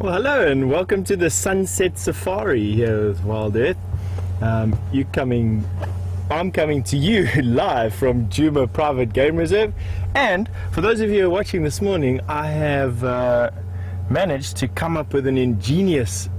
Well, hello and welcome to the Sunset Safari here with WildEarth. I'm coming to you live from Djuma Private Game Reserve, and for those of you who are watching this morning, I have managed to come up with an ingenious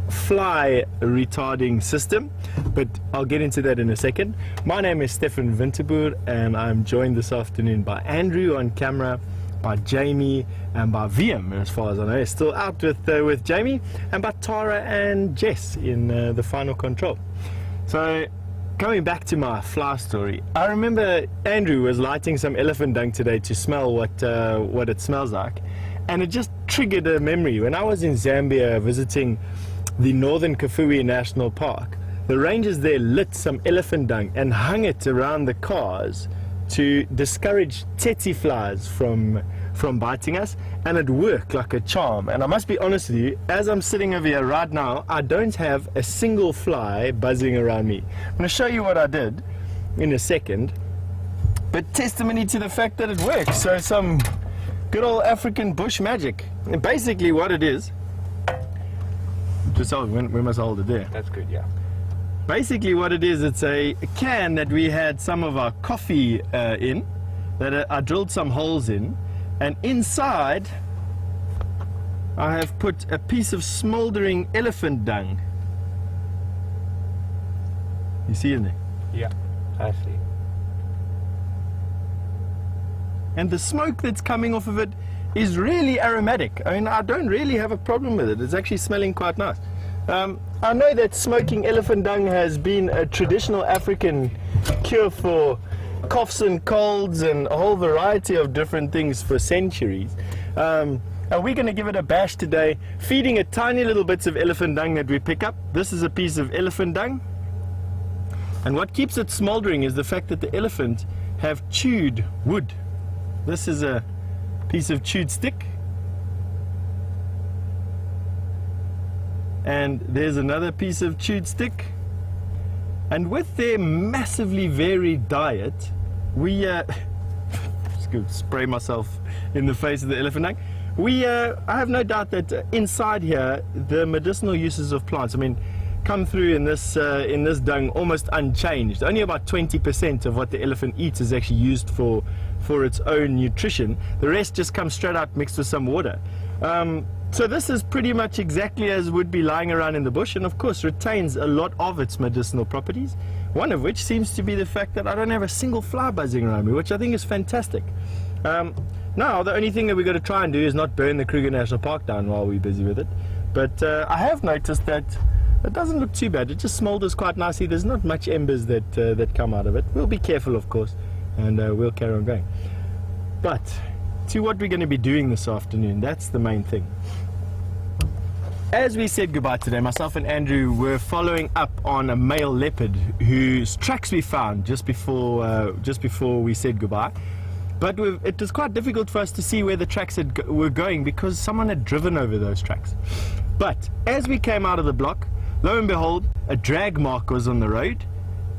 fly retarding system, but I'll get into that in a second. My name is Stefan Winterboer and I'm joined this afternoon by Andrew on camera, by Jamie, and by VM, as far as I know, still out with Jamie, and by Tara and Jess in the final control. So, coming back to my fly story, I remember Andrew was lighting some elephant dung today to smell what it smells like, and it just triggered a memory. When I was in Zambia visiting the Northern Kafue National Park, the rangers there lit some elephant dung and hung it around the cars to discourage tsetse flies from biting us, and it worked like a charm. And I must be honest with you, as I'm sitting over here right now, I don't have a single fly buzzing around me. I'm going to show you what I did in a second, but testimony to the fact that it works. So some good old African bush magic. And basically what it is, just hold, we must hold it there. That's good, yeah. Basically what it is, it's a can that we had some of our coffee in, that I drilled some holes in, and inside I have put a piece of smoldering elephant dung. You see in there? Yeah, I see. And the smoke that's coming off of it is really aromatic. I mean, I don't really have a problem with it. It's actually smelling quite nice. I know that smoking elephant dung has been a traditional African cure for coughs and colds and a whole variety of different things for centuries. And we're going to give it a bash today, feeding it tiny little bits of elephant dung that we pick up. This is a piece of elephant dung. And what keeps it smoldering is the fact that the elephant have chewed wood. This is a piece of chewed stick. And there's another piece of chewed stick. And with their massively varied diet, we just go spray myself in the face of the elephant dung. I have no doubt that inside here the medicinal uses of plants, I mean, come through in this dung almost unchanged. Only about 20% of what the elephant eats is actually used for its own nutrition. The rest just comes straight out mixed with some water. So this is pretty much exactly as would be lying around in the bush, and of course retains a lot of its medicinal properties, one of which seems to be the fact that I don't have a single fly buzzing around me, which I think is fantastic. Now the only thing that we've got to try and do is not burn the Kruger National Park down while we're busy with it, but I have noticed that it doesn't look too bad. It just smolders quite nicely. There's not much embers that come out of it. We'll be careful, of course, and we'll carry on going. But to what we're going to be doing this afternoon, that's the main thing. As we said goodbye today, myself and Andrew were following up on a male leopard whose tracks we found just before we said goodbye. But it was quite difficult for us to see where the tracks were going because someone had driven over those tracks. But as we came out of the block, lo and behold, a drag mark was on the road.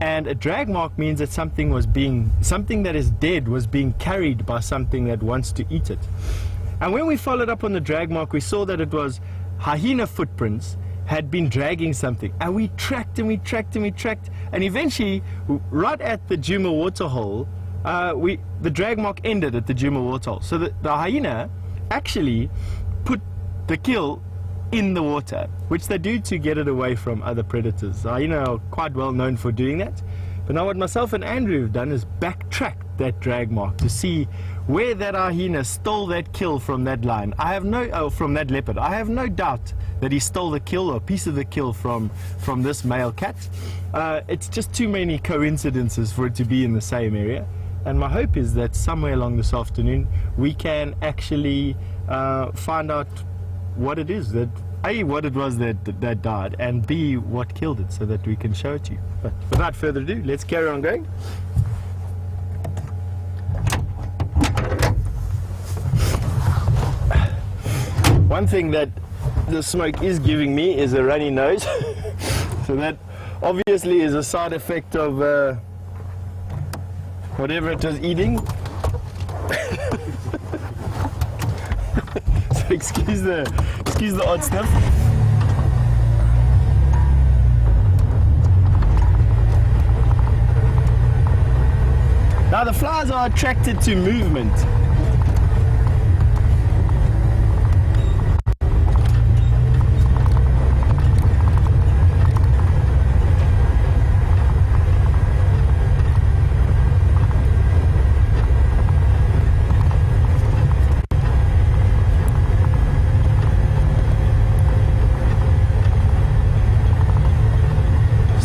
And a drag mark means that something that is dead was being carried by something that wants to eat it. And when we followed up on the drag mark, we saw that it was hyena footprints had been dragging something. And we tracked and we tracked and we tracked. And eventually, right at the Djuma waterhole, the drag mark ended at the Djuma waterhole. So the hyena actually put the kill in the water, which they do to get it away from other predators. Hyena are quite well known for doing that. But now what myself and Andrew have done is backtrack that drag mark to see where that hyena stole that kill from that lion. From that leopard. I have no doubt that he stole the kill or a piece of the kill from this male cat. It's just too many coincidences for it to be in the same area. And my hope is that somewhere along this afternoon we can actually find out what it is that A, what it was that died, and B, what killed it, so that we can show it to you. But without further ado, let's carry on going. One thing that the smoke is giving me is a runny nose. So that obviously is a side effect of whatever it was eating. So excuse Excuse the odd sniff. Now the flies are attracted to movement.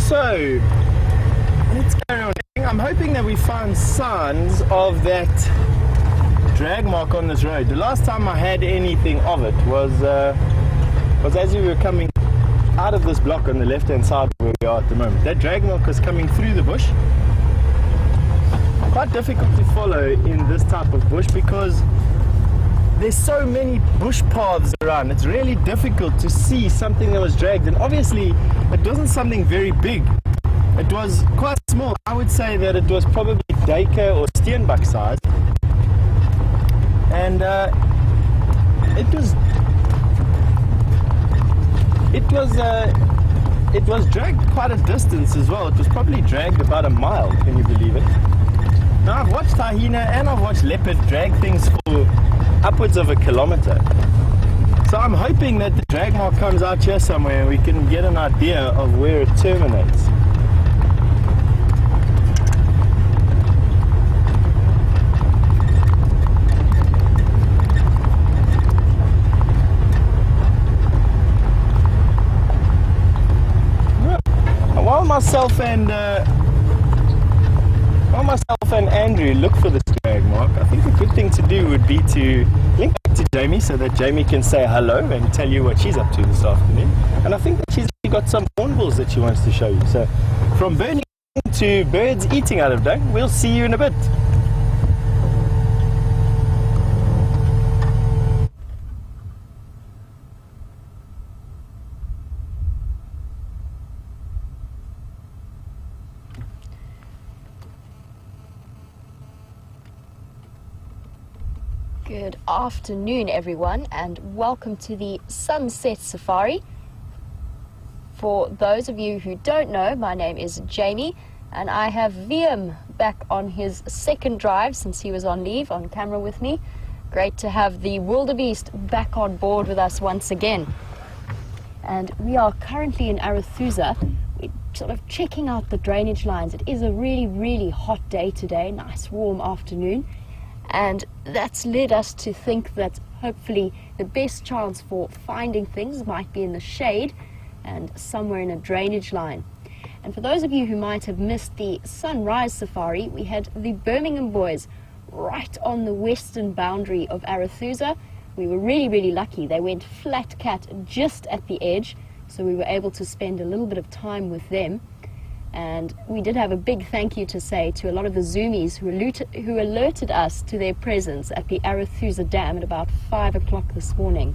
So, let's carry on. I'm hoping that we find signs of that drag mark on this road. The last time I had anything of it was as we were coming out of this block on the left-hand side where we are at the moment. That drag mark was coming through the bush. Quite difficult to follow in this type of bush because there's so many bush paths around. It's really difficult to see something that was dragged, and obviously it wasn't something very big. It was quite small. I would say that it was probably duiker or steenbok size, and it was dragged quite a distance as well. It was probably dragged about a mile. Can you believe it? Now I've watched hyena and I've watched leopard drag things for upwards of 1 kilometer. So I'm hoping that the drag mark comes out here somewhere and we can get an idea of where it terminates. While myself and Andrew look for this drag mark, I think a good thing to do would be to link back to Jamie so that Jamie can say hello and tell you what she's up to this afternoon. And I think that she's got some hornbills that she wants to show you. So from burning to birds eating out of dung, we'll see you in a bit. Good afternoon, everyone, and welcome to the Sunset Safari. For those of you who don't know, my name is Jamie, and I have VM back on his second drive since he was on leave on camera with me. Great to have the wildebeest back on board with us once again. And we are currently in Arathusa. We're sort of checking out the drainage lines. It is a really, really hot day today, nice warm afternoon. And that's led us to think that hopefully the best chance for finding things might be in the shade and somewhere in a drainage line. And for those of you who might have missed the sunrise safari, we had the Birmingham boys right on the western boundary of Arathusa. We were really, really lucky. They went flat cat just at the edge, so we were able to spend a little bit of time with them. And we did have a big thank you to say to a lot of the zoomies who alerted us to their presence at the Arathusa Dam at about 5 o'clock this morning.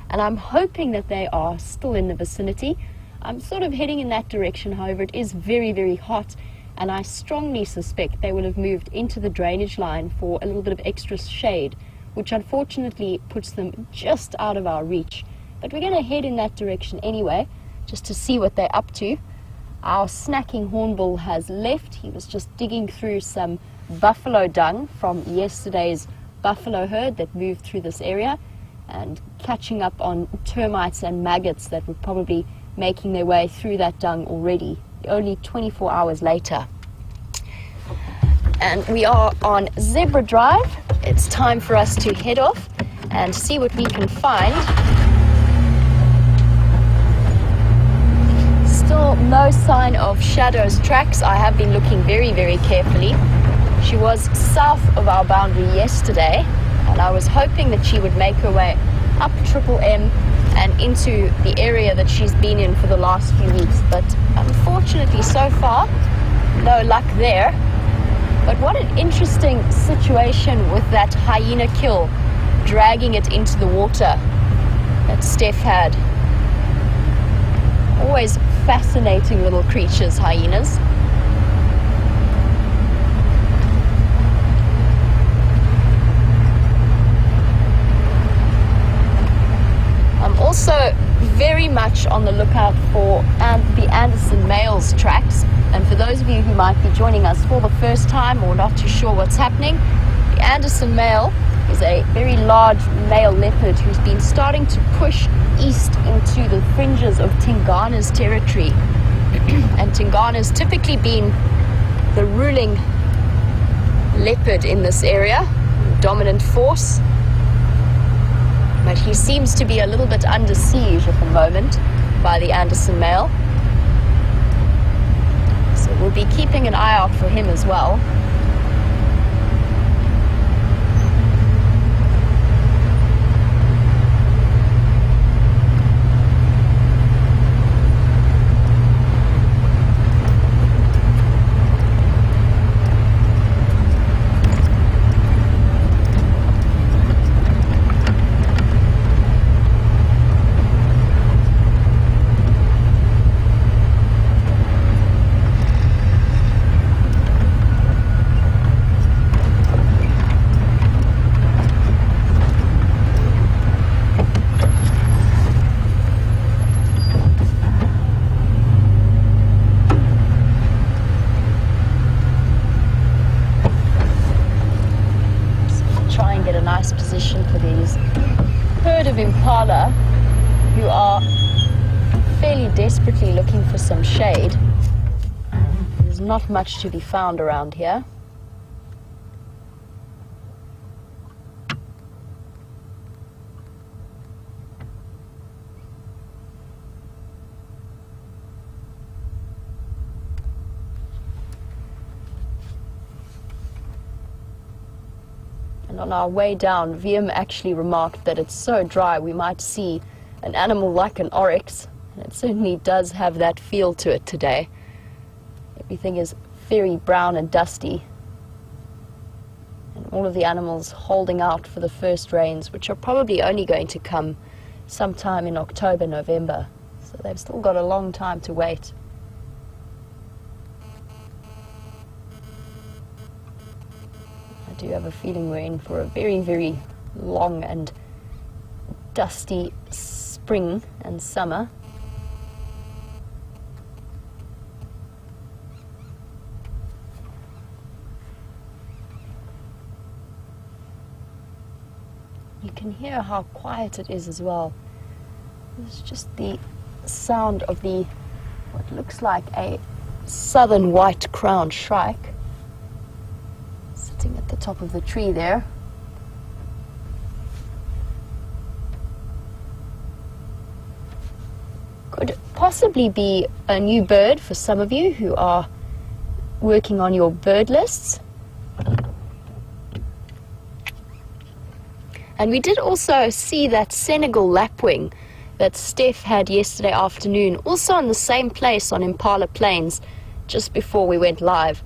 And I'm hoping that they are still in the vicinity. I'm sort of heading in that direction, however, it is very, very hot, and I strongly suspect they will have moved into the drainage line for a little bit of extra shade, which unfortunately puts them just out of our reach. But we're going to head in that direction anyway, just to see what they're up to. Our snacking hornbill has left. He was just digging through some buffalo dung from yesterday's buffalo herd that moved through this area and catching up on termites and maggots that were probably making their way through that dung already, only 24 hours later. And we are on Zebra Drive. It's time for us to head off and see what we can find. Still no sign of Shadow's tracks. I have been looking very, very carefully. She was south of our boundary yesterday, and I was hoping that she would make her way up Triple M and into the area that she's been in for the last few weeks. But unfortunately, so far, no luck there. But what an interesting situation with that hyena kill, dragging it into the water that Steph had. Always fascinating little creatures, hyenas. I'm also very much on the lookout for the Anderson male's tracks. And for those of you who might be joining us for the first time or not too sure what's happening, the Anderson male is a very large male leopard who's been starting to push east into the fringes of Tingana's territory. And Tingana's typically been the ruling leopard in this area, dominant force. But he seems to be a little bit under siege at the moment by the Anderson male. So we'll be keeping an eye out for him as well. Position for these herd of impala who are fairly desperately looking for some shade. There's not much to be found around here. And on our way down, Viam actually remarked that it's so dry we might see an animal like an oryx, and it certainly does have that feel to it today. Everything is very brown and dusty, and all of the animals holding out for the first rains, which are probably only going to come sometime in October, November. So they've still got a long time to wait. I do have a feeling we're in for a very, very long and dusty spring and summer. You can hear how quiet it is as well. It's just the sound of what looks like a southern white-crowned shrike sitting at the top of the tree there. Could possibly be a new bird for some of you who are working on your bird lists. And we did also see that Senegal lapwing that Steph had yesterday afternoon, also on the same place on Impala Plains, just before we went live.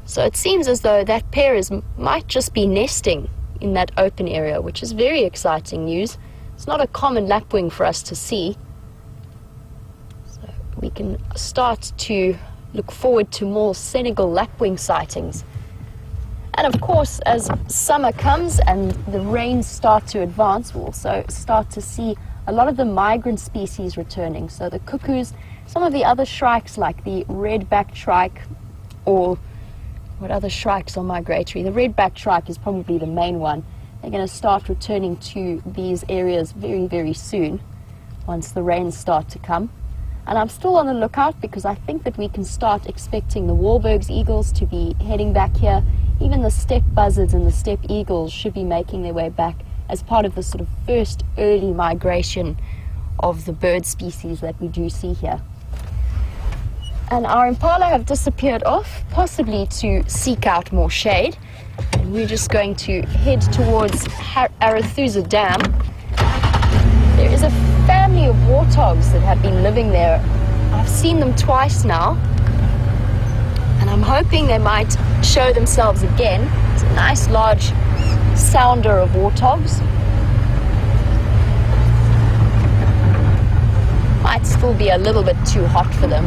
So it seems as though that pair might just be nesting in that open area, which is very exciting news. It's not a common lapwing for us to see. So we can start to look forward to more Senegal lapwing sightings. And of course, as summer comes and the rains start to advance, we'll also start to see a lot of the migrant species returning. So the cuckoos, some of the other shrikes like the red-backed shrike, or what other shrikes are migratory? The red-backed shrike is probably the main one. They're going to start returning to these areas very, very soon once the rains start to come. And I'm still on the lookout because I think that we can start expecting the Wahlberg's eagles to be heading back here. Even the steppe buzzards and the steppe eagles should be making their way back as part of the sort of first early migration of the bird species that we do see here. And our impala have disappeared off, possibly to seek out more shade. And we're just going to head towards Arathusa Dam. There is a family of warthogs that have been living there. I've seen them twice now, and I'm hoping they might show themselves again. It's a nice large sounder of warthogs. Might still be a little bit too hot for them.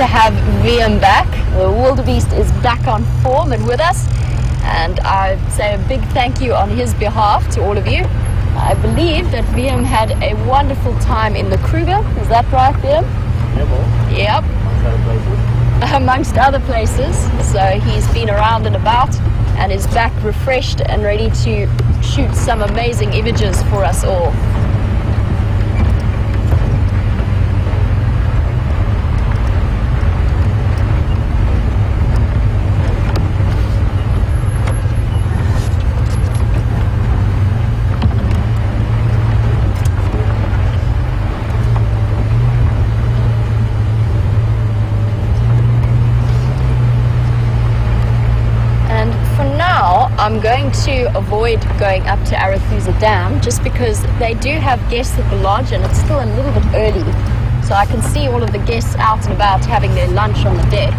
to have VM back. The wildebeest is back on form and with us, and I say a big thank you on his behalf to all of you. I believe that VM had a wonderful time in the Kruger. Is that right, VM? Yep. Amongst other places. So he's been around and about and is back refreshed and ready to shoot some amazing images for us all. I'm going to avoid going up to Arathusa Dam just because they do have guests at the lodge and it's still a little bit early. So I can see all of the guests out and about having their lunch on the deck.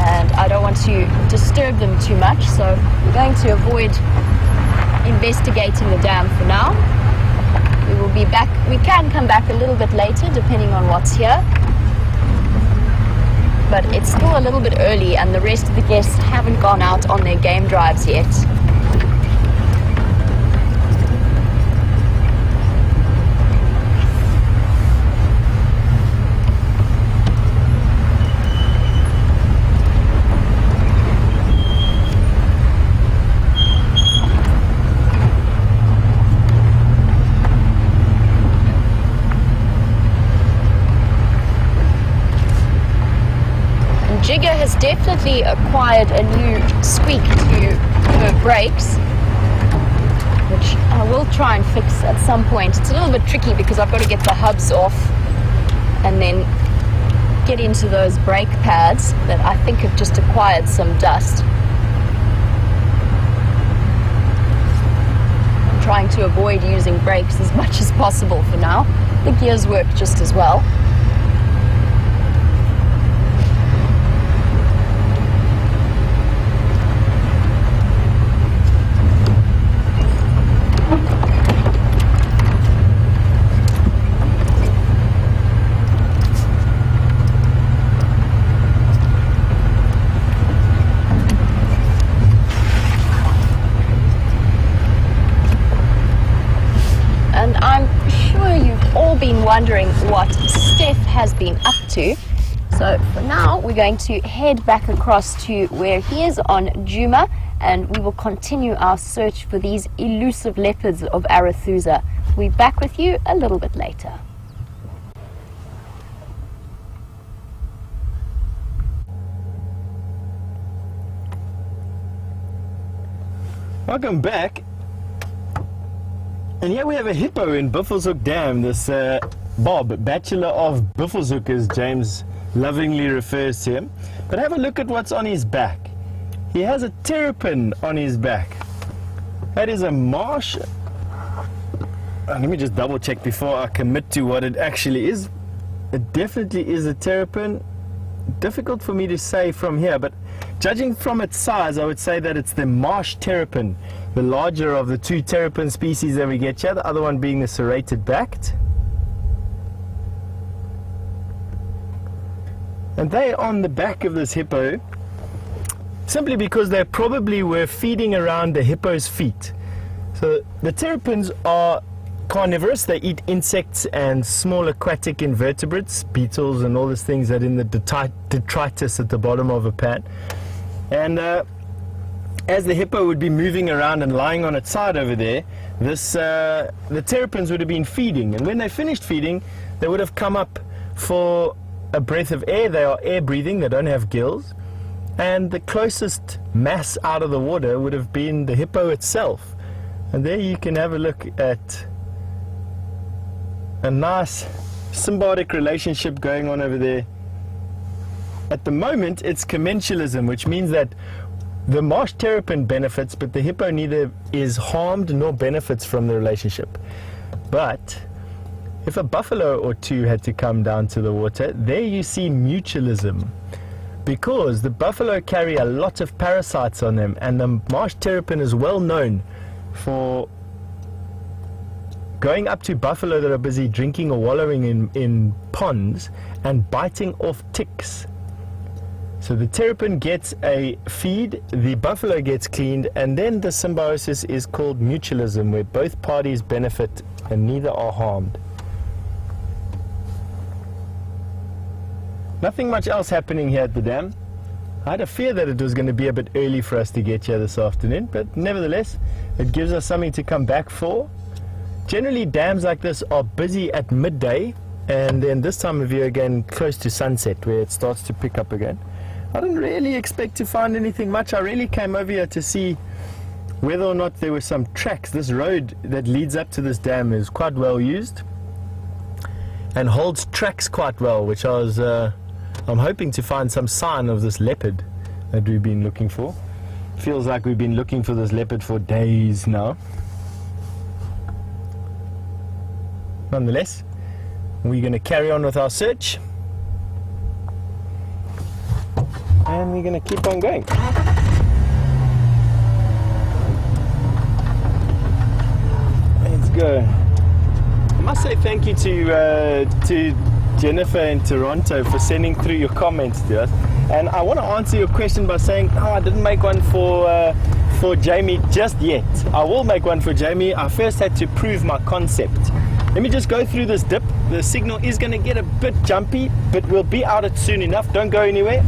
And I don't want to disturb them too much, so we're going to avoid investigating the dam for now. We will be back. We can come back a little bit later depending on what's here. But it's still a little bit early and the rest of the guests haven't gone out on their game drives yet. Jigger has definitely acquired a new squeak to her brakes, which I will try and fix at some point. It's a little bit tricky because I've got to get the hubs off and then get into those brake pads that I think have just acquired some dust. I'm trying to avoid using brakes as much as possible for now. The gears work just as well. Wondering what Steph has been up to. So for now we're going to head back across to where he is on Juma, and we will continue our search for these elusive leopards of Arathusa. We'll be back with you a little bit later. Welcome back. And here we have a hippo in Buffelshoek Dam, this Bob, Bachelor of Buffelshoek, as James lovingly refers to him. But have a look at what's on his back. He has a terrapin on his back. That is a marsh. Let me just double check before I commit to what it actually is. It definitely is a terrapin. Difficult for me to say from here, but judging from its size, I would say that it's the marsh terrapin, the larger of the two terrapin species that we get here, the other one being the serrated backed. And they're on the back of this hippo simply because they probably were feeding around the hippo's feet. So the terrapins are carnivorous. They eat insects and small aquatic invertebrates, beetles and all these things that in the detritus at the bottom of a pan. And as the hippo would be moving around and lying on its side over there, the terrapins would have been feeding. And when they finished feeding, they would have come up for a breath of air. They are air breathing, they don't have gills. And the closest mass out of the water would have been the hippo itself. And there you can have a look at a nice symbiotic relationship going on over there. At the moment it's commensalism, which means that the marsh terrapin benefits, but the hippo neither is harmed nor benefits from the relationship. But if a buffalo or two had to come down to the water, there you see mutualism, because the buffalo carry a lot of parasites on them, and the marsh terrapin is well known for going up to buffalo that are busy drinking or wallowing in ponds and biting off ticks. So the terrapin gets a feed, the buffalo gets cleaned, and then the symbiosis is called mutualism, where both parties benefit and neither are harmed. Nothing much else happening here at the dam. I had a fear that it was going to be a bit early for us to get here this afternoon, but nevertheless, it gives us something to come back for. Generally, dams like this are busy at midday, and then this time of year again, close to sunset, where it starts to pick up again. I didn't really expect to find anything much. I really came over here to see whether or not there were some tracks. This road that leads up to this dam is quite well used and holds tracks quite well, which I was I'm hoping to find some sign of this leopard that we've been looking for. Feels like we've been looking for this leopard for days now. Nonetheless, we're going to carry on with our search, and we're going to keep on going. Let's go. I must say thank you to Jennifer in Toronto for sending through your comments to us. And I want to answer your question by saying, oh, I didn't make one for Jamie just yet. I will make one for Jamie. I first had to prove my concept. Let me just go through this dip. The signal is going to get a bit jumpy, but we'll be out it soon enough. Don't go anywhere.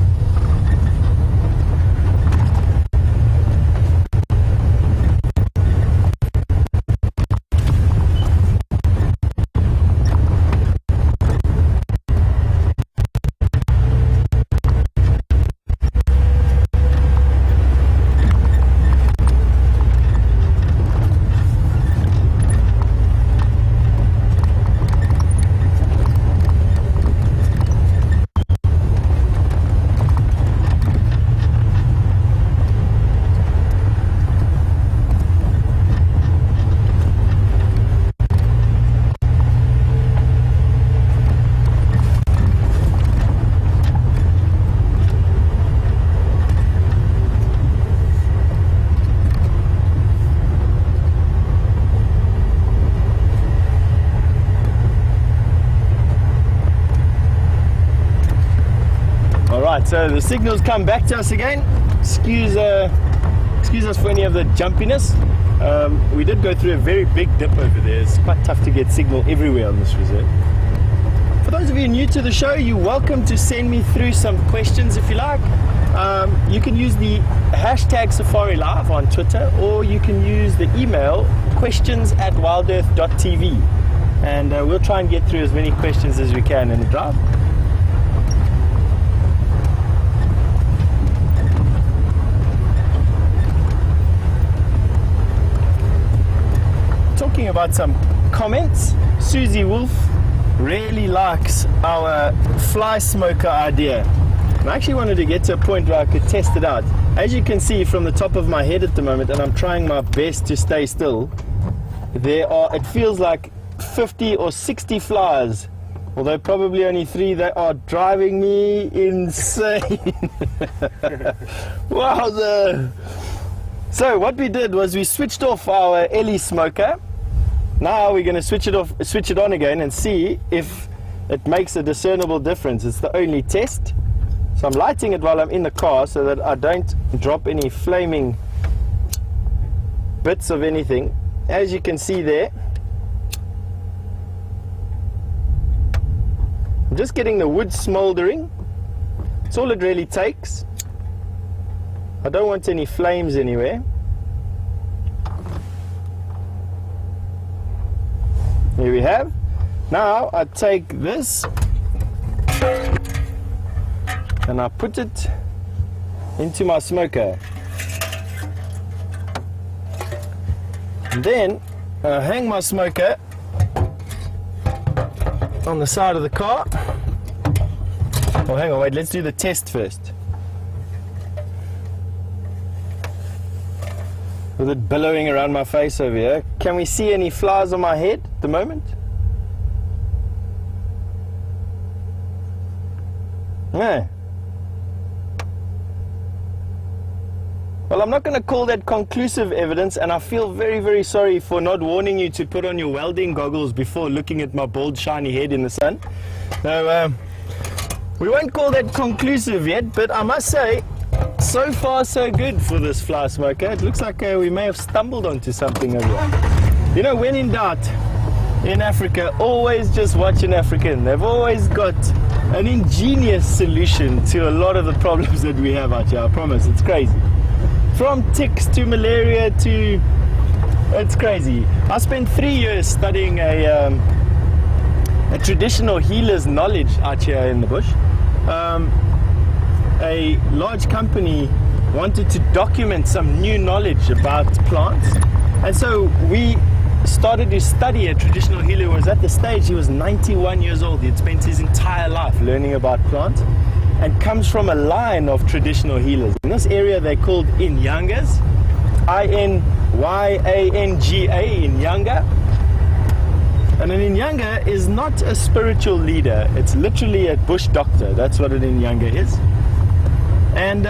So the signals come back to us again. Excuse us for any of the jumpiness. We did go through a very big dip over there. It's quite tough to get signal everywhere on this reserve. For those of you new to the show, you're welcome to send me through some questions if you like. You can use the hashtag Safari Live on Twitter, or you can use the email questions@wildearth.tv, and we'll try and get through as many questions as we can in the drive. Talking about some comments, Susie Wolf really likes our fly smoker idea. And I actually wanted to get to a point where I could test it out. As you can see from the top of my head at the moment, and I'm trying my best to stay still, it feels like 50 or 60 flies, although probably only 3 that are driving me insane. Wow. So what we did was we switched off our Ellie smoker. Now we're going to switch it on again and see if it makes a discernible difference. It's the only test. So I'm lighting it while I'm in the car so that I don't drop any flaming bits of anything. As you can see there, I'm just getting the wood smoldering. That's all it really takes. I don't want any flames anywhere. Here we have. Now I take this and I put it into my smoker. And then I hang my smoker on the side of the car. Oh, hang on, wait, let's do the test first. With it billowing around my face over here. Can we see any flies on my head at the moment? No. Well, I'm not going to call that conclusive evidence, and I feel very, very sorry for not warning you to put on your welding goggles before looking at my bald, shiny head in the sun. No, we won't call that conclusive yet, but I must say, so far so good for this fly smoker. It looks like we may have stumbled onto something over here. You know, when in doubt in Africa, always just watch an African. They've always got an ingenious solution to a lot of the problems that we have out here. I promise, it's crazy. From ticks to malaria to... it's crazy. I spent 3 years studying a traditional healer's knowledge out here in the bush. A large company wanted to document some new knowledge about plants, and so we started to study a traditional healer who was at the stage, he was 91 years old. He had spent his entire life learning about plants and comes from a line of traditional healers. In this area they're called Inyangas, I-N-Y-A-N-G-A, Inyanga. And an Inyanga is not a spiritual leader, it's literally a bush doctor. That's what an Inyanga is. And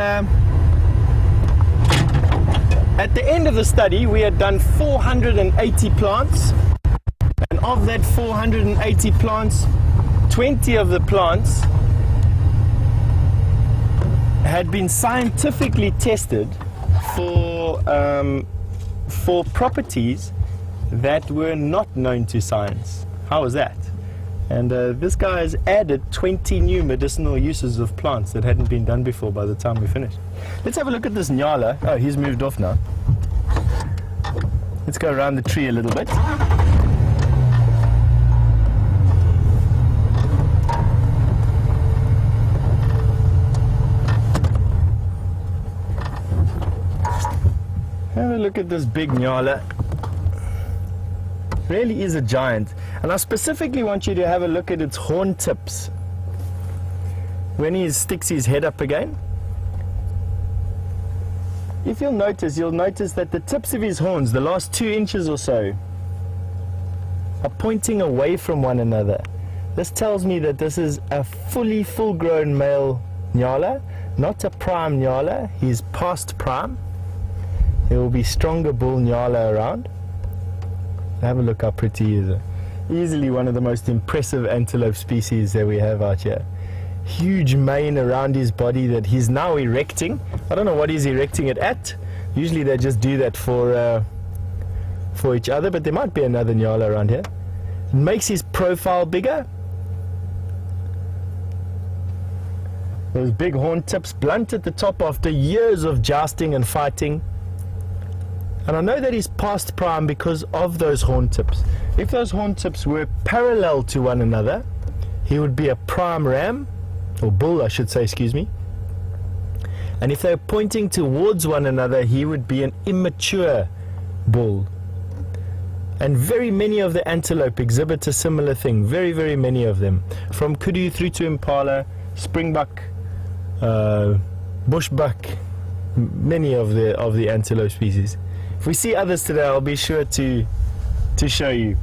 at the end of the study, we had done 480 plants, and of that 480 plants, 20 of the plants had been scientifically tested for properties that were not known to science. How was that? And this guy has added 20 new medicinal uses of plants that hadn't been done before by the time we finished. Let's have a look at this Nyala. Oh, he's moved off now. Let's go around the tree a little bit. Have a look at this big Nyala. Really is a giant, and I specifically want you to have a look at its horn tips. When he sticks his head up again, if you'll notice that the tips of his horns, the last 2 inches or so, are pointing away from one another. This tells me that this is a full-grown male Nyala, not a prime Nyala. He's past prime. There will be stronger bull Nyala around. Have a look how pretty he is. Easily one of the most impressive antelope species that we have out here. Huge mane around his body that he's now erecting. I don't know what he's erecting it at. Usually they just do that for each other, but there might be another Nyala around here. It makes his profile bigger. Those big horn tips, blunt at the top after years of jousting and fighting. And I know that he's past prime because of those horn tips. If those horn tips were parallel to one another, he would be a prime ram, or bull I should say, excuse me. And if they're pointing towards one another, he would be an immature bull. And very many of the antelope exhibit a similar thing, very, very many of them. From kudu through to impala, springbuck, bushbuck, many of the antelope species. If we see others today, I'll be sure to show you.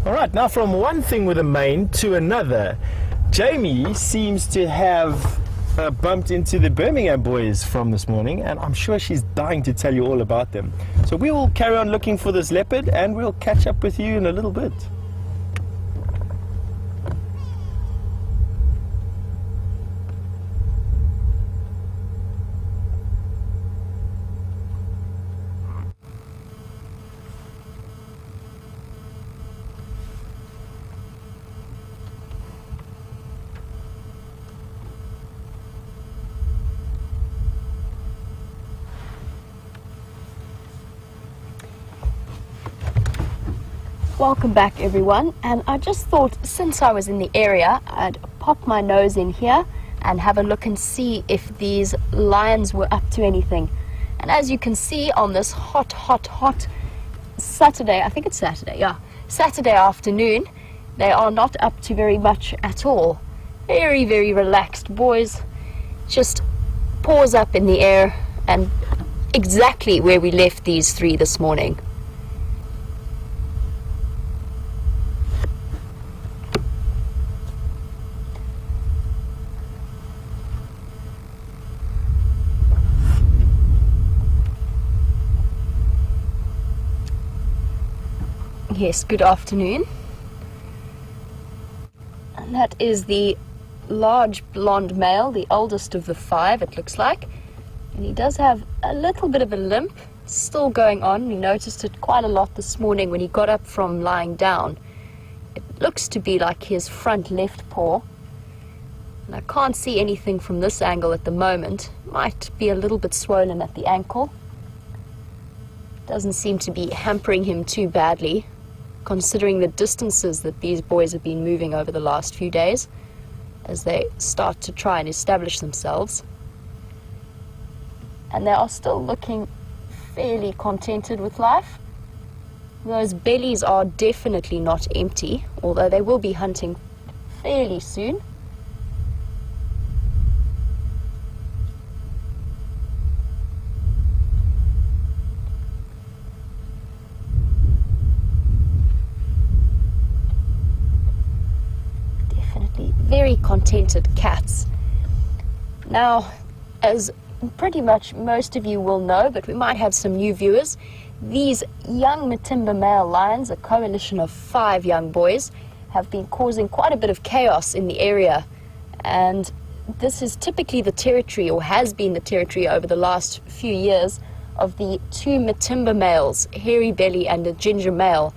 Alright, now from one thing with a mane to another, Jamie seems to have bumped into the Birmingham boys from this morning, and I'm sure she's dying to tell you all about them. So we will carry on looking for this leopard, and we'll catch up with you in a little bit. Welcome back everyone, and I just thought since I was in the area I'd pop my nose in here and have a look and see if these lions were up to anything. And as you can see on this hot Saturday, I think it's Saturday, yeah, Saturday afternoon, they are not up to very much at all. Very, very relaxed boys, just paws up in the air, and exactly where we left these 3 this morning. Yes, good afternoon. And that is the large blonde male, the oldest of the 5, it looks like. And he does have a little bit of a limp still going on. We noticed it quite a lot this morning when he got up from lying down. It looks to be like his front left paw. And I can't see anything from this angle at the moment. Might be a little bit swollen at the ankle. Doesn't seem to be hampering him too badly, considering the distances that these boys have been moving over the last few days as they start to try and establish themselves. And they are still looking fairly contented with life. Those bellies are definitely not empty, although they will be hunting fairly soon. Definitely very contented cats. Now, as pretty much most of you will know, but we might have some new viewers, these young Matimba male lions, a coalition of 5 young boys, have been causing quite a bit of chaos in the area. And this is typically the territory, or has been the territory over the last few years, of the 2 Matimba males, hairy belly and a ginger male.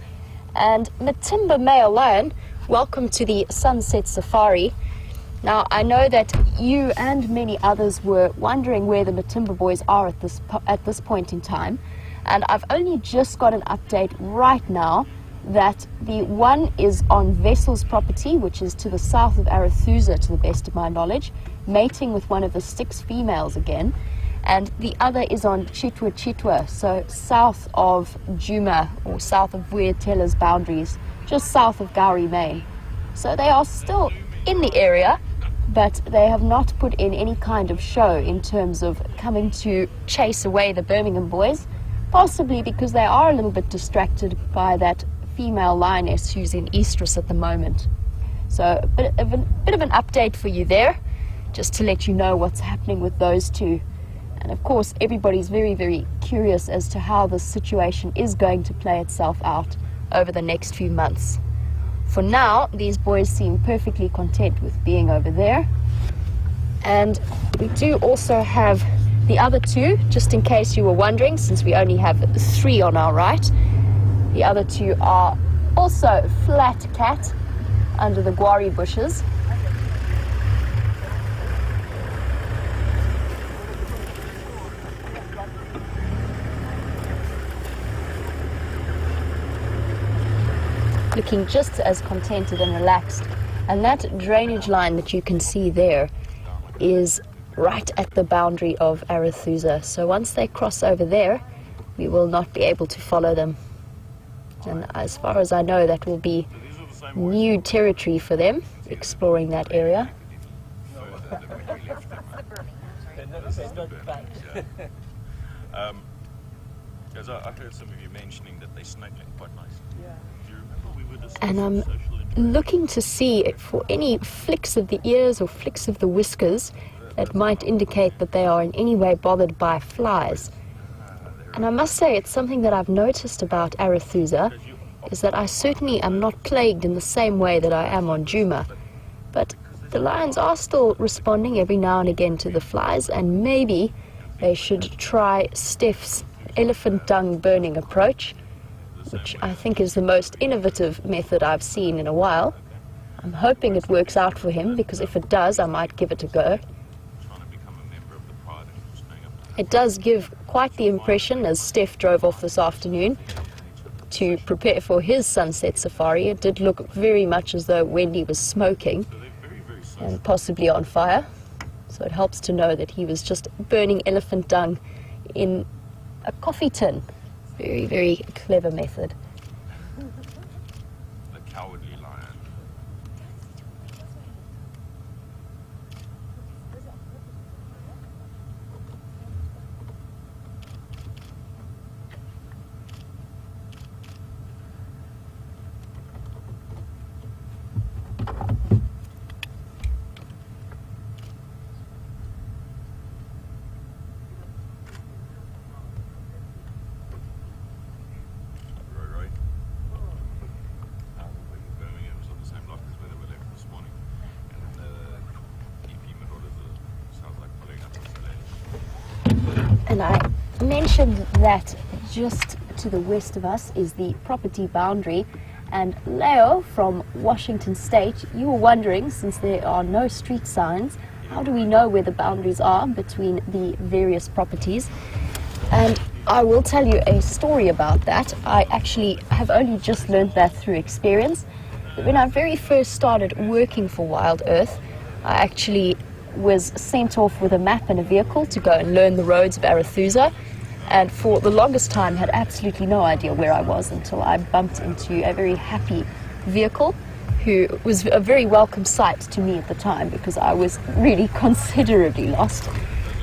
And Matimba male lion, welcome to the Sunset Safari. Now, I know that you and many others were wondering where the Matimba boys are at this point in time, and I've only just got an update right now that the one is on Vessel's property, which is to the south of Arathusa, to the best of my knowledge, mating with one of the 6 females again, and the other is on Chitwa Chitwa, so south of Djuma, or south of Vuetela's boundaries, just south of Gowrie, Main. So they are still in the area, but they have not put in any kind of show in terms of coming to chase away the Birmingham boys, possibly because they are a little bit distracted by that female lioness who's in estrus at the moment. So a bit of an update for you there, just to let you know what's happening with those 2. And of course, everybody's very, very curious as to how this situation is going to play itself out over the next few months. For now, these boys seem perfectly content with being over there. And we do also have the other 2, just in case you were wondering, since we only have 3 on our right. The other 2 are also flat cat under the guari bushes. Looking just as contented and relaxed. And that drainage line that you can see there is right at the boundary of Arathusa. So once they cross over there, we will not be able to follow them. And as far as I know, that will be new territory for them, exploring that area. Because I heard some of you mentioning that they're snuggling quite nicely. Yeah. Do you remember we were discussing And I'm looking to see for any flicks of the ears or flicks of the whiskers that might indicate that they are in any way bothered by flies. And I must say, it's something that I've noticed about Arathusa, is that I certainly am not plagued in the same way that I am on Djuma. But the lions are still responding every now and again to the flies, and maybe they should try Steph's elephant dung burning approach, which I think is the most innovative method I've seen in a while. I'm hoping it works out for him, because if it does, I might give it a go. It does give quite the impression, as Steph drove off this afternoon to prepare for his sunset safari. It did look very much as though Wendy was smoking and possibly on fire. So it helps to know that he was just burning elephant dung in a coffee tin. Very, very clever method. the cowardly lion. Roy. And I mentioned that just to the west of us is the property boundary. And Leo from Washington State, you were wondering, since there are no street signs, how do we know where the boundaries are between the various properties? And I will tell you a story about that. I actually have only just learned that through experience. When I very first started working for WildEarth, I actually was sent off with a map and a vehicle to go and learn the roads of Arethusa. And for the longest time had absolutely no idea where I was until I bumped into a very happy vehicle who was a very welcome sight to me at the time because I was really considerably lost.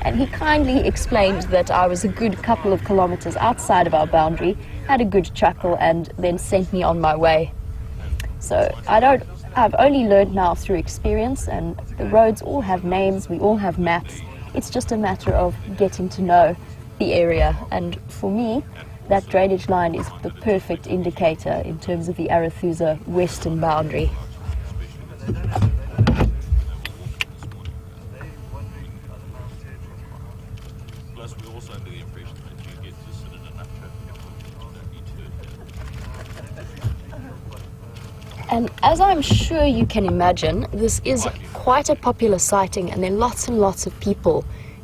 And he kindly explained that I was a good couple of kilometers outside of our boundary, had a good chuckle, and then sent me on my way. So I've only learned now through experience, and the roads all have names, we all have maps. It's just a matter of getting to know the area, and for me that drainage line is the perfect indicator in terms of the Arethusa western boundary. Plus, we're also under the impression that you get to sit in enough traffic you don't need to. And as I'm sure you can imagine, this is quite a popular sighting, and there are lots and lots of people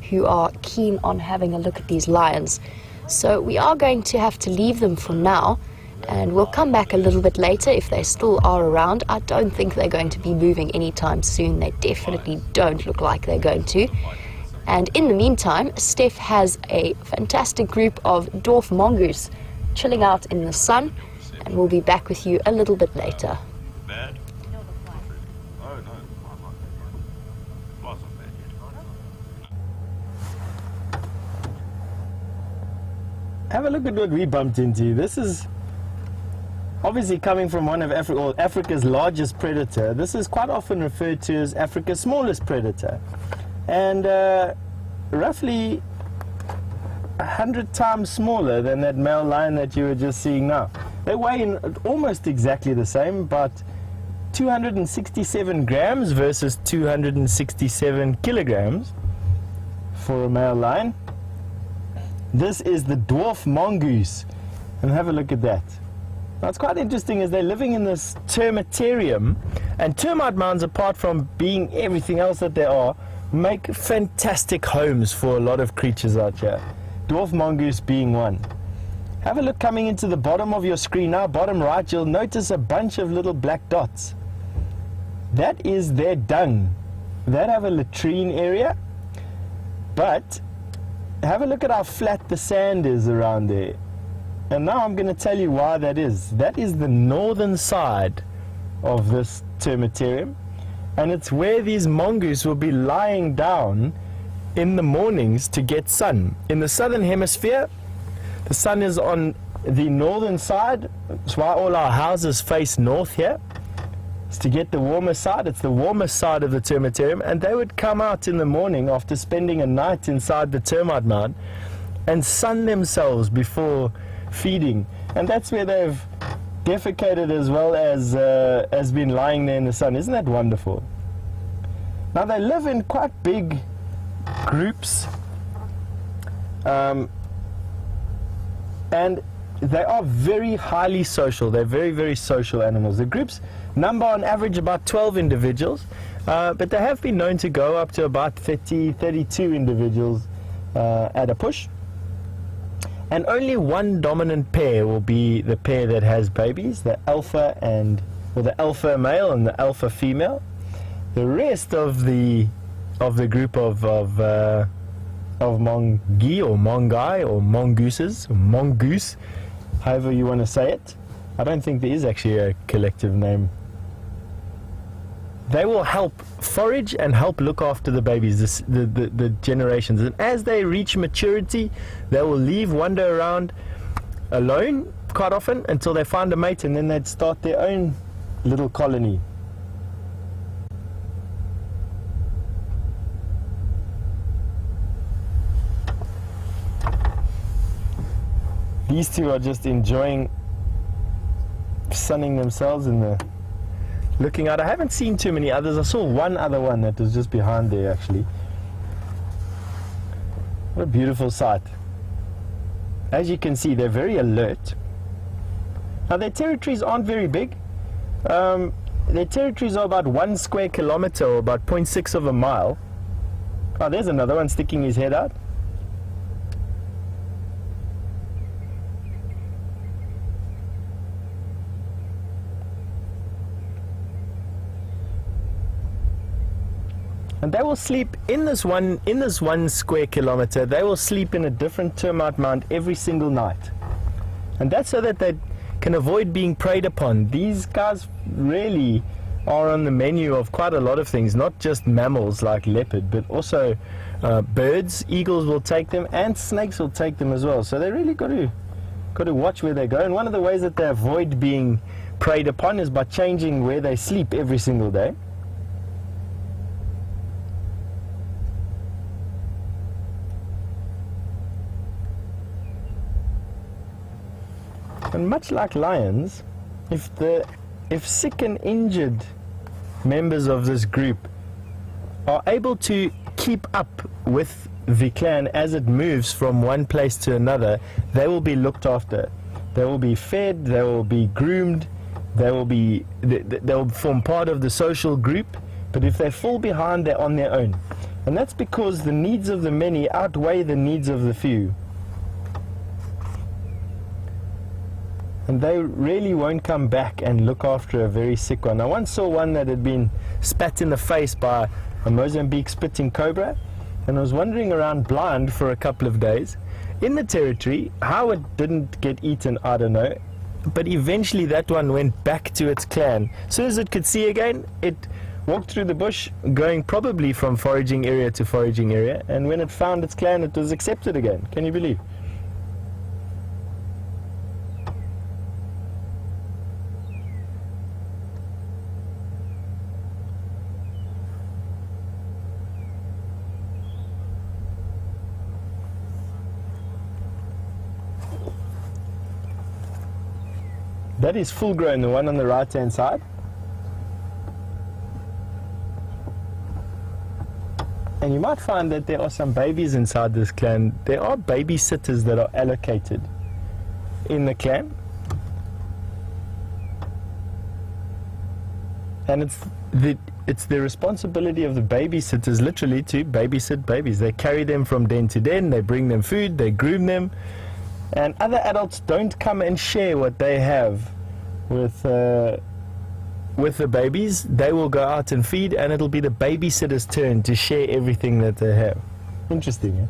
who are keen on having a look at these lions. So we are going to have to leave them for now, and we'll come back a little bit later if they still are around. I don't think they're going to be moving anytime soon. They definitely don't look like they're going to. And in the meantime, Steph has a fantastic group of dwarf mongoose chilling out in the sun, and we'll be back with you a little bit later. Bad? Oh, no. Flies not bad yet. Have a look at what we bumped into. This is obviously coming from one of Africa's largest predator. This is quite often referred to as Africa's smallest predator. And roughly 100 times smaller than that male lion that you were just seeing now. They weigh almost exactly the same, but 267 grams versus 267 kilograms for a male lion. This is the dwarf mongoose, and have a look at that. Now, it's quite interesting as they're living in this termitarium, and termite mounds, apart from being everything else that they are, make fantastic homes for a lot of creatures out here, dwarf mongoose being one. Have a look coming into the bottom of your screen now, bottom right, you'll notice a bunch of little black dots. That is their dung. That have a latrine area, but have a look at how flat the sand is around there. And now I'm going to tell you why that is. That is the northern side of this termitarium, and it's where these mongoose will be lying down in the mornings to get sun. In the southern hemisphere, the sun is on the northern side. That's why all our houses face north here. It's to get the warmer side. It's the warmest side of the termitarium, and they would come out in the morning after spending a night inside the termite mound and sun themselves before feeding. And that's where they've defecated as well as been lying there in the sun. Isn't that wonderful? Now, they live in quite big groups, and they are very highly social. They're very, very social animals. The groups number on average about 12 individuals, but they have been known to go up to about 32 individuals at a push. And only one dominant pair will be the pair that has babies, the alpha the alpha male and the alpha female. The rest of the group of mongi or mongai or mongooses or mongoose, however you want to say it. I don't think there is actually a collective name. They will help forage and help look after the babies, the generations. And as they reach maturity, they will leave, wander around alone quite often until they find a mate, and then they'd start their own little colony. These two are just enjoying sunning themselves in the looking out. I haven't seen too many others. I saw one other one that was just behind there actually. What a beautiful sight. As you can see, they're very alert. Now their territories aren't very big. Their territories are about 1 square kilometer, or about 0.6 of a mile. Oh, there's another one sticking his head out. And they will sleep in this one square kilometer. They will sleep in a different termite mound every single night, and that's so that they can avoid being preyed upon. These guys really are on the menu of quite a lot of things, not just mammals like leopard, but also birds. Eagles will take them, and snakes will take them as well. So they really got to watch where they go. And one of the ways that they avoid being preyed upon is by changing where they sleep every single day. And much like lions, if sick and injured members of this group are able to keep up with the clan as it moves from one place to another, they will be looked after. They will be fed, they will be groomed, they will form part of the social group. But if they fall behind, they're on their own. And that's because the needs of the many outweigh the needs of the few. And they really won't come back and look after a very sick one. I once saw one that had been spat in the face by a Mozambique spitting cobra, and I was wandering around blind for a couple of days in the territory. How it didn't get eaten, I don't know, but eventually that one went back to its clan. As soon as it could see again, it walked through the bush, going probably from foraging area to foraging area, and when it found its clan, it was accepted again. Can you believe? That is full grown, the one on the right hand side. And you might find that there are some babies inside this clan. There are babysitters that are allocated in the clan. And it's the responsibility of the babysitters literally to babysit babies. They carry them from den to den, they bring them food, they groom them. And other adults don't come and share what they have with the babies. They will go out and feed, and it'll be the babysitter's turn to share everything that they have. Interesting, eh?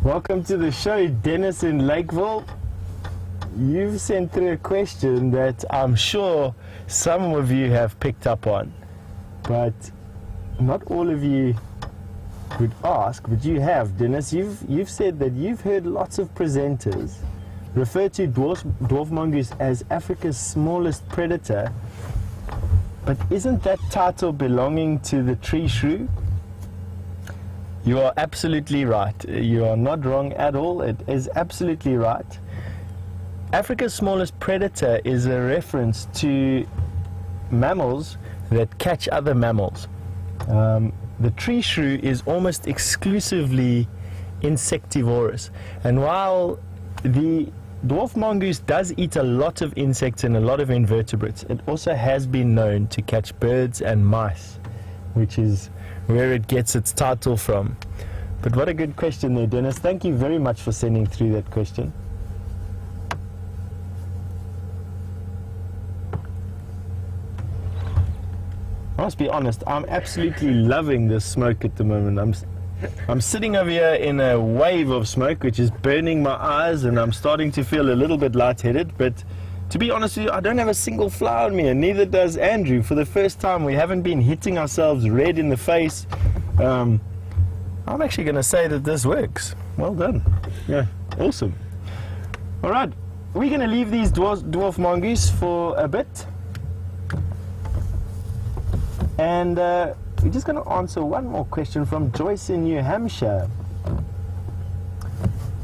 Welcome to the show, Dennis in Lakeville. You've sent through a question that I'm sure some of you have picked up on, but not all of you would ask, but you have, Dennis. You've said that you've heard lots of presenters refer to dwarf mongoose as Africa's smallest predator, but isn't that title belonging to the tree shrew? You are absolutely right. You are not wrong at all. It is absolutely right. Africa's smallest predator is a reference to mammals that catch other mammals. The tree shrew is almost exclusively insectivorous. And while the dwarf mongoose does eat a lot of insects and a lot of invertebrates, it also has been known to catch birds and mice, which is where it gets its title from. But what a good question there, Dennis. Thank you very much for sending through that question. I must be honest, I'm absolutely loving this smoke at the moment. I'm sitting over here in a wave of smoke which is burning my eyes, and I'm starting to feel a little bit lightheaded, but to be honest with you, I don't have a single fly on me, and neither does Andrew. For the first time, we haven't been hitting ourselves red in the face. I'm actually going to say that this works. Well done. Yeah, awesome. All right, we're going to leave these dwarf mongoose for a bit, and we're just going to answer one more question from Joyce in New Hampshire.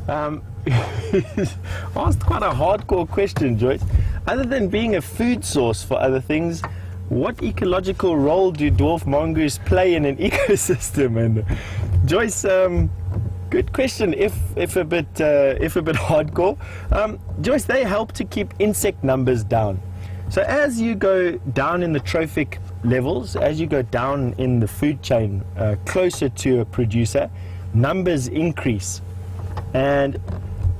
Asked quite a hardcore question, Joyce. Other than being a food source for other things, what ecological role do dwarf mongoose play in an ecosystem? And Joyce, good question. If a bit hardcore, Joyce, they help to keep insect numbers down. So as you go down in the trophic levels, as you go down in the food chain, closer to a producer, numbers increase. And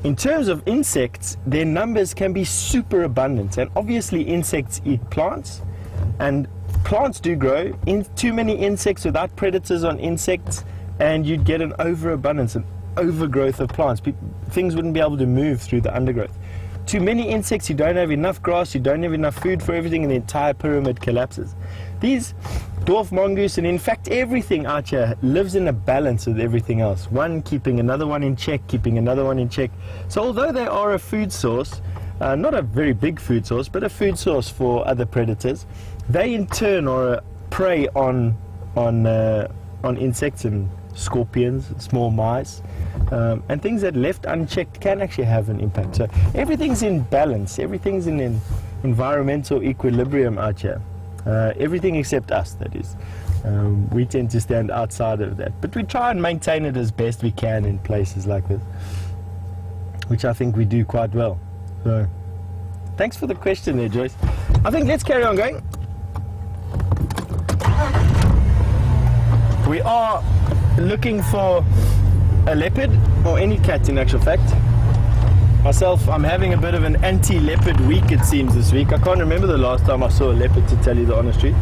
in terms of insects, their numbers can be super abundant. And obviously insects eat plants, and plants do grow. Too many insects without predators on insects, and you'd get an overabundance, an overgrowth of plants. Things wouldn't be able to move through the undergrowth. Too many insects, you don't have enough grass, you don't have enough food for everything, and the entire pyramid collapses. These dwarf mongoose, and in fact everything out here, lives in a balance with everything else. One keeping another one in check, keeping another one in check. So although they are a food source, not a very big food source, but a food source for other predators, they in turn are a prey on insects and scorpions, small mice, and things that left unchecked can actually have an impact. So everything's in balance, everything's in an environmental equilibrium out here. Everything except us, that is. We tend to stand outside of that, but we try and maintain it as best we can in places like this, which I think we do quite well. So thanks for the question there, Joyce. I think let's carry on going. We are looking for a leopard, or any cat in actual fact. Myself, I'm having a bit of an anti-leopard week, it seems, this week. I can't remember the last time I saw a leopard, to tell you the honest truth.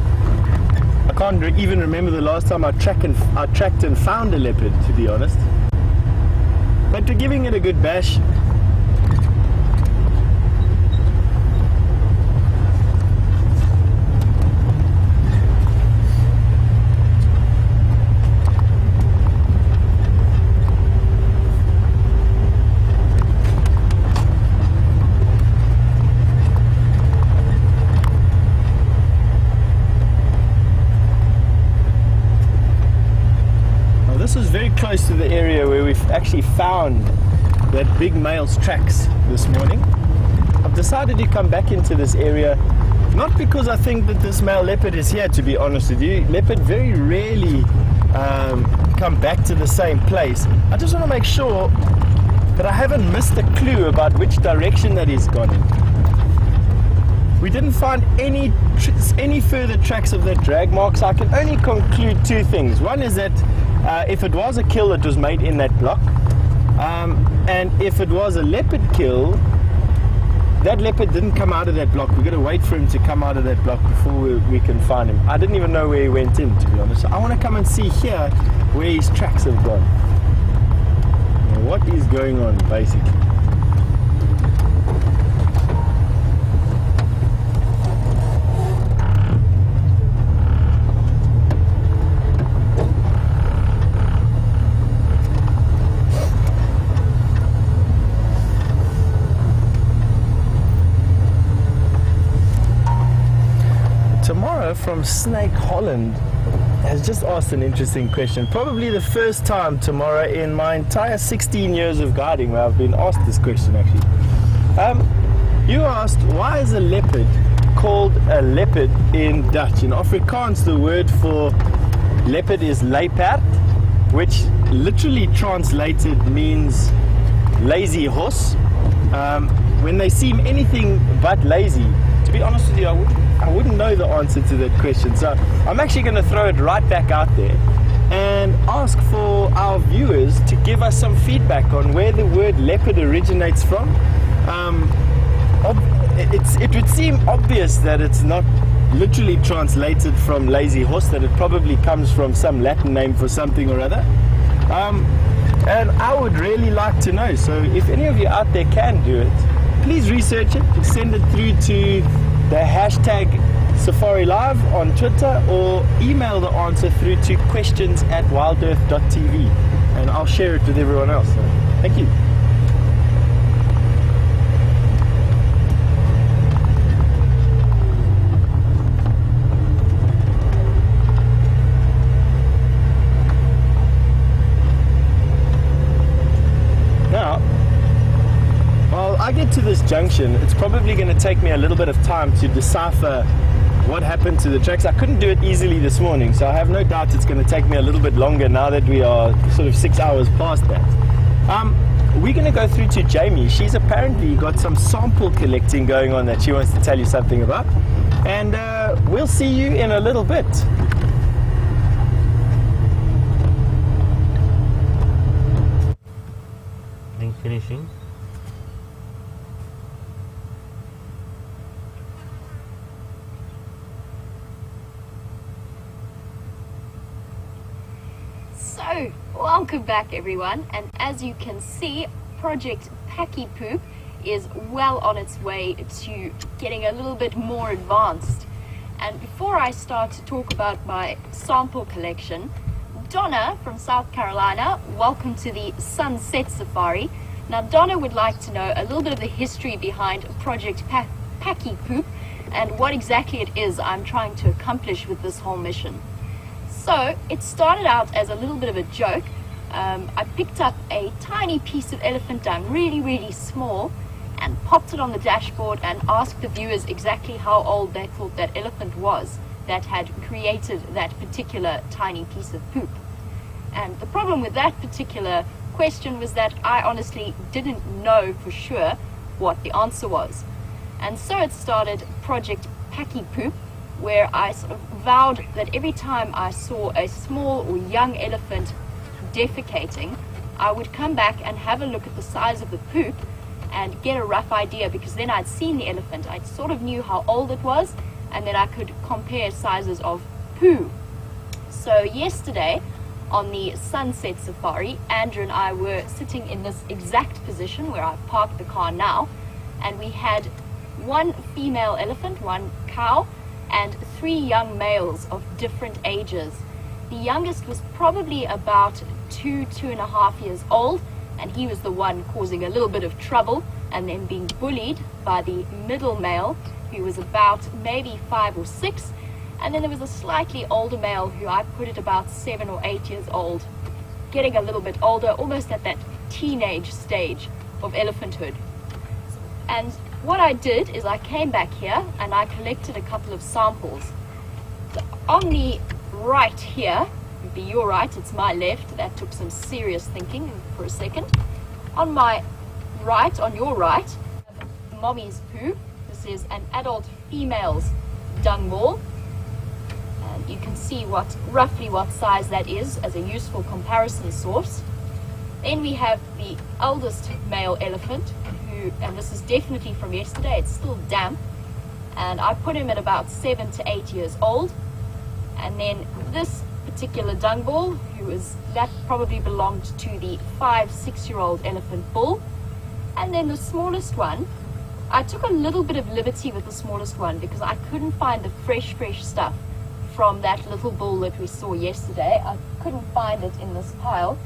I can't even remember the last time I tracked and found a leopard, to be honest. But we're giving it a good bash. This is very close to the area where we've actually found that big male's tracks this morning. I've decided to come back into this area, not because I think that this male leopard is here, to be honest with you. Leopard very rarely come back to the same place. I just want to make sure that I haven't missed a clue about which direction that he's gone in. We didn't find any further tracks of that drag mark, so I can only conclude two things. One is that if it was a kill, it was made in that block, and if it was a leopard kill, that leopard didn't come out of that block. We've got to wait for him to come out of that block before we can find him. I didn't even know where he went in, to be honest. So I want to come and see here where his tracks have gone. Now, what is going on, basically? From Snake Holland has just asked an interesting question. Probably the first time, Tamara, in my entire 16 years of guiding where I've been asked this question, actually. You asked, why is a leopard called a leopard in Dutch? In Afrikaans, the word for leopard is luiperd, which literally translated means lazy horse. When they seem anything but lazy, to be honest with you, I wouldn't know the answer to that question. So I'm actually going to throw it right back out there and ask for our viewers to give us some feedback on where the word leopard originates from. It would seem obvious that it's not literally translated from lazy horse, that it probably comes from some Latin name for something or other. And I would really like to know. So if any of you out there can do it, please research it, send it through to the hashtag Safari Live on Twitter, or email the answer through to questions@wildearth.tv, and I'll share it with everyone else. So, thank you. I get to this junction, it's probably going to take me a little bit of time to decipher what happened to the tracks. I couldn't do it easily this morning, so I have no doubt it's going to take me a little bit longer now that we are sort of 6 hours past that. We're going to go through to Jamie. She's apparently got some sample collecting going on that she wants to tell you something about, and we'll see you in a little bit. I think finishing. So, welcome back everyone, and as you can see, Project Packy Poop is well on its way to getting a little bit more advanced. And before I start to talk about my sample collection, Donna from South Carolina, welcome to the Sunset Safari. Now Donna would like to know a little bit of the history behind Project Packy Poop and what exactly it is I'm trying to accomplish with this whole mission. So it started out as a little bit of a joke. I picked up a tiny piece of elephant dung, really small, and popped it on the dashboard and asked the viewers exactly how old they thought that elephant was that had created that particular tiny piece of poop. And the problem with that particular question was that I honestly didn't know for sure what the answer was. And so it started Project Packy Poop, where I sort of vowed that every time I saw a small or young elephant defecating, I would come back and have a look at the size of the poop and get a rough idea, because then I'd seen the elephant, I sort of knew how old it was, and then I could compare sizes of poo. So yesterday on the Sunset Safari, Andrew and I were sitting in this exact position where I've parked the car now, and we had one female elephant, one cow, and 3 young males of different ages. The youngest was probably about 2.5 years old, and he was the one causing a little bit of trouble and then being bullied by the middle male, who was about maybe 5 or 6, and then there was a slightly older male who I put at about 7 or 8 years old, getting a little bit older, almost at that teenage stage of elephanthood. And what I did is I came back here and I collected a couple of samples. So on the right here, would be your right, it's my left, that took some serious thinking for a second. On my right, on your right, mommy's poo. This is an adult female's dung ball, and you can see roughly what size that is as a useful comparison source. Then we have the eldest male elephant, who, and this is definitely from yesterday, it's still damp, and I put him at about 7 to 8 years old. And then this particular dung ball, that probably belonged to the 5-6-year-old elephant bull. And then the smallest one, I took a little bit of liberty with the smallest one because I couldn't find the fresh stuff from that little bull that we saw yesterday. I couldn't find it in this pile,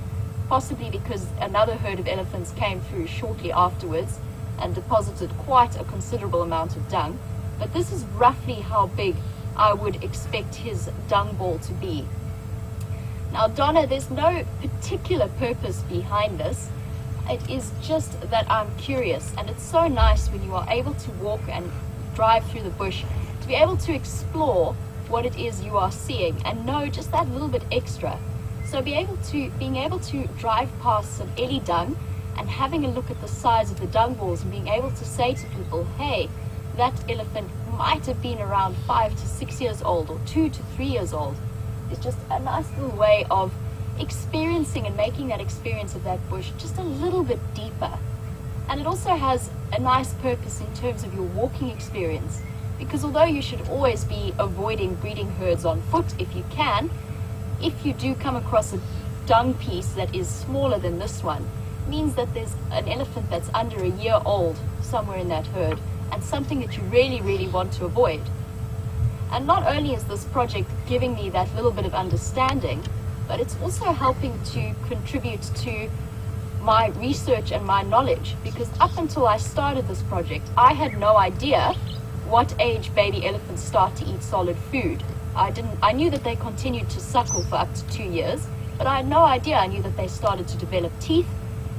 possibly because another herd of elephants came through shortly afterwards and deposited quite a considerable amount of dung. But this is roughly how big I would expect his dung ball to be. Now Donna, there's no particular purpose behind this. It is just that I'm curious, and it's so nice when you are able to walk and drive through the bush to be able to explore what it is you are seeing and know just that little bit extra. So being able to drive past some ellie dung and having a look at the size of the dung balls and being able to say to people, hey, that elephant might have been around 5 to 6 years old or 2 to 3 years old, is just a nice little way of experiencing and making that experience of that bush just a little bit deeper. And it also has a nice purpose in terms of your walking experience, because although you should always be avoiding breeding herds on foot if you can, if you do come across a dung piece that is smaller than this one means that there's an elephant that's under a year old somewhere in that herd, and something that you really, really want to avoid. And not only is this project giving me that little bit of understanding, but it's also helping to contribute to my research and my knowledge, because up until I started this project, I had no idea what age baby elephants start to eat solid food. I knew that they continued to suckle for up to 2 years, but I had no idea. I knew that they started to develop teeth,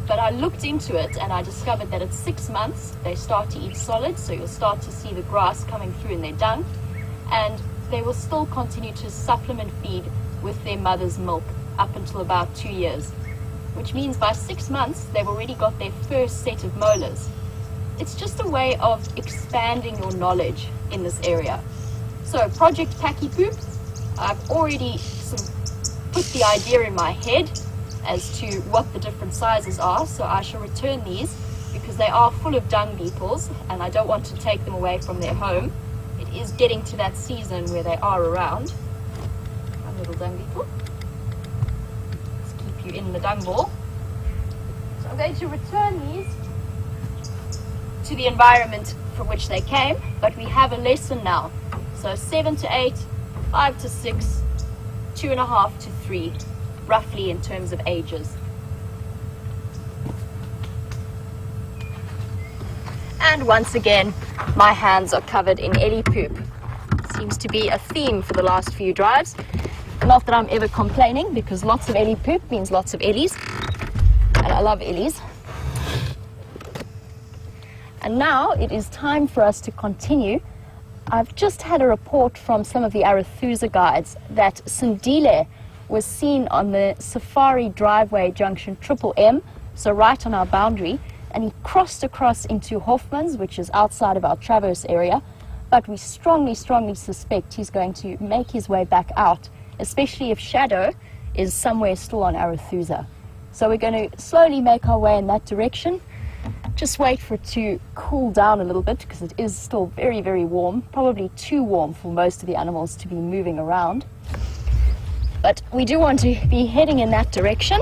but I looked into it and I discovered that at 6 months they start to eat solid, so you'll start to see the grass coming through in their dung, and they will still continue to supplement feed with their mother's milk up until about 2 years, which means by 6 months they've already got their first set of molars. It's just a way of expanding your knowledge in this area. So Project Packy Poop, I've already put the idea in my head as to what the different sizes are, so I shall return these because they are full of dung beetles and I don't want to take them away from their home. It is getting to that season where they are around. One little dung beetle. Let's keep you in the dung ball. So I'm going to return these to the environment from which they came, but we have a lesson now. So 7 to 8, 5 to 6, 2.5 to 3, roughly in terms of ages. And once again, my hands are covered in ellie poop. Seems to be a theme for the last few drives. Not that I'm ever complaining, because lots of ellie poop means lots of ellies, and I love ellies. And now it is time for us to continue. I've just had a report from some of the Arathusa guides that Sindile was seen on the Safari Driveway Junction M, so right on our boundary, and he crossed across into Hoffman's, which is outside of our Traverse area, but we strongly suspect he's going to make his way back out, especially if Shadow is somewhere still on Arathusa. So we're going to slowly make our way in that direction. Just wait for it to cool down a little bit, because it is still very, very warm, probably too warm for most of the animals to be moving around. But we do want to be heading in that direction,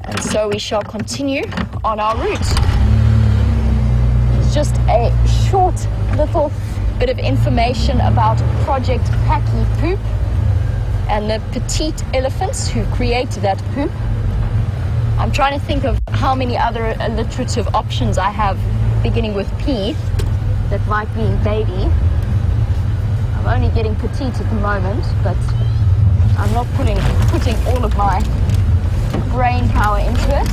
and so we shall continue on our route. It's just a short little bit of information about Project Packy Poop and the petite elephants who created that poop. I'm trying to think of how many other alliterative options I have beginning with P that might mean baby. I'm only getting petite at the moment, but I'm not putting all of my brain power into it.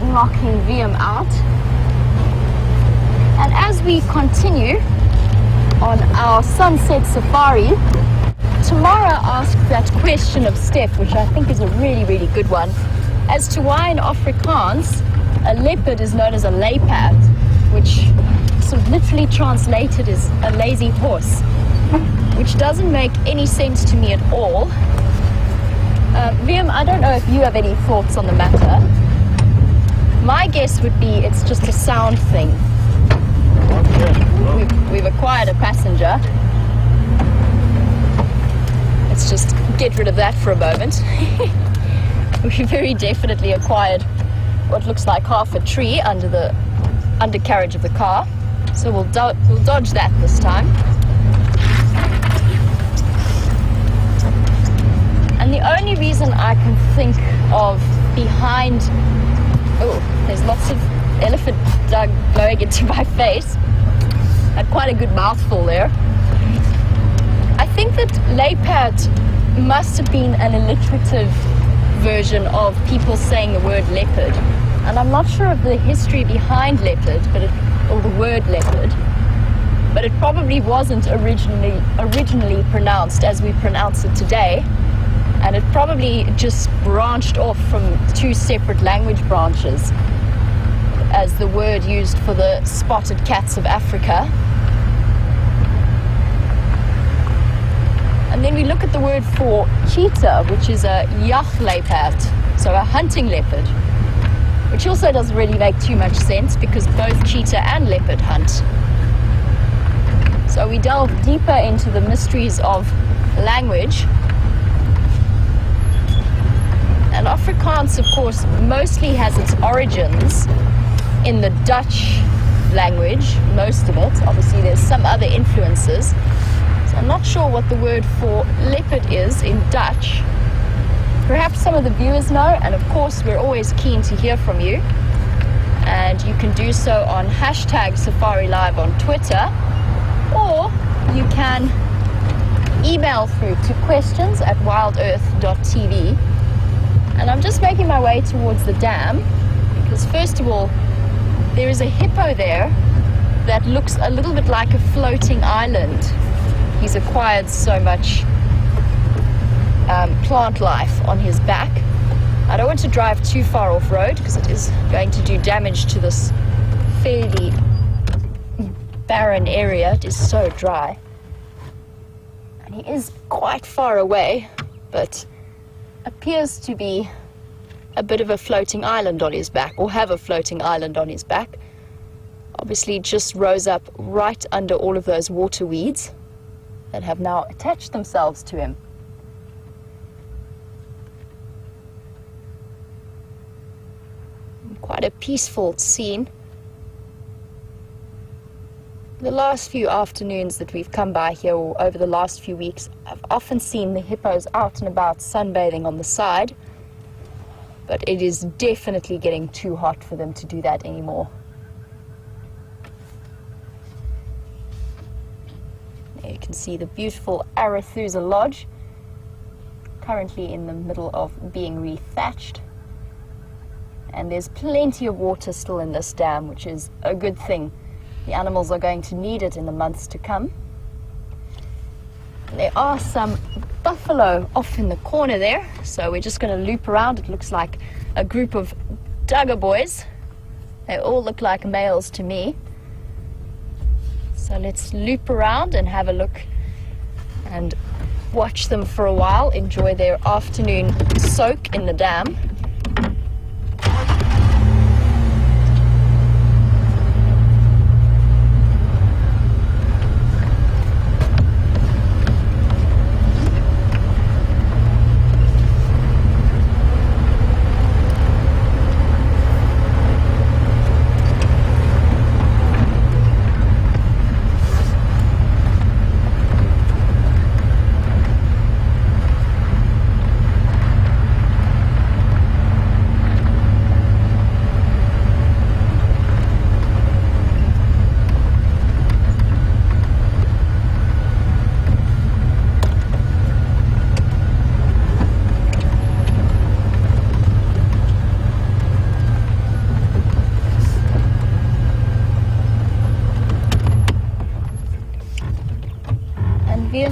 Knocking VM out, and as we continue on our sunset safari, Tamara asked that question of Steph, which I think is a really, really good one, as to why in Afrikaans a leopard is known as a luiperd, which sort of literally translated is a lazy horse, which doesn't make any sense to me at all. VM, I don't know if you have any thoughts on the matter. My guess would be it's just a sound thing. We've acquired a passenger. Let's just get rid of that for a moment. We very definitely acquired what looks like half a tree under the undercarriage of the car. So we'll dodge that this time. And the only reason I can think of behind... Oh, there's lots of elephant dug blowing into my face. Had quite a good mouthful there. I think that leopard must have been an alliterative version of people saying the word leopard. And I'm not sure of the history behind leopard, or the word leopard, but it probably wasn't originally pronounced as we pronounce it today. And it probably just branched off from two separate language branches as the word used for the spotted cats of Africa. And then we look at the word for cheetah, which is a jachtluiperd, so a hunting leopard, which also doesn't really make too much sense because both cheetah and leopard hunt. So we delve deeper into the mysteries of language. And Afrikaans, of course, mostly has its origins in the Dutch language, most of it. Obviously, there's some other influences. So I'm not sure what the word for leopard is in Dutch. Perhaps some of the viewers know, and of course, we're always keen to hear from you. And you can do so on #SafariLive on Twitter, or you can email through to questions@wildearth.tv. And I'm just making my way towards the dam because, first of all, there is a hippo there that looks a little bit like a floating island. He's acquired so much plant life on his back. I don't want to drive too far off road because it is going to do damage to this fairly barren area. It is so dry. And he is quite far away, but appears to be a bit of a floating island on his back, or have a floating island on his back. Obviously just rose up right under all of those water weeds that have now attached themselves to him. Quite a peaceful scene. The last few afternoons that we've come by here, or over the last few weeks, I've often seen the hippos out and about sunbathing on the side, but it is definitely getting too hot for them to do that anymore. There you can see the beautiful Arathusa Lodge, currently in the middle of being rethatched. And there's plenty of water still in this dam, which is a good thing. The animals are going to need it in the months to come. There are some buffalo off in the corner there, so we're just going to loop around. It looks like a group of Dugger boys. They all look like males to me. So let's loop around and have a look and watch them for a while, enjoy their afternoon soak in the dam.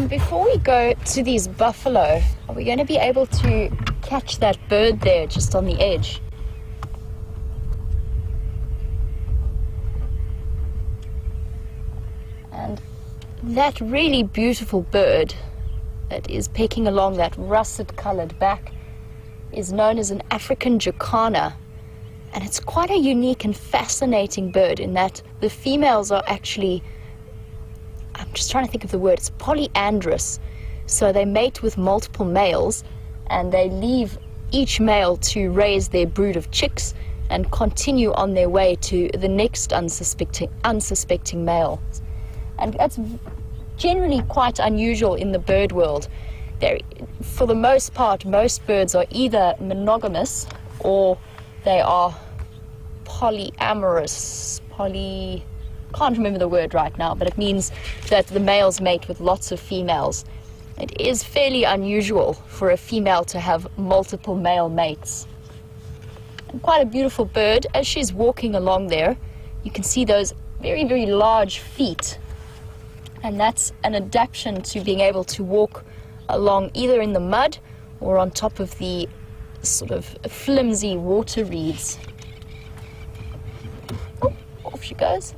Before we go to these buffalo, are we going to be able to catch that bird there just on the edge? And that really beautiful bird that is pecking along that russet-colored back is known as an African jacana. And it's quite a unique and fascinating bird in that the females are actually, I'm just trying to think of the word, it's polyandrous. So they mate with multiple males and they leave each male to raise their brood of chicks and continue on their way to the next unsuspecting male. And that's generally quite unusual in the bird world. For the most part, most birds are either monogamous or they are polyamorous. Can't remember the word right now, but it means that the males mate with lots of females. It is fairly unusual for a female to have multiple male mates. And quite a beautiful bird. As she's walking along there, you can see those very, very large feet. And that's an adaptation to being able to walk along either in the mud or on top of the sort of flimsy water reeds. Oh, off she goes.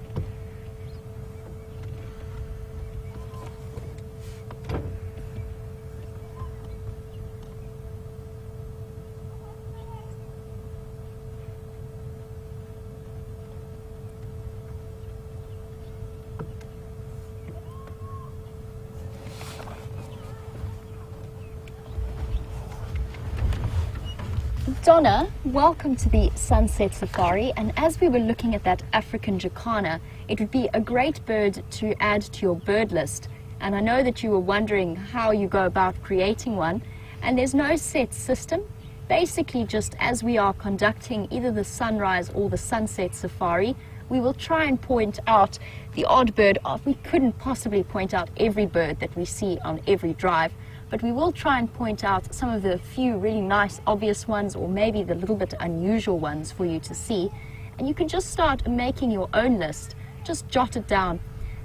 Donna, welcome to the Sunset Safari, and as we were looking at that African jacana, it would be a great bird to add to your bird list. And I know that you were wondering how you go about creating one, and there's no set system. Basically, just as we are conducting either the sunrise or the sunset safari, we will try and point out the odd bird. We couldn't possibly point out every bird that we see on every drive, but we will try and point out some of the few really nice, obvious ones, or maybe the little bit unusual ones for you to see. And you can just start making your own list. Just jot it down.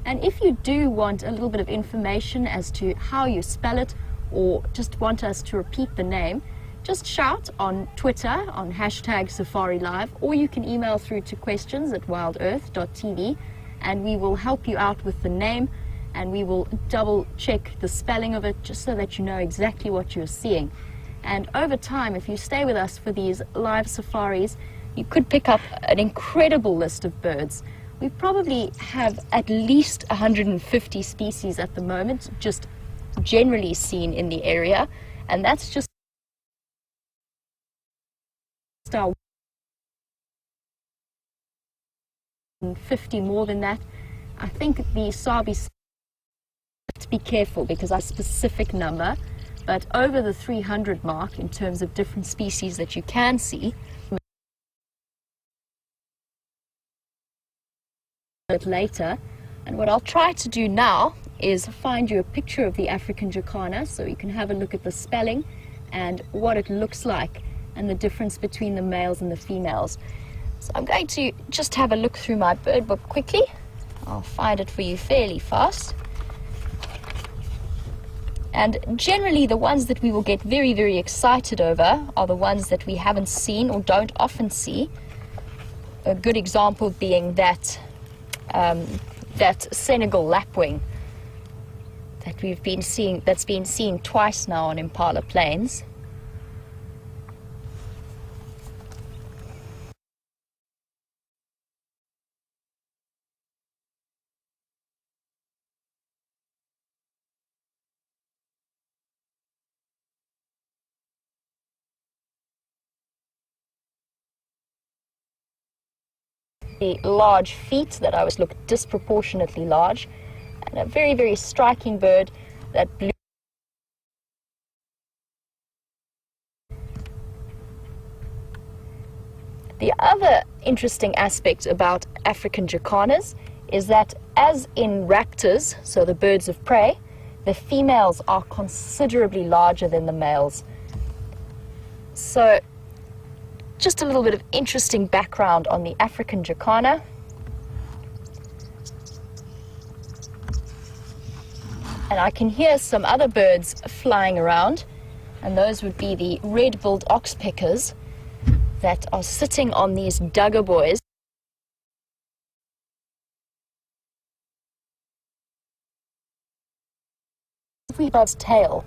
And if you do want a little bit of information as to how you spell it, or just want us to repeat the name, just shout on Twitter on #SafariLive, or you can email through to questions@wildearth.tv, and we will help you out with the name, and we will double check the spelling of it just so that you know exactly what you're seeing. And over time, if you stay with us for these live safaris, you could pick up an incredible list of birds. We probably have at least 150 species at the moment, just generally seen in the area, and that's just our 50 more than that. I think the Sabi, to be careful because I specific number, but over the 300 mark in terms of different species that you can see. A bit later, and what I'll try to do now is find you a picture of the African jacana so you can have a look at the spelling and what it looks like and the difference between the males and the females. So I'm going to just have a look through my bird book quickly. I'll find it for you fairly fast. And generally the ones that we will get very, very excited over are the ones that we haven't seen or don't often see. A good example being that Senegal lapwing that we've been seeing, that's been seen twice now on Impala Plains. The large feet that I was looked disproportionately large, and a very, very striking bird that blew. The other interesting aspect about African jacanas is that, as in raptors, so the birds of prey, the females are considerably larger than the males. So just a little bit of interesting background on the African jacana. And I can hear some other birds flying around, and those would be the red-billed oxpeckers that are sitting on these dugger buoys. Every bird's tail,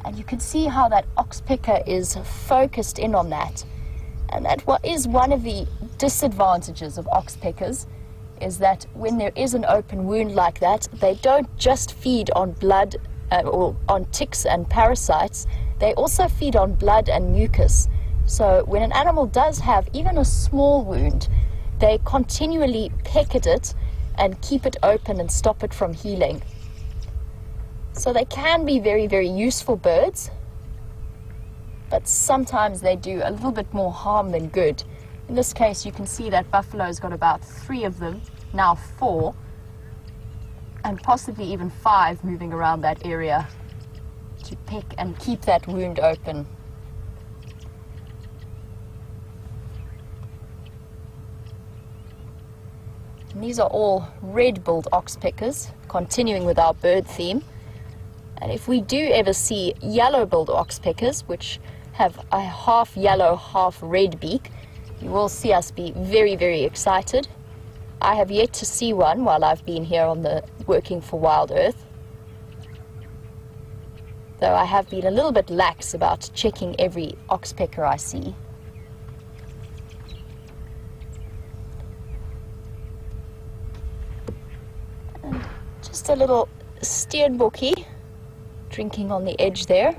and you can see how that oxpecker is focused in on that. And that what is one of the disadvantages of oxpeckers is that when there is an open wound like that, they don't just feed on blood or on ticks and parasites, they also feed on blood and mucus. So when an animal does have even a small wound, they continually peck at it and keep it open and stop it from healing. So they can be very, very useful birds, but sometimes they do a little bit more harm than good. In this case, you can see that buffalo's got about 3 of them, now 4, and possibly even 5 moving around that area to pick and keep that wound open. And these are all red-billed oxpeckers, continuing with our bird theme. And if we do ever see yellow-billed oxpeckers, which have a half yellow, half red beak, you will see us be very, very excited. I have yet to see one while I've been here on the working for WildEarth, though I have been a little bit lax about checking every oxpecker I see. And just a little steenbokkie drinking on the edge there.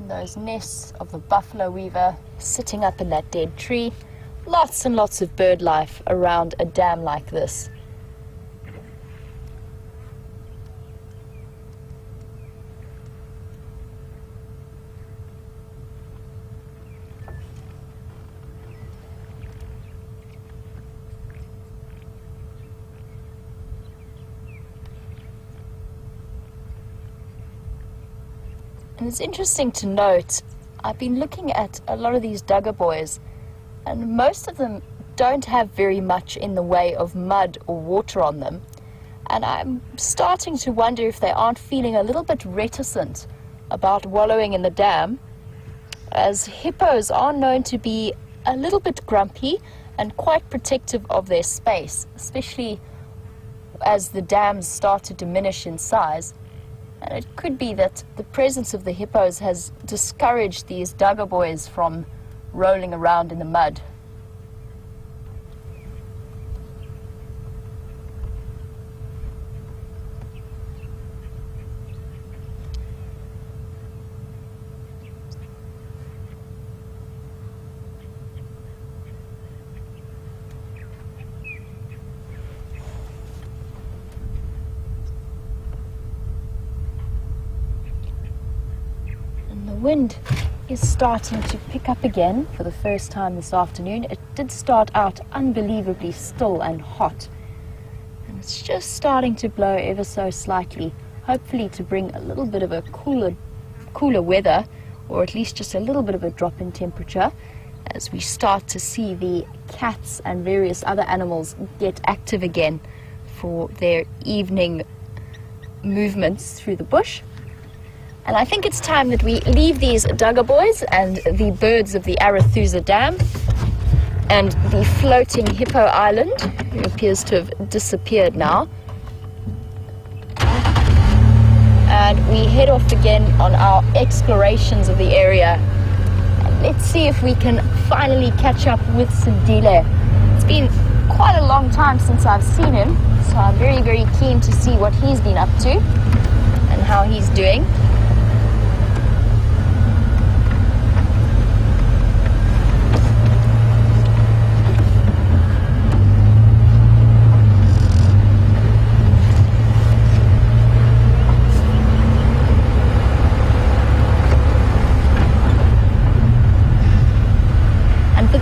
Those nests of the buffalo weaver sitting up in that dead tree. Lots and lots of bird life around a dam like this. And it's interesting to note, I've been looking at a lot of these duggar boys, and most of them don't have very much in the way of mud or water on them. And I'm starting to wonder if they aren't feeling a little bit reticent about wallowing in the dam, as hippos are known to be a little bit grumpy and quite protective of their space, especially as the dams start to diminish in size. And it could be that the presence of the hippos has discouraged these duggar boys from rolling around in the mud. The wind is starting to pick up again for the first time this afternoon. It did start out unbelievably still and hot, and it's just starting to blow ever so slightly, hopefully to bring a little bit of a cooler weather, or at least just a little bit of a drop in temperature, as we start to see the cats and various other animals get active again for their evening movements through the bush. And I think it's time that we leave these duggar boys and the birds of the Arathusa Dam and the floating hippo island, who appears to have disappeared now. And we head off again on our explorations of the area. And let's see if we can finally catch up with Sindile. It's been quite a long time since I've seen him, so I'm very, very keen to see what he's been up to and how he's doing.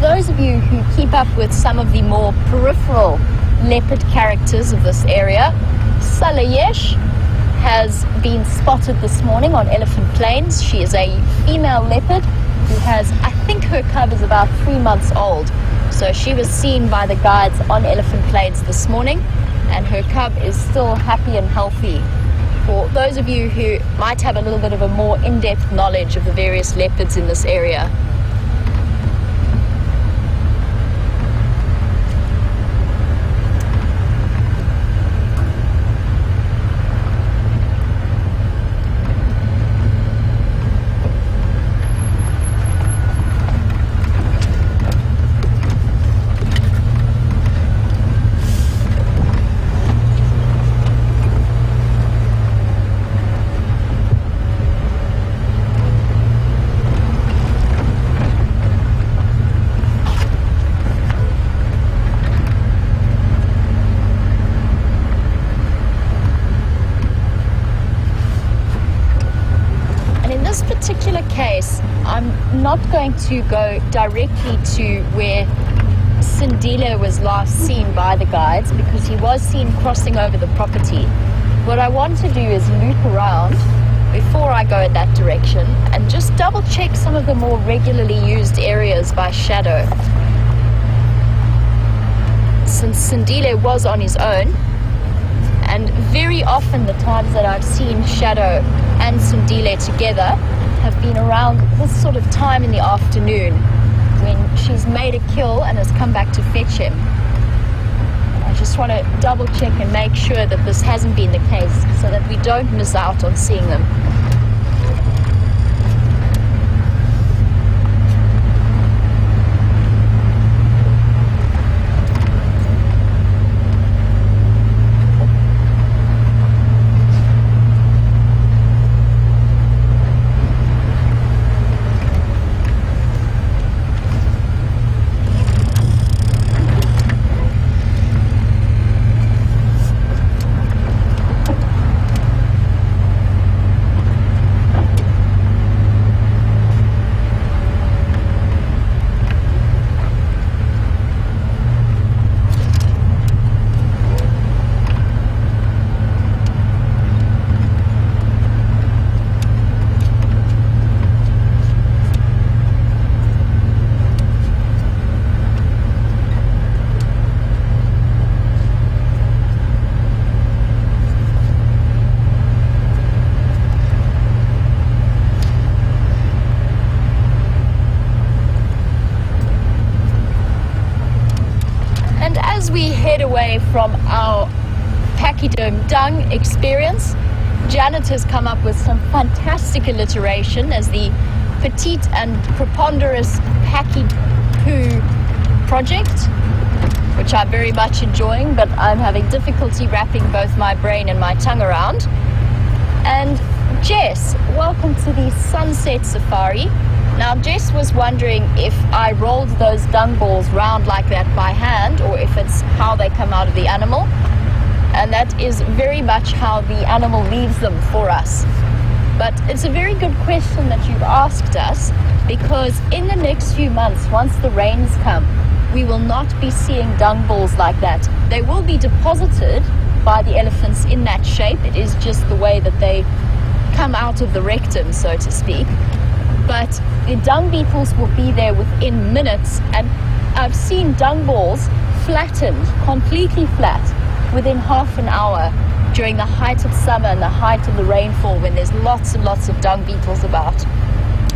Those of you who keep up with some of the more peripheral leopard characters of this area, Salayesh has been spotted this morning on Elephant Plains. She is a female leopard who has, I think her cub is about 3 months old. So she was seen by the guides on Elephant Plains this morning, and her cub is still happy and healthy. For those of you who might have a little bit of a more in-depth knowledge of the various leopards in this area. particular case, I'm not going to go directly to where Sindile was last seen by the guides, because he was seen crossing over the property. What I want to do is loop around before I go in that direction and just double check some of the more regularly used areas by Shadow. Since Sindile was on his own, and very often the times that I've seen Shadow and Sindile together have been around this sort of time in the afternoon when she's made a kill and has come back to fetch him. I just want to double check and make sure that this hasn't been the case so that we don't miss out on seeing them. As we head away from our pachyderm dung experience, Janet has come up with some fantastic alliteration as the Petite and Preponderous Pachypoo project, which I'm very much enjoying, but I'm having difficulty wrapping both my brain and my tongue around. And Jess, welcome to the Sunset Safari. Now, Jess was wondering if I rolled those dung balls round like that by hand, or if it's how they come out of the animal. And that is very much how the animal leaves them for us. But it's a very good question that you've asked us, because in the next few months, once the rains come, we will not be seeing dung balls like that. They will be deposited by the elephants in that shape. It is just the way that they come out of the rectum, so to speak. But the dung beetles will be there within minutes, and I've seen dung balls flattened, completely flat, within half an hour during the height of summer and the height of the rainfall, when there's lots and lots of dung beetles about.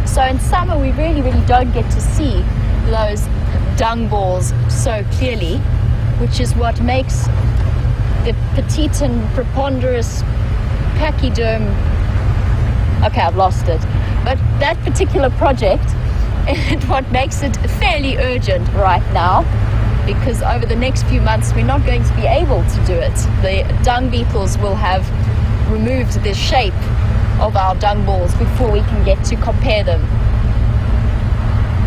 So in summer we really don't get to see those dung balls so clearly, which is what makes the Petite and Preponderous Pachyderm, okay, I've lost it. But that particular project, and what makes it fairly urgent right now, because over the next few months we're not going to be able to do it. The dung beetles will have removed the shape of our dung balls before we can get to compare them.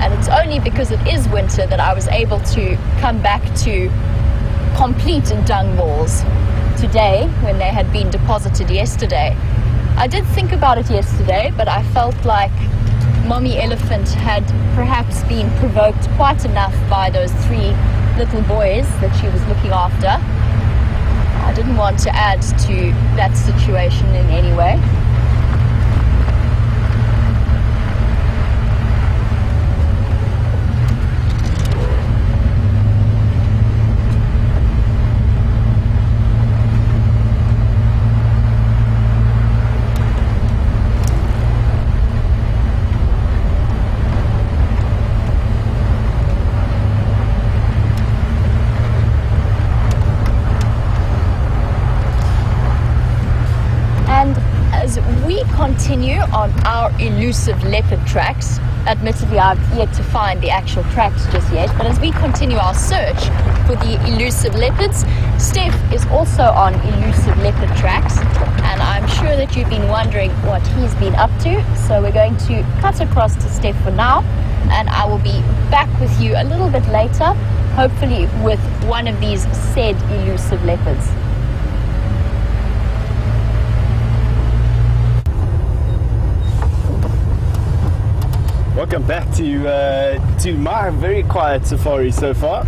And it's only because it is winter that I was able to come back to complete dung balls today, when they had been deposited yesterday. I did think about it yesterday, but I felt like Mommy Elephant had perhaps been provoked quite enough by those 3 little boys that she was looking after. I didn't want to add to that situation in any way. Continue on our elusive leopard tracks. Admittedly, I've yet to find the actual tracks just yet, but as we continue our search for the elusive leopards, Steph is also on elusive leopard tracks, and I'm sure that you've been wondering what he's been up to, so we're going to cut across to Steph for now, and I will be back with you a little bit later, hopefully with one of these said elusive leopards. Welcome back to my very quiet safari so far.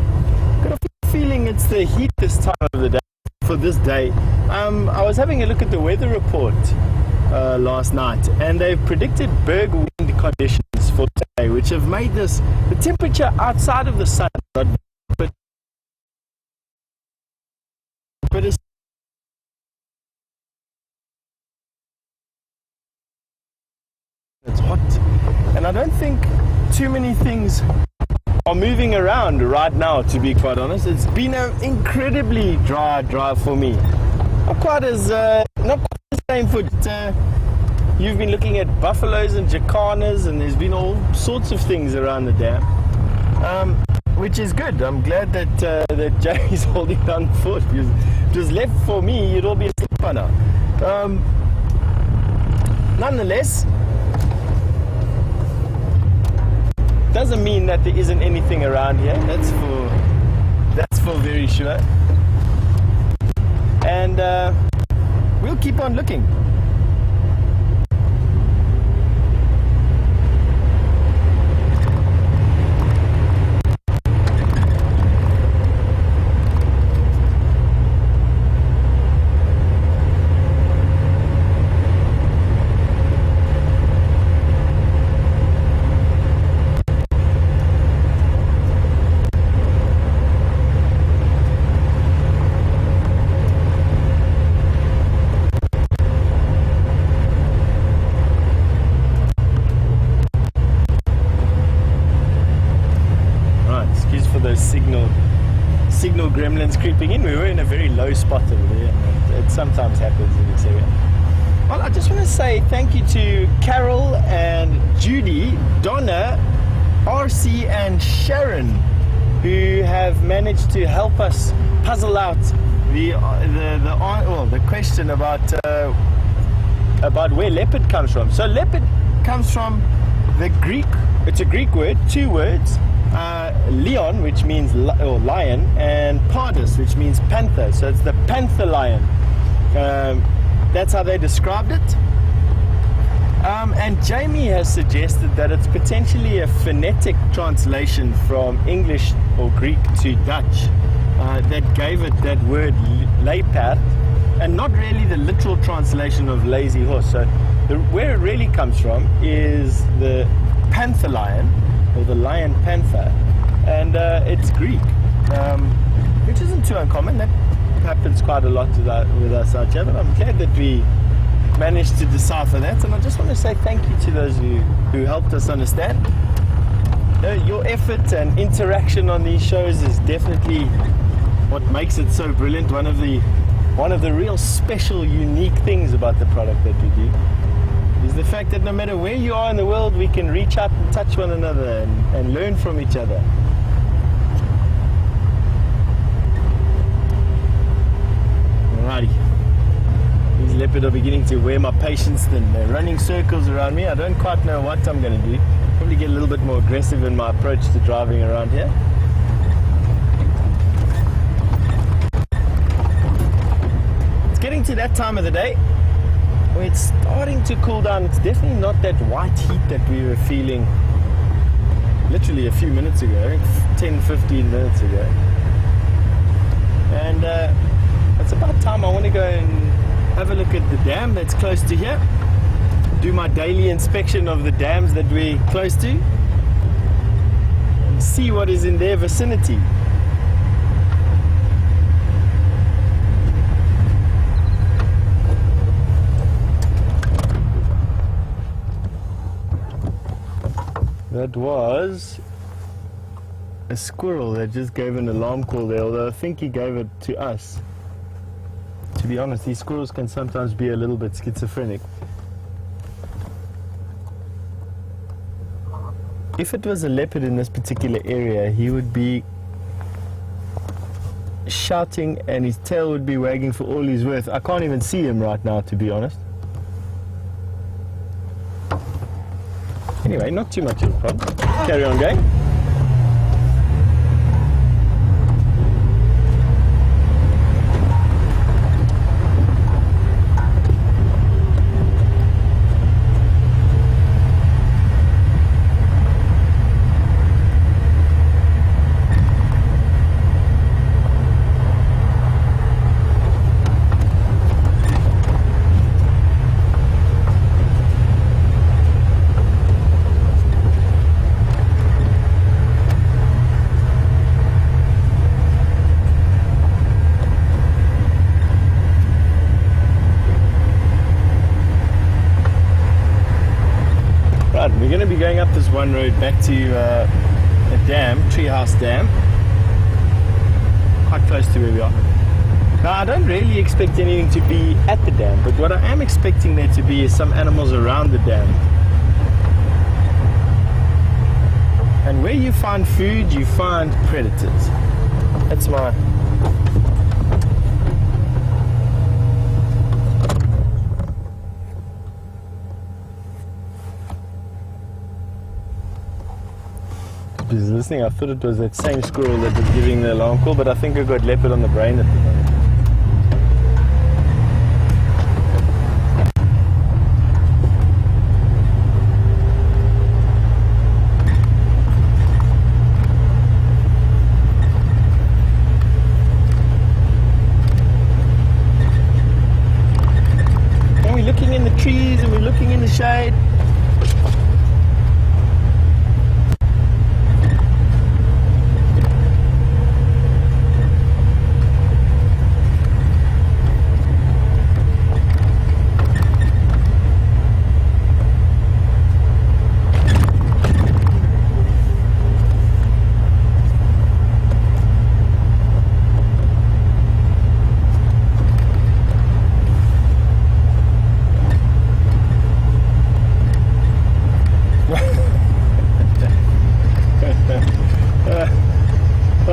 Got a feeling it's the heat this time of the day for this day. I was having a look at the weather report last night, and they've predicted berg wind conditions for today, which have made the temperature outside of the sun but it's hot, and I don't think too many things are moving around right now, to be quite honest. It's been an incredibly dry drive for me. Not quite the same for you've been looking at buffaloes and jacanas, and there's been all sorts of things around the dam, which is good. I'm glad that Jamie's holding down the fort, because if it was left for me, you'd all be asleep by now. Nonetheless, doesn't mean that there isn't anything around here. That's for very sure. And we'll keep on looking. Signal gremlins creeping in. We were in a very low spot over there, and it sometimes happens in this area. Well, I just want to say thank you to Carol and Judy, Donna, RC and Sharon, who have managed to help us puzzle out the question about where leopard comes from. So leopard comes from the Greek. It's a Greek word, two words. Leon, which means lion, and pardus, which means panther. So it's the panther lion. That's how they described it. And Jamie has suggested that it's potentially a phonetic translation from English or Greek to Dutch that gave it that word leopard, and not really the literal translation of lazy horse. So where it really comes from is the panther lion, or the lion panther, and it's Greek, which isn't too uncommon. That happens quite a lot with us out here, but I'm glad that we managed to decipher that, and I just want to say thank you to those who helped us understand. Your effort and interaction on these shows is definitely what makes it so brilliant. One of the real special, unique things about the product that we do is the fact that no matter where you are in the world, we can reach out and touch one another and learn from each other. Alrighty. These leopard are beginning to wear my patience thin. They're running circles around me. I don't quite know what I'm going to do. Probably get a little bit more aggressive in my approach to driving around here. It's getting to that time of the day where it's starting to cool down. It's definitely not that white heat that we were feeling literally a few minutes ago, 10-15 minutes ago. And it's about time I want to go and have a look at the dam that's close to here, do my daily inspection of the dams that we're close to, and see what is in their vicinity. That was a squirrel that just gave an alarm call there, although I think he gave it to us. To be honest, these squirrels can sometimes be a little bit schizophrenic. If it was a leopard in this particular area, he would be shouting and his tail would be wagging for all he's worth. I can't even see him right now, to be honest. Anyway, not too much of a problem. Carry on going. We're going to be going up this one road back to a dam, Treehouse Dam, quite close to where we are. Now, I don't really expect anything to be at the dam, but what I am expecting there to be is some animals around the dam. And where you find food, you find predators. That's my... Just listening, I thought it was that same squirrel that was giving the alarm call, but I think I got leopard on the brain at the moment. And we're looking in the trees and we're looking in the shade.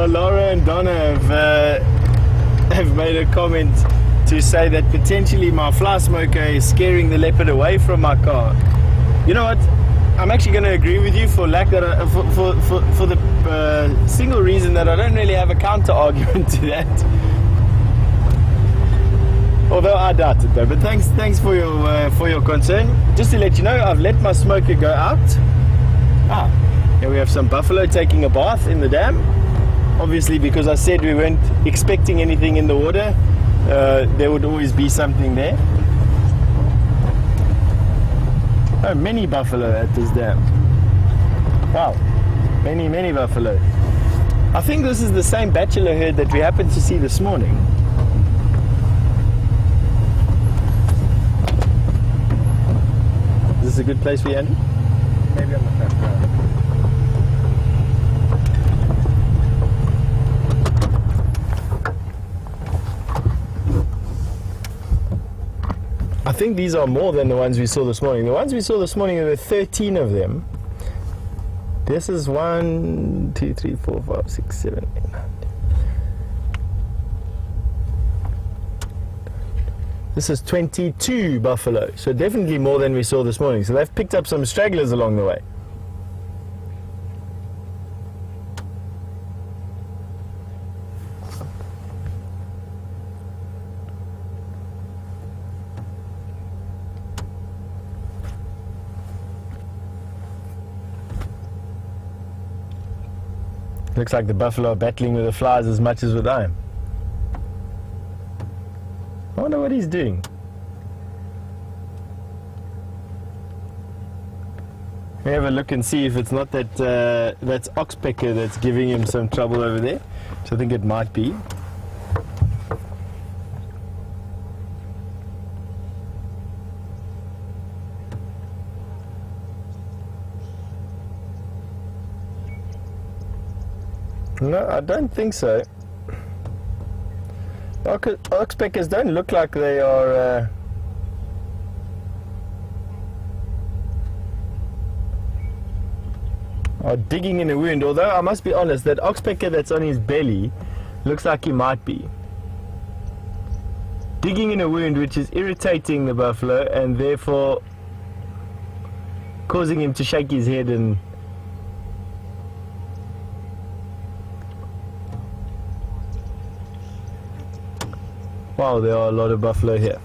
Laura and Donna have made a comment to say that potentially my fly smoker is scaring the leopard away from my car. You know what? I'm actually going to agree with you for lack that for the single reason that I don't really have a counter argument to that. Although I doubt it though. But thanks for your concern. Just to let you know, I've let my smoker go out. Here we have some buffalo taking a bath in the dam. Obviously, because I said we weren't expecting anything in the water, there would always be something there. Oh, many buffalo at this dam. Wow, many buffalo. I think this is the same bachelor herd that we happened to see this morning. Is this a good place for you, Andrew? Maybe on the front row. I think these are more than the ones we saw this morning. The ones we saw this morning, there were 13 of them. This is 1, 2, 3, 4, 5, 6, 7, 8, 9. This is 22 buffalo, so definitely more than we saw this morning. So they've picked up some stragglers along the way. Looks like the buffalo are battling with the flies as much as with I am. I wonder what he's doing. Let me have a look and see if it's not that that's oxpecker that's giving him some trouble over there, which I think it might be. No, I don't think so. Oxpeckers don't look like they are digging in a wound, although I must be honest, that oxpecker that's on his belly looks like he might be digging in a wound, which is irritating the buffalo and therefore causing him to shake his head and wow, there are a lot of buffalo here.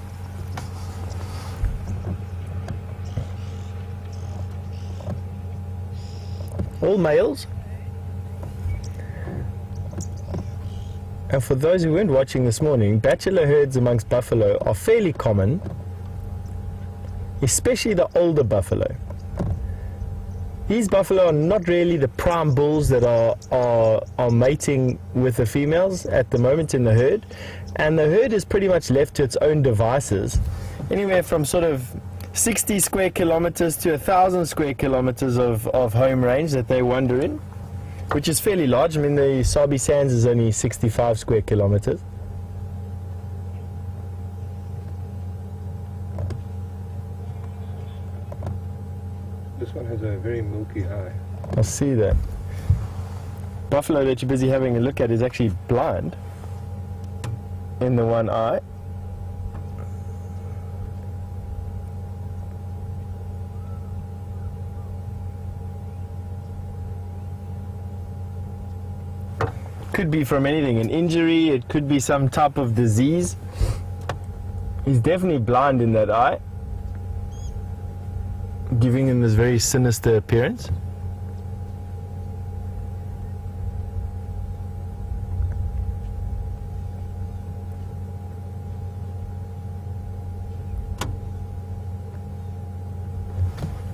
All males. And for those who weren't watching this morning, bachelor herds amongst buffalo are fairly common, especially the older buffalo. These buffalo are not really the prime bulls that are mating with the females at the moment in the herd, and the herd is pretty much left to its own devices, anywhere from sort of 60 square kilometers to 1,000 square kilometers of home range that they wander in, which is fairly large. I mean, the Sabi Sands is only 65 square kilometers. This one has a very milky eye. I see that. Buffalo that you're busy having a look at is actually blind in the one eye. Could be from anything, an injury, it could be some type of disease. He's definitely blind in that eye, giving him this very sinister appearance.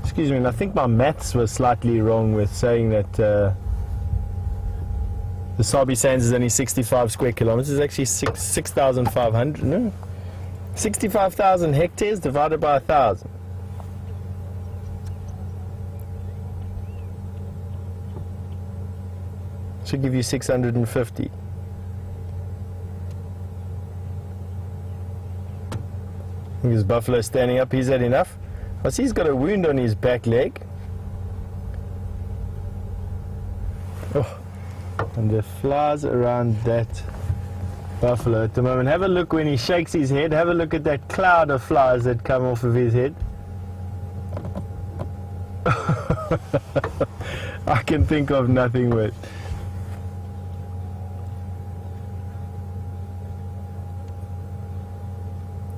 Excuse me, and I think my maths was slightly wrong with saying that the Sabi Sands is only 65 square kilometers. It's actually 6,500, no? 65,000 hectares divided by 1,000. Should give you 650. Here's Buffalo standing up. He's had enough. I see he's got a wound on his back leg. Oh. And the flies around that buffalo at the moment. Have a look when he shakes his head. Have a look at that cloud of flies that come off of his head. I can think of nothing worse.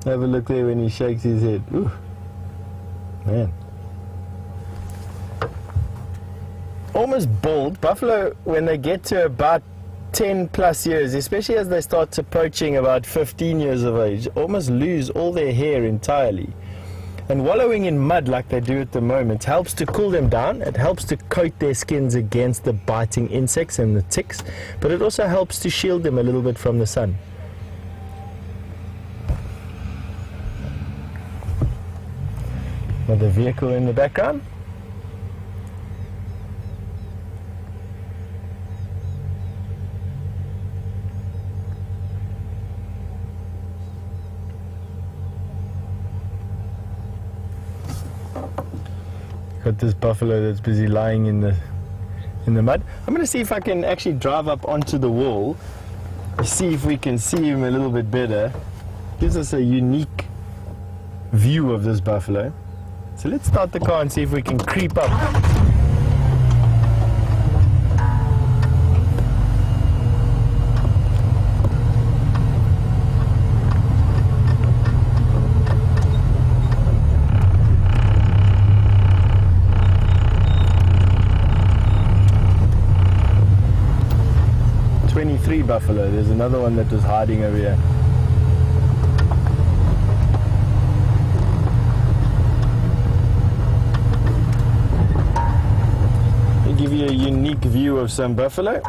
Have a look there when he shakes his head. Ooh. Man. Almost bald. Buffalo, when they get to about 10 plus years, especially as they start approaching about 15 years of age, almost lose all their hair entirely. And wallowing in mud like they do at the moment helps to cool them down. It helps to coat their skins against the biting insects and the ticks, but it also helps to shield them a little bit from the sun. Another vehicle in the background. Got this buffalo that's busy lying in the mud. I'm going to see if I can actually drive up onto the wall, see if we can see him a little bit better. Gives us a unique view of this buffalo. So let's start the car and see if we can creep up. Buffalo. There's another one that was hiding over here. I'll give you a unique view of some buffalo.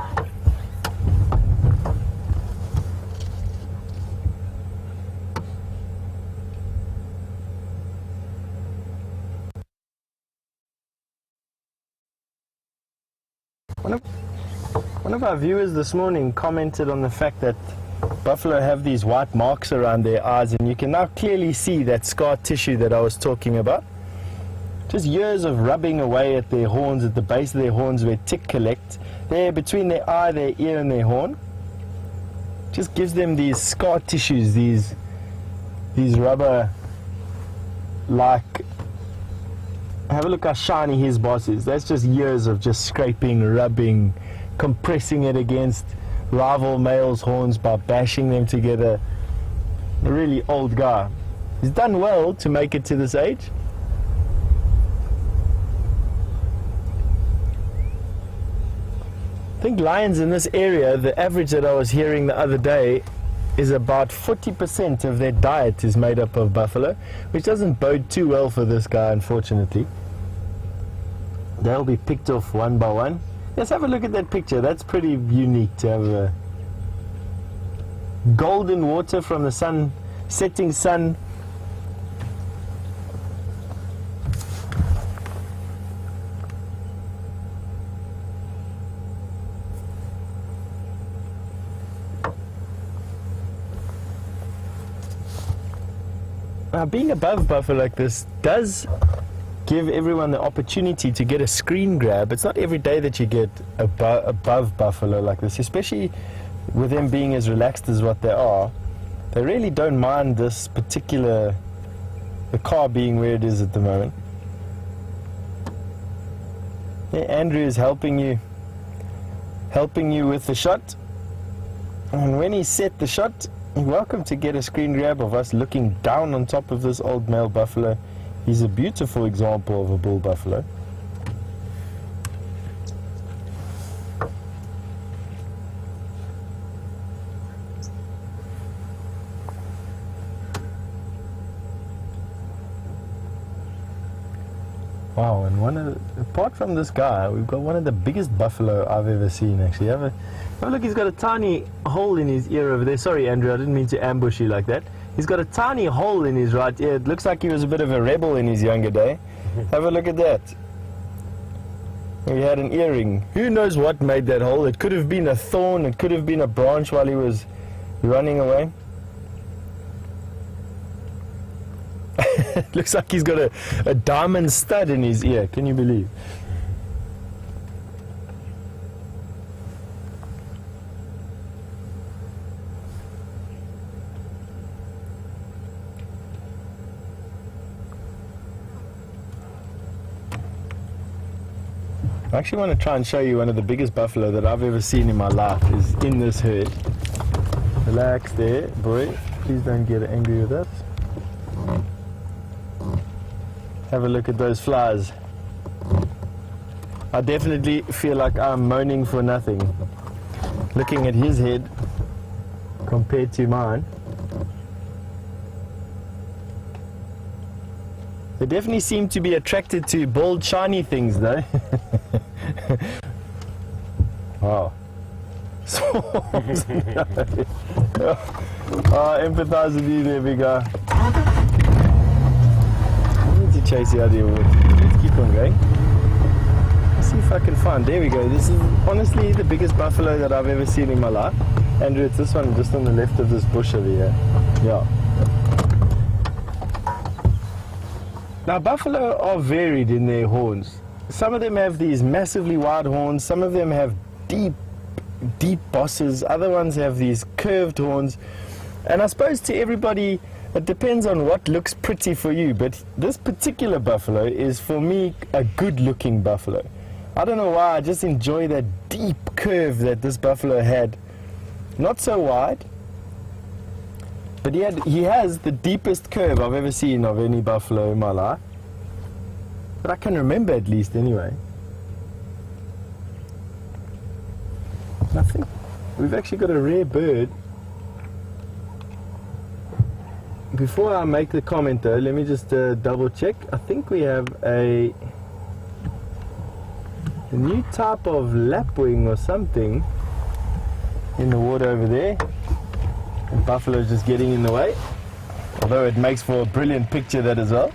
One of our viewers this morning commented on the fact that buffalo have these white marks around their eyes, and you can now clearly see that scar tissue that I was talking about. Just years of rubbing away at their horns, at the base of their horns where tick collect, there between their eye, their ear and their horn. Just gives them these scar tissues, these rubber like. Have a look how shiny his boss is. That's just years of just scraping, rubbing, compressing it against rival males' horns by bashing them together. A really old guy. He's done well to make it to this age. I think lions in this area, the average that I was hearing the other day, is about 40% of their diet is made up of buffalo, which doesn't bode too well for this guy, unfortunately. They'll be picked off one by one. Let's have a look at that picture. That's pretty unique to have a golden water from the sun, setting sun. being above buffalo like this does give everyone the opportunity to get a screen grab. It's not every day that you get above buffalo like this, especially with them being as relaxed as what they are. They really don't mind this particular, the car being where it is at the moment. Yeah, Andrew is helping you with the shot. And when he set the shot, you're welcome to get a screen grab of us looking down on top of this old male buffalo. He's a beautiful example of a bull buffalo. Wow, and apart from this guy, we've got one of the biggest buffalo I've ever seen, actually. Have a look, he's got a tiny hole in his ear over there. Sorry, Andrew, I didn't mean to ambush you like that. He's got a tiny hole in his right ear. It looks like he was a bit of a rebel in his younger day. Have a look at that. He had an earring. Who knows what made that hole? It could have been a thorn, it could have been a branch while he was running away. Looks like he's got a diamond stud in his ear. Can you believe? I actually want to try and show you one of the biggest buffalo that I've ever seen in my life is in this herd. Relax there, boy. Please don't get angry with us. Have a look at those flies. I definitely feel like I'm moaning for nothing. Looking at his head compared to mine. They definitely seem to be attracted to bald, shiny things, though. Wow. Empathize with you there, big guy. Chase you out of your wood. Let's keep on going. Let's see if I can find. There we go. This is honestly the biggest buffalo that I've ever seen in my life. Andrew, it's this one just on the left of this bush over here. Yeah. Now, buffalo are varied in their horns. Some of them have these massively wide horns. Some of them have deep bosses. Other ones have these curved horns. And I suppose to everybody, it depends on what looks pretty for you, but this particular buffalo is, for me, a good-looking buffalo. I don't know why, I just enjoy that deep curve that this buffalo had. Not so wide, but he has the deepest curve I've ever seen of any buffalo in my life. But I can remember, at least, anyway. I think we've actually got a rare bird. Before I make the comment though, let me just double check. I think we have a new type of lapwing or something in the water over there. The buffalo's just getting in the way. Although it makes for a brilliant picture, that as well.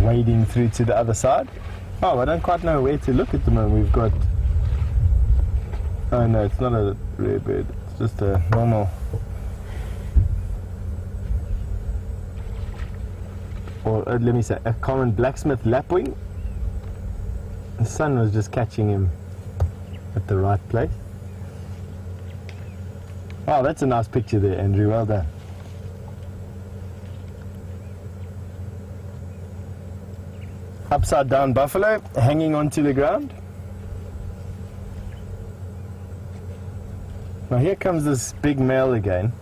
Wading through to the other side. Oh, I don't quite know where to look at the moment. We've got... Oh no, it's not a rare bird, it's just a normal, or let me say, a common blacksmith lapwing. The sun was just catching him at the right place. Oh, that's a nice picture there, Andrew, well done. Upside down buffalo, hanging onto the ground. Now here comes this big male again.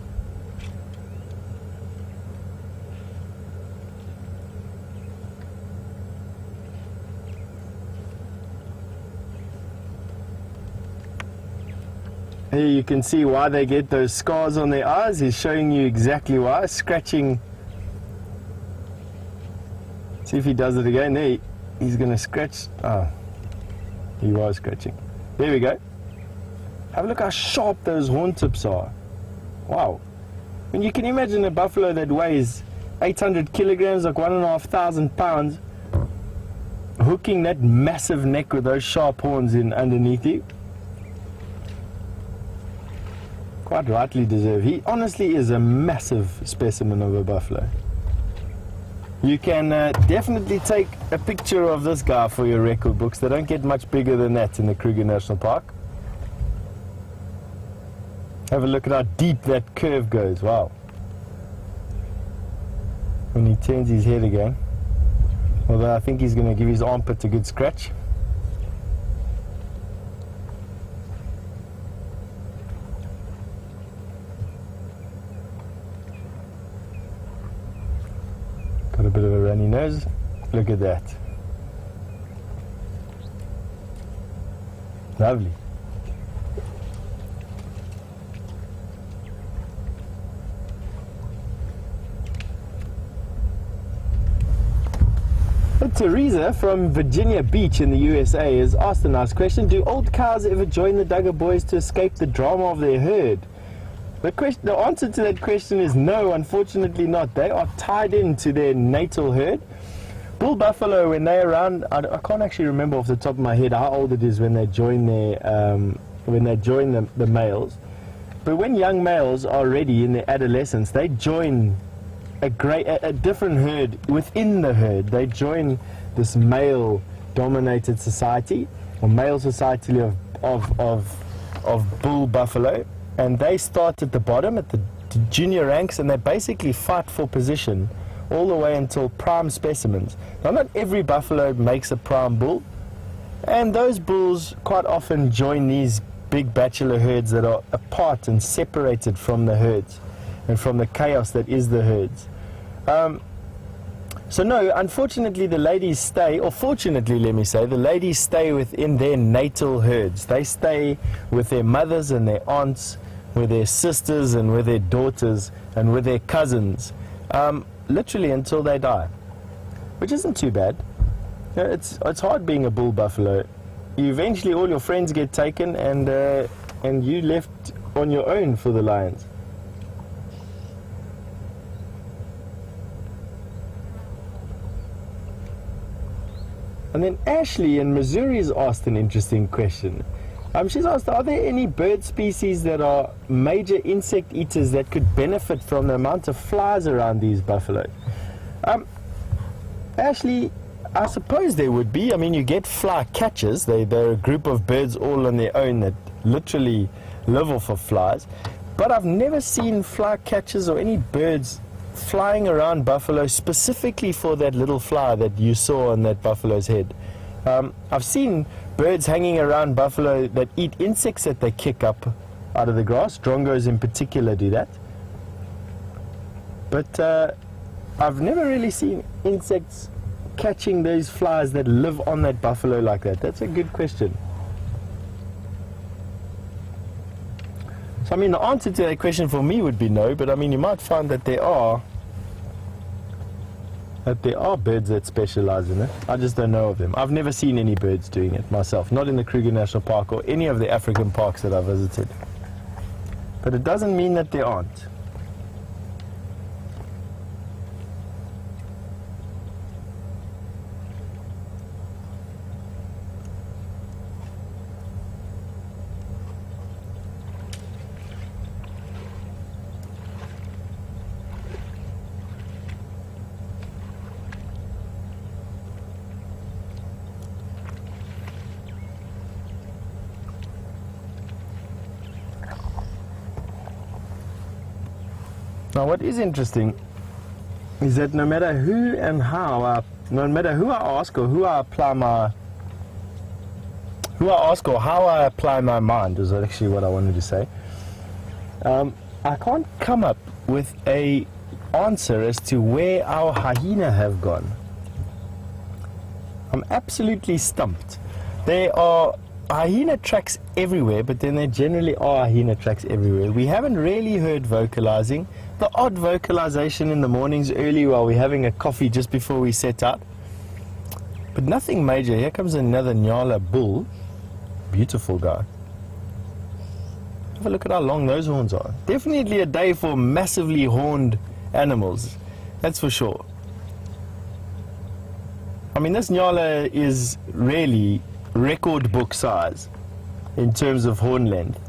Here you can see why they get those scars on their eyes. He's showing you exactly why. Scratching. See if he does it again. There, he's going to scratch. Oh, he was scratching. There we go. Have a look how sharp those horn tips are. Wow. I mean, you can imagine a buffalo that weighs 800 kilograms, like 1,500 pounds, hooking that massive neck with those sharp horns in underneath you. quite rightly deserve. He honestly is a massive specimen of a buffalo. You can definitely take a picture of this guy for your record books. They don't get much bigger than that in the Kruger National Park. Have a look at how deep that curve goes. Wow. When he turns his head again. Although I think he's going to give his armpit a good scratch. Got a bit of a runny nose. Look at that. Lovely. Teresa from Virginia Beach in the USA has asked a nice question. Do old cows ever join the Duggar boys to escape the drama of their herd? The answer to that question is no, unfortunately not. They are tied into their natal herd. Bull buffalo, when they're around, I can't actually remember off the top of my head how old it is when they join the males. But when young males are ready in their adolescence, they join a different herd within the herd. They join this male-dominated society, or male society of bull buffalo, and they start at the bottom, at the junior ranks, and they basically fight for position all the way until prime specimens. Now, not every buffalo makes a prime bull, and those bulls quite often join these big bachelor herds that are apart and separated from the herds and from the chaos that is the herds. So no, unfortunately the ladies stay, or fortunately let me say, the ladies stay within their natal herds. They stay with their mothers and their aunts, with their sisters and with their daughters and with their cousins, literally until they die, which isn't too bad. You know, it's hard being a bull buffalo. Eventually all your friends get taken and you left on your own for the lions. And then Ashley in Missouri has asked an interesting question. She's asked, are there any bird species that are major insect eaters that could benefit from the amount of flies around these buffalo? Ashley, I suppose there would be. I mean, you get fly catchers. They're a group of birds all on their own that literally live off of flies. But I've never seen fly catchers or any birds flying around buffalo specifically for that little fly that you saw on that buffalo's head. I've seen birds hanging around buffalo that eat insects that they kick up out of the grass. Drongos in particular do that. But I've never really seen insects catching those flies that live on that buffalo like that. That's a good question. So I mean, the answer to that question for me would be no, but I mean, you might find that there are birds that specialize in it. I just don't know of them. I've never seen any birds doing it myself, not in the Kruger National Park or any of the African parks that I've visited. But it doesn't mean that there aren't. Now, what is interesting is that no matter who and how, no matter who I ask or how I apply my mind, is actually what I wanted to say. I can't come up with a answer as to where our hyena have gone. I'm absolutely stumped. There are hyena tracks everywhere, but then there generally are hyena tracks everywhere. We haven't really heard vocalizing. The odd vocalization in the mornings early while we're having a coffee just before we set out. But nothing major. Here comes another Nyala bull. Beautiful guy. Have a look at how long those horns are. Definitely a day for massively horned animals. That's for sure. I mean, this Nyala is really record book size in terms of horn length.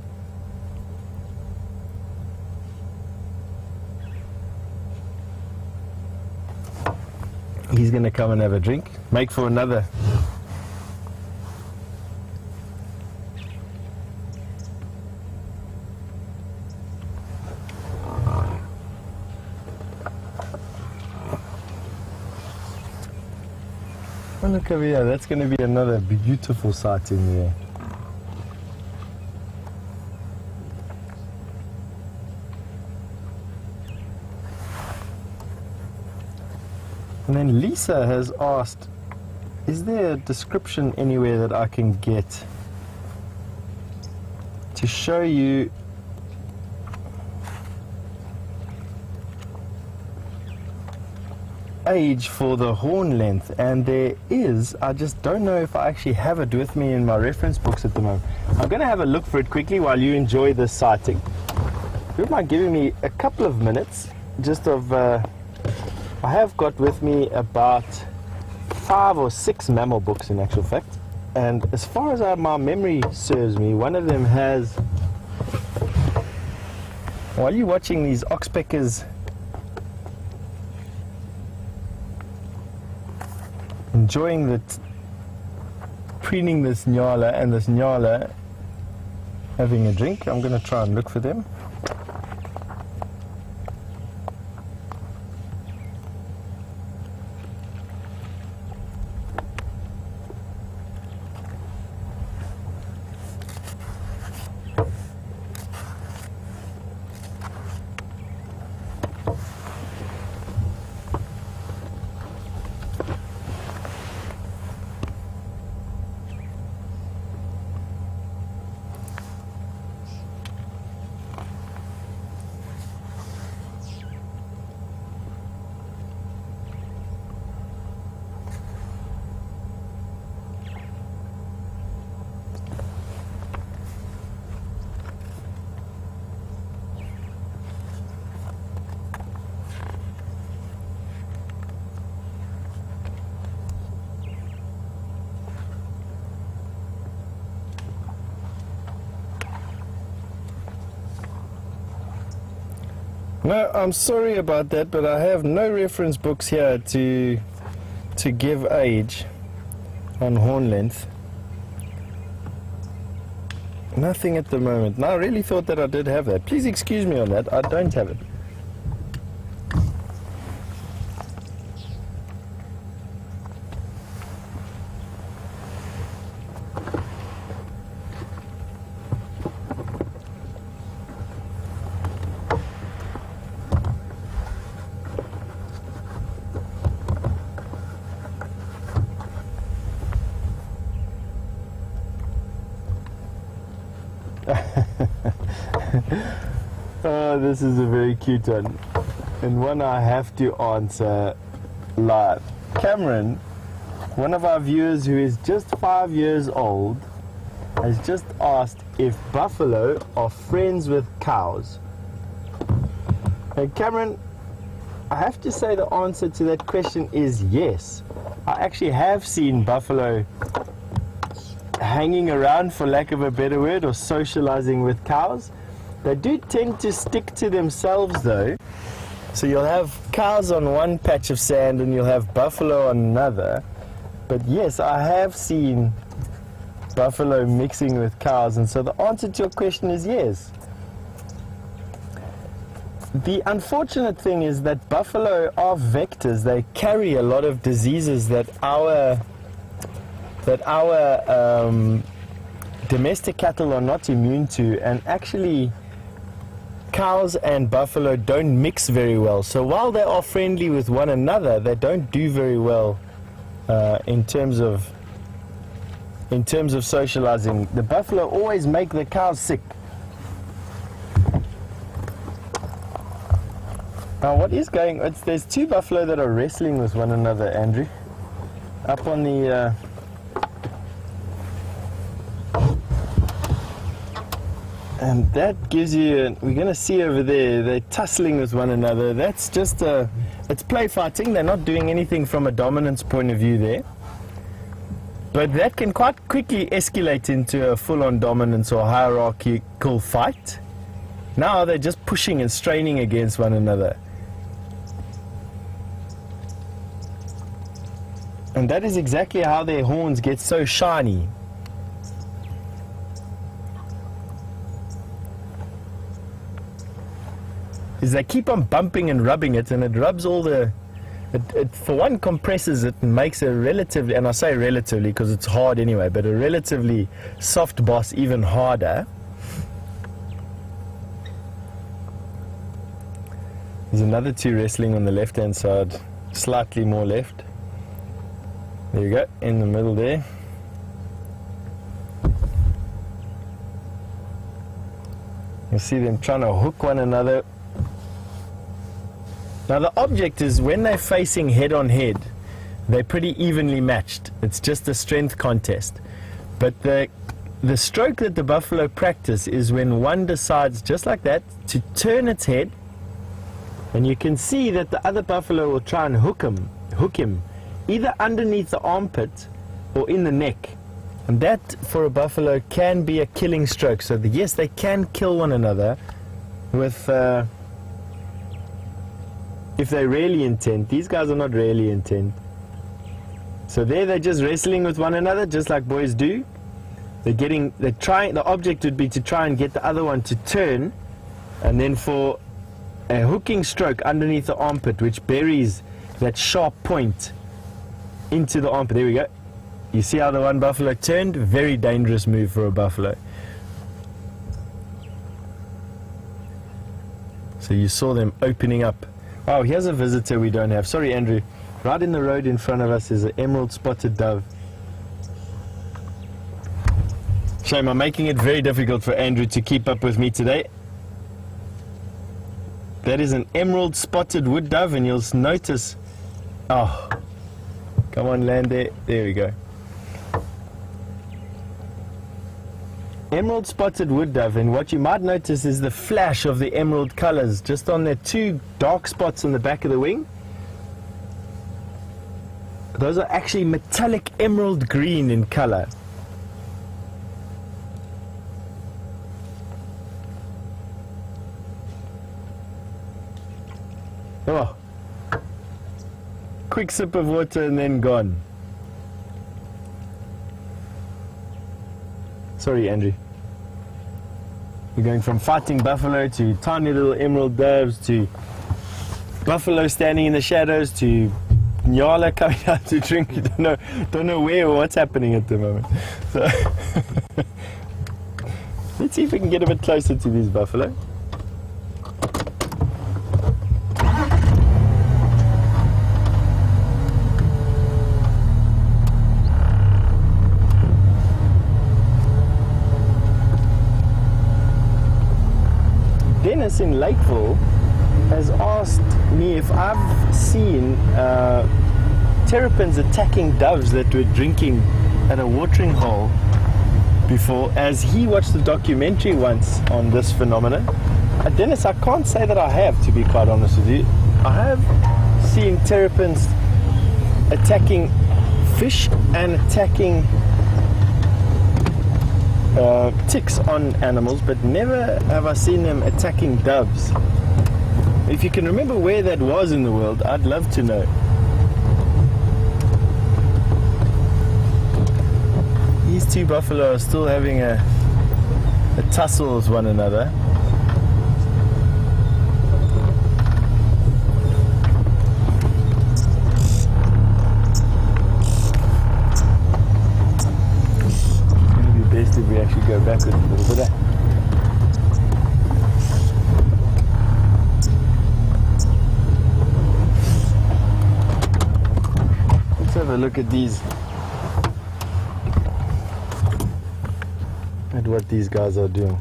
He's going to come and have a drink. Make for another. Oh, look over here. That's going to be another beautiful sight in there. And then Lisa has asked, is there a description anywhere that I can get to show you age for the horn length? And there is, I just don't know if I actually have it with me in my reference books at the moment. I'm going to have a look for it quickly while you enjoy this sighting. Do you mind giving me a couple of minutes just of... I have got with me about 5 or 6 mammal books in actual fact, and as far as my memory serves me, one of them has, while you're watching these oxpeckers enjoying the preening this nyala and this nyala having a drink, I'm going to try and look for them. No, I'm sorry about that, but I have no reference books here to give age on horn length. Nothing at the moment. No, I really thought that I did have that. Please excuse me on that. I don't have it. Oh, this is a very cute one, and one I have to answer live. Cameron, one of our viewers who is just 5 years old, has just asked if buffalo are friends with cows. And Cameron, I have to say the answer to that question is yes. I actually have seen buffalo hanging around, for lack of a better word, or socializing with cows. They do tend to stick to themselves though. So you'll have cows on one patch of sand and you'll have buffalo on another. But yes, I have seen buffalo mixing with cows, and so the answer to your question is yes. The unfortunate thing is that buffalo are vectors. They carry a lot of diseases that our domestic cattle are not immune to, and actually cows and buffalo don't mix very well. So while they are friendly with one another, they don't do very well in terms of socializing. The buffalo always make the cows sick. Now what is going, there's 2 buffalo that are wrestling with one another, Andrew, up on the and that gives you, we're going to see over there, they're tussling with one another. That's just it's play fighting. They're not doing anything from a dominance point of view there. But that can quite quickly escalate into a full-on dominance or hierarchical fight. Now they're just pushing and straining against one another. And that is exactly how their horns get so shiny. Is they keep on bumping and rubbing it, and it rubs all the... It for one compresses it and makes a relatively, and I say relatively because it's hard anyway, but a relatively soft boss even harder. There's another two wrestling on the left hand side, slightly more left. There you go, in the middle there. You see them trying to hook one another. Now the object is when they're facing head on head, they're pretty evenly matched. It's just a strength contest. But the stroke that the buffalo practice is when one decides, just like that, to turn its head, and you can see that the other buffalo will try and hook him either underneath the armpit or in the neck. And that, for a buffalo, can be a killing stroke. So yes, they can kill one another with... if they're really intent. These guys are not really intent. So there they're just wrestling with one another, just like boys do. The object would be to try and get the other one to turn, and then for a hooking stroke underneath the armpit, which buries that sharp point into the armpit. There we go. You see how the one buffalo turned? Very dangerous move for a buffalo. So you saw them opening up. Oh, here's a visitor we don't have. Sorry, Andrew. Right in the road in front of us is an emerald spotted dove. Shame, I'm making it very difficult for Andrew to keep up with me today. That is an emerald spotted wood dove, and you'll notice... Oh, come on, land there. There we go. Emerald spotted wood dove, and what you might notice is the flash of the emerald colors just on the two dark spots on the back of the wing. Those are actually metallic emerald green in color. Oh, quick sip of water and then gone. Sorry, Andrew. We're going from fighting buffalo to tiny little emerald doves to buffalo standing in the shadows to Nyala coming out to drink. Don't know where or what's happening at the moment. So let's see if we can get a bit closer to these buffalo. Dennis in Lakeville has asked me if I've seen terrapins attacking doves that were drinking at a watering hole before, as he watched the documentary once on this phenomenon. Dennis, I can't say that I have, to be quite honest with you. I have seen terrapins attacking fish and attacking ticks on animals, but never have I seen them attacking doves. If you can remember where that was in the world, I'd love to know. These two buffalo are still having a tussle with one another. Best if we actually go backwards a little bit. Let's have a look at these, at what these guys are doing.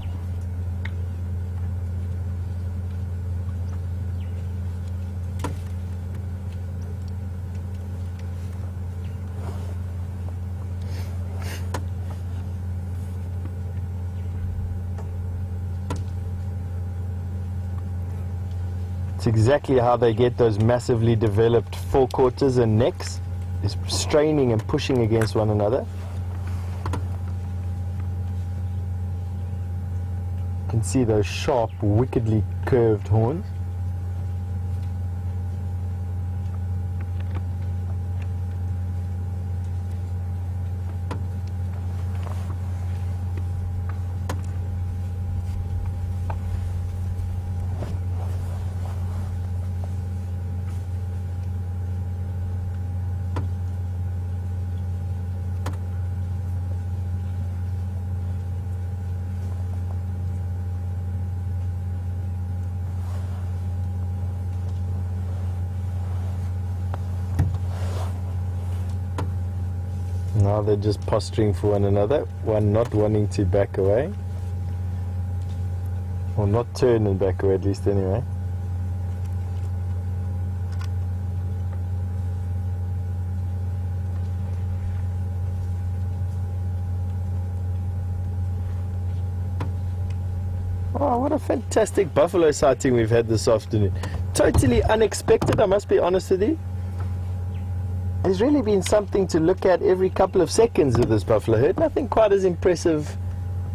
It's exactly how they get those massively developed forequarters and necks, is straining and pushing against one another. You can see those sharp, wickedly curved horns. Now they're just posturing for one another, one not wanting to back away, or not turn and back away, at least anyway. Oh, what a fantastic buffalo sighting we've had this afternoon. Totally unexpected, I must be honest with you. There's really been something to look at every couple of seconds with this buffalo herd. Nothing quite as impressive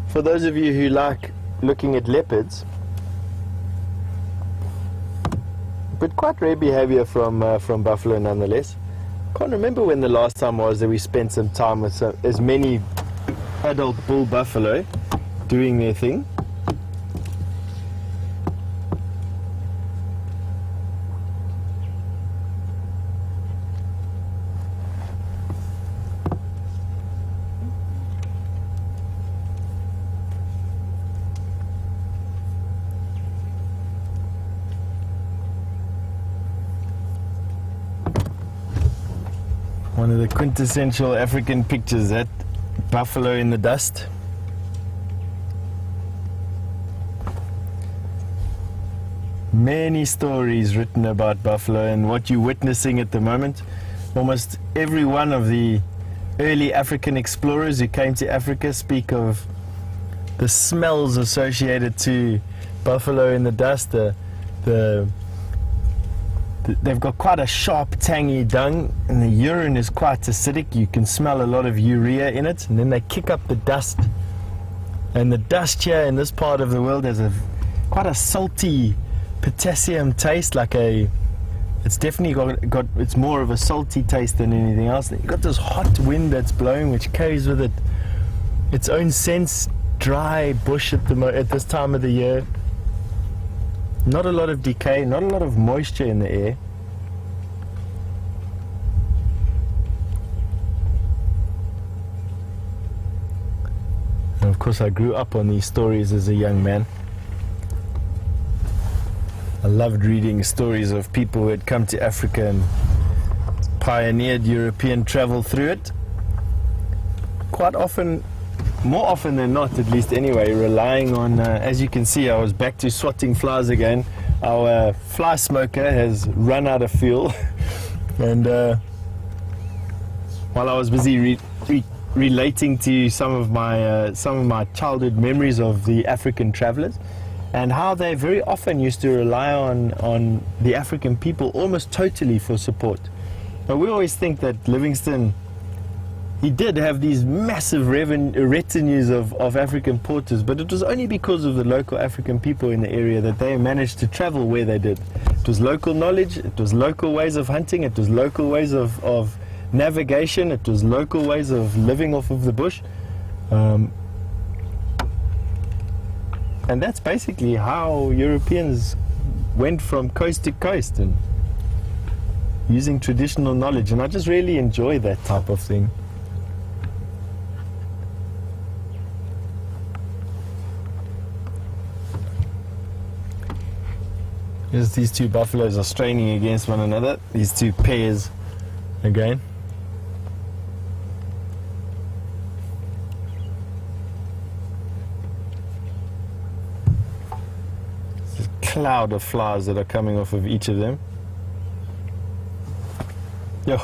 for those of you who like looking at leopards. But quite rare behavior from buffalo nonetheless. Can't remember when the last time was that we spent some time with as many adult bull buffalo doing their thing. One of the quintessential African pictures, that buffalo in the dust. Many stories written about buffalo and what you're witnessing at the moment. Almost every one of the early African explorers who came to Africa speak of the smells associated to buffalo in the dust. They've got quite a sharp, tangy dung, and the urine is quite acidic. You can smell a lot of urea in it, and then they kick up the dust. And the dust here in this part of the world has quite a salty potassium taste, it's definitely got it's more of a salty taste than anything else. You've got this hot wind that's blowing, which carries with it its own sense, dry bush at this time of the year. Not a lot of decay, not a lot of moisture in the air. And of course I grew up on these stories as a young man. I loved reading stories of people who had come to Africa and pioneered European travel through it. Quite often, more often than not, at least anyway, relying on, as you can see, I was back to swatting flies again. Our fly smoker has run out of fuel, and while I was busy relating to some of my childhood memories of the African travelers, and how they very often used to rely on the African people almost totally for support. But we always think that Livingstone, he did have these massive retinues of African porters, but it was only because of the local African people in the area that they managed to travel where they did. It was local knowledge, it was local ways of hunting, it was local ways of navigation, it was local ways of living off of the bush. And that's basically how Europeans went from coast to coast, and using traditional knowledge. And I just really enjoy that type of thing. As these two buffaloes are straining against one another, these two pairs again. There's a cloud of flies that are coming off of each of them. Yo.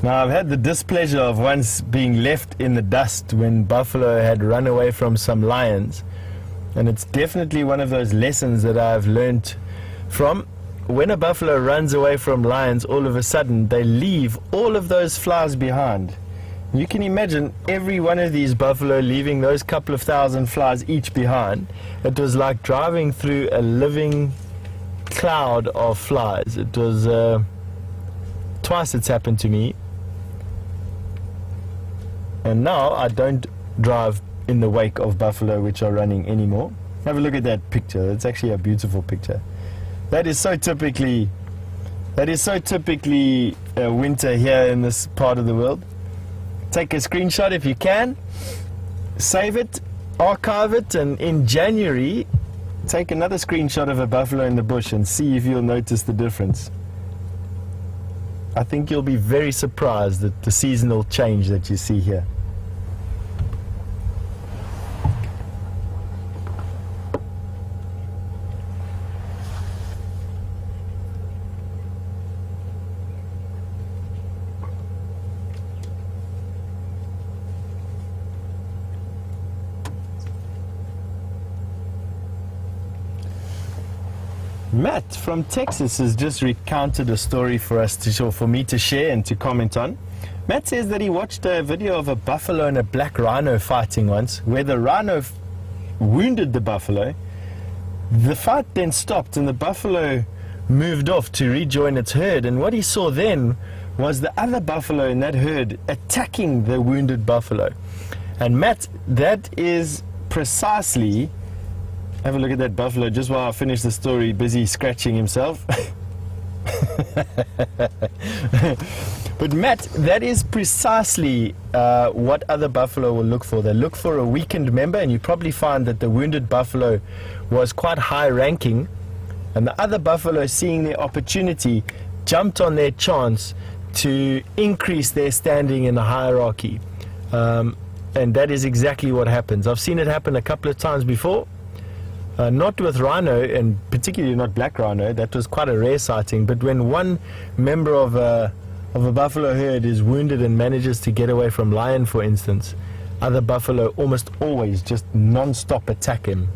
Now, I've had the displeasure of once being left in the dust when buffalo had run away from some lions, and it's definitely one of those lessons that I've learned from. When a buffalo runs away from lions, all of a sudden they leave all of those flies behind. You can imagine every one of these buffalo leaving those couple of thousand flies each behind. It was like driving through a living cloud of flies. It was twice it's happened to me. And now I don't drive in the wake of buffalo which are running anymore. Have a look at that picture. It's actually a beautiful picture. That is so typically winter here in this part of the world. Take a screenshot if you can, save it, archive it, and in January take another screenshot of a buffalo in the bush and see if you'll notice the difference. I think you'll be very surprised at the seasonal change that you see here. Matt from Texas has just recounted a story for us to show, for me to share and to comment on. Matt says that he watched a video of a buffalo and a black rhino fighting once, where the rhino wounded the buffalo. The fight then stopped and the buffalo moved off to rejoin its herd, and what he saw then was the other buffalo in that herd attacking the wounded buffalo. And Matt, that is precisely... Have a look at that buffalo just while I finish the story, busy scratching himself. But Matt, that is precisely what other buffalo will look for. They look for a weakened member, and you probably find that the wounded buffalo was quite high ranking, and the other buffalo, seeing their opportunity, jumped on their chance to increase their standing in the hierarchy. And that is exactly what happens. I've seen it happen a couple of times before. Not with rhino, and particularly not black rhino. That was quite a rare sighting. But when one member of a buffalo herd is wounded and manages to get away from lion, for instance, other buffalo almost always just non-stop attack him.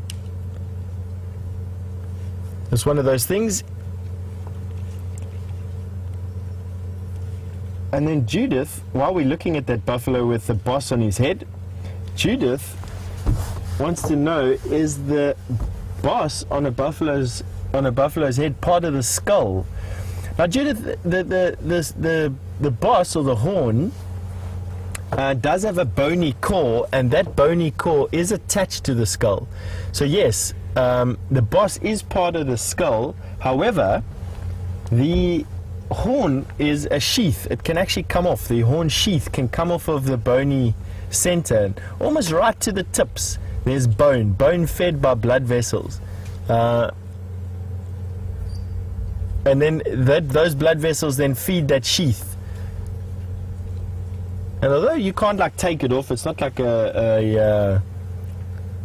It's one of those things. And then Judith, while we're looking at that buffalo with the boss on his head, Judith wants to know, is the boss on a buffalo's head part of the skull? Now, Judith, the boss, or the horn, does have a bony core, and that bony core is attached to the skull. So yes, the boss is part of the skull. However, the horn is a sheath. It can actually come off. The horn sheath can come off of the bony center, almost right to the tips. There's bone fed by blood vessels. And then those blood vessels then feed that sheath. And although you can't like take it off, it's not like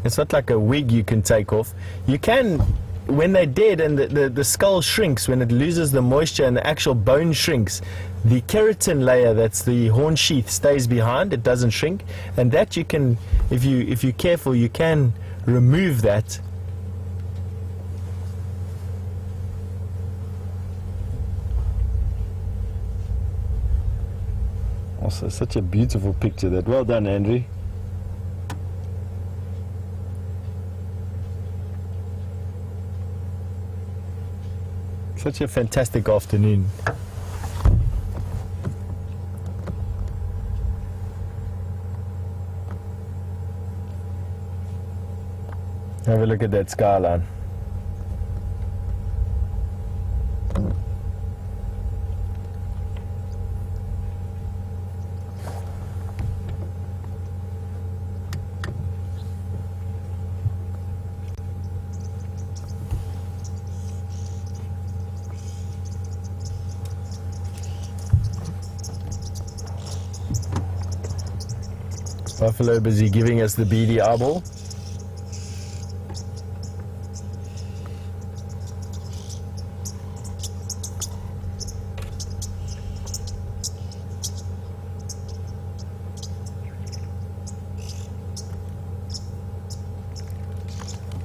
it's not like a wig you can take off. You can, when they're dead and the skull shrinks, when it loses the moisture and the actual bone shrinks, the keratin layer, that's the horn sheath, stays behind. It doesn't shrink, and that you can, if you're careful, you can remove that. Also, such a beautiful picture. That, well done, Andrew. Such a fantastic afternoon. Have a look at that skyline. Buffalo busy giving us the beady eyeball.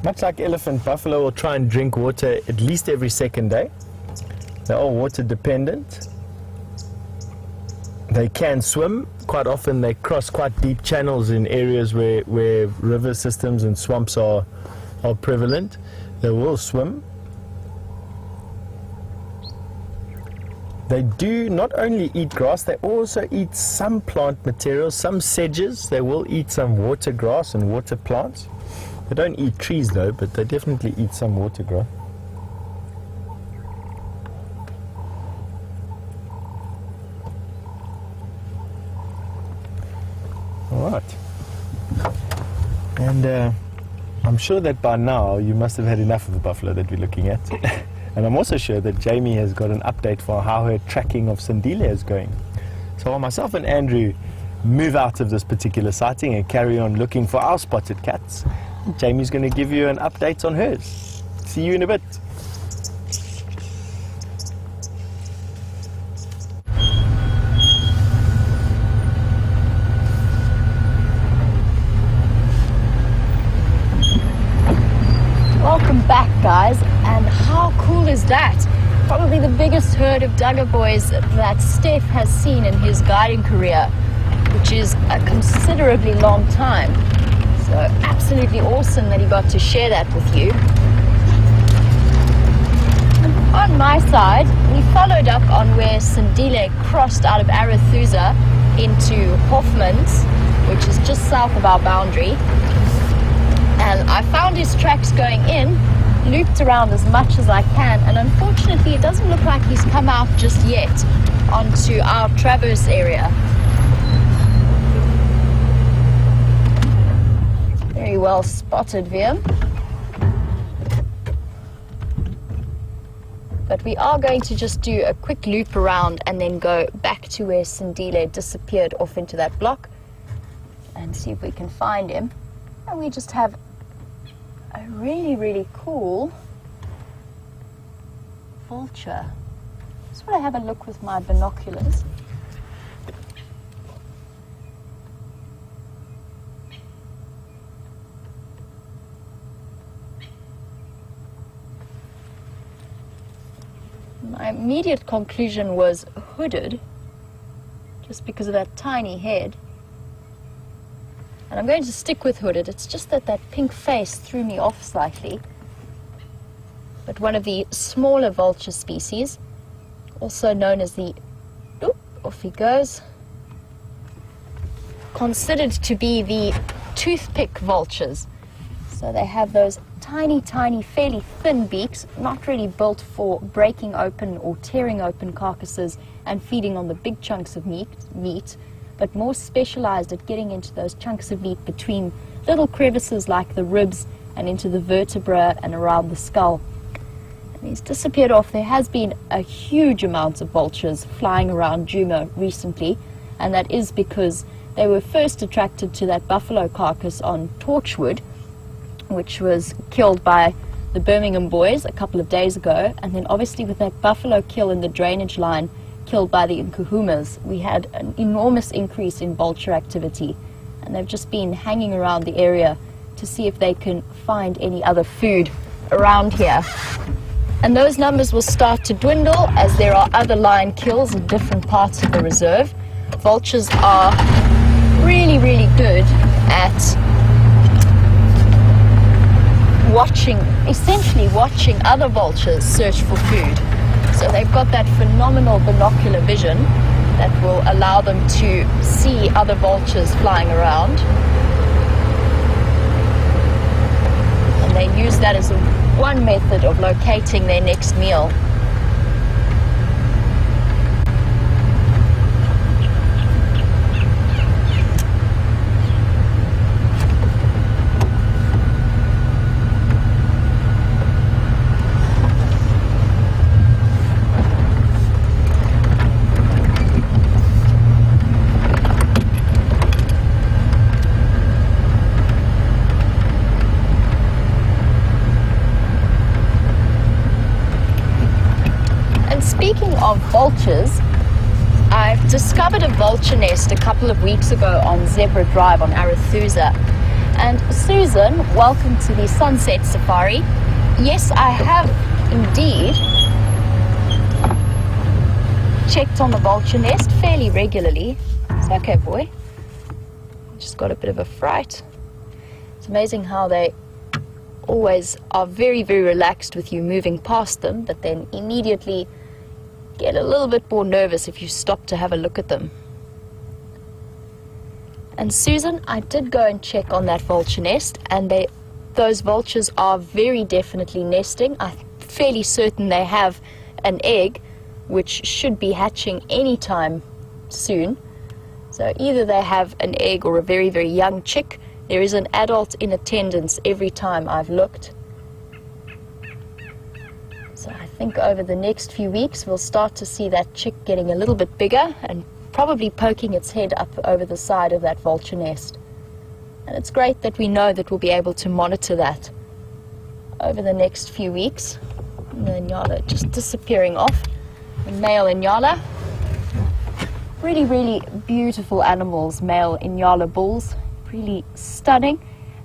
Much like elephant, buffalo will try and drink water at least every second day. They're all water dependent. They can swim. Quite often they cross quite deep channels in areas where river systems and swamps are prevalent. They will swim. They do not only eat grass, they also eat some plant materials, some sedges. They will eat some water grass and water plants. They don't eat trees though, but they definitely eat some water grass. All right. And I'm sure that by now you must have had enough of the buffalo that we're looking at. And I'm also sure that Jamie has got an update for how her tracking of Sandile is going. So while myself and Andrew move out of this particular sighting and carry on looking for our spotted cats, Jamie's going to give you an update on hers. See you in a bit. Welcome back, guys, and how cool is that? Probably the biggest herd of Duggar boys that Steph has seen in his guiding career, which is a considerably long time. So absolutely awesome that he got to share that with you. And on my side, we followed up on where Sandile crossed out of Arathusa into Hoffman's, which is just south of our boundary. And I found his tracks going in, looped around as much as I can, and unfortunately it doesn't look like he's come out just yet onto our traverse area. Very well spotted, Viam. But we are going to just do a quick loop around and then go back to where Sandile disappeared off into that block and see if we can find him. And we just have a really, really cool vulture. Just want to have a look with my binoculars. My immediate conclusion was hooded, just because of that tiny head. And I'm going to stick with hooded. It's just that that pink face threw me off slightly. But one of the smaller vulture species, also known as the, off he goes, considered to be the toothpick vultures. So they have those tiny, tiny, fairly thin beaks, not really built for breaking open or tearing open carcasses and feeding on the big chunks of meat, but more specialized at getting into those chunks of meat between little crevices like the ribs and into the vertebra and around the skull. And he's disappeared off. There has been a huge amount of vultures flying around Djuma recently, and that is because they were first attracted to that buffalo carcass on Torchwood, which was killed by the Birmingham boys a couple of days ago, and then obviously with that buffalo kill in the drainage line killed by the Nkuhumas, we had an enormous increase in vulture activity, and they've just been hanging around the area to see if they can find any other food around here. And those numbers will start to dwindle as there are other lion kills in different parts of the reserve. Vultures are really, really good at essentially watching other vultures search for food. So they've got that phenomenal binocular vision that will allow them to see other vultures flying around. And they use that as one method of locating their next meal. Speaking of vultures, I've discovered a vulture nest a couple of weeks ago on Zebra Drive on Arathusa. And Susan, welcome to the Sunset Safari. Yes, I have indeed checked on the vulture nest fairly regularly. It's okay, boy. Just got a bit of a fright. It's amazing how they always are very, very relaxed with you moving past them, but then immediately get a little bit more nervous if you stop to have a look at them. And Susan, I did go and check on that vulture nest, and those vultures are very definitely nesting. I'm fairly certain they have an egg which should be hatching anytime soon. So either they have an egg or a very, very young chick There is an adult in attendance every time I've looked. So I think over the next few weeks we'll start to see that chick getting a little bit bigger and probably poking its head up over the side of that vulture nest. And it's great that we know that we'll be able to monitor that over the next few weeks. And the Inyala just disappearing off. The male Inyala. Really, really beautiful animals, male Inyala bulls. Really stunning,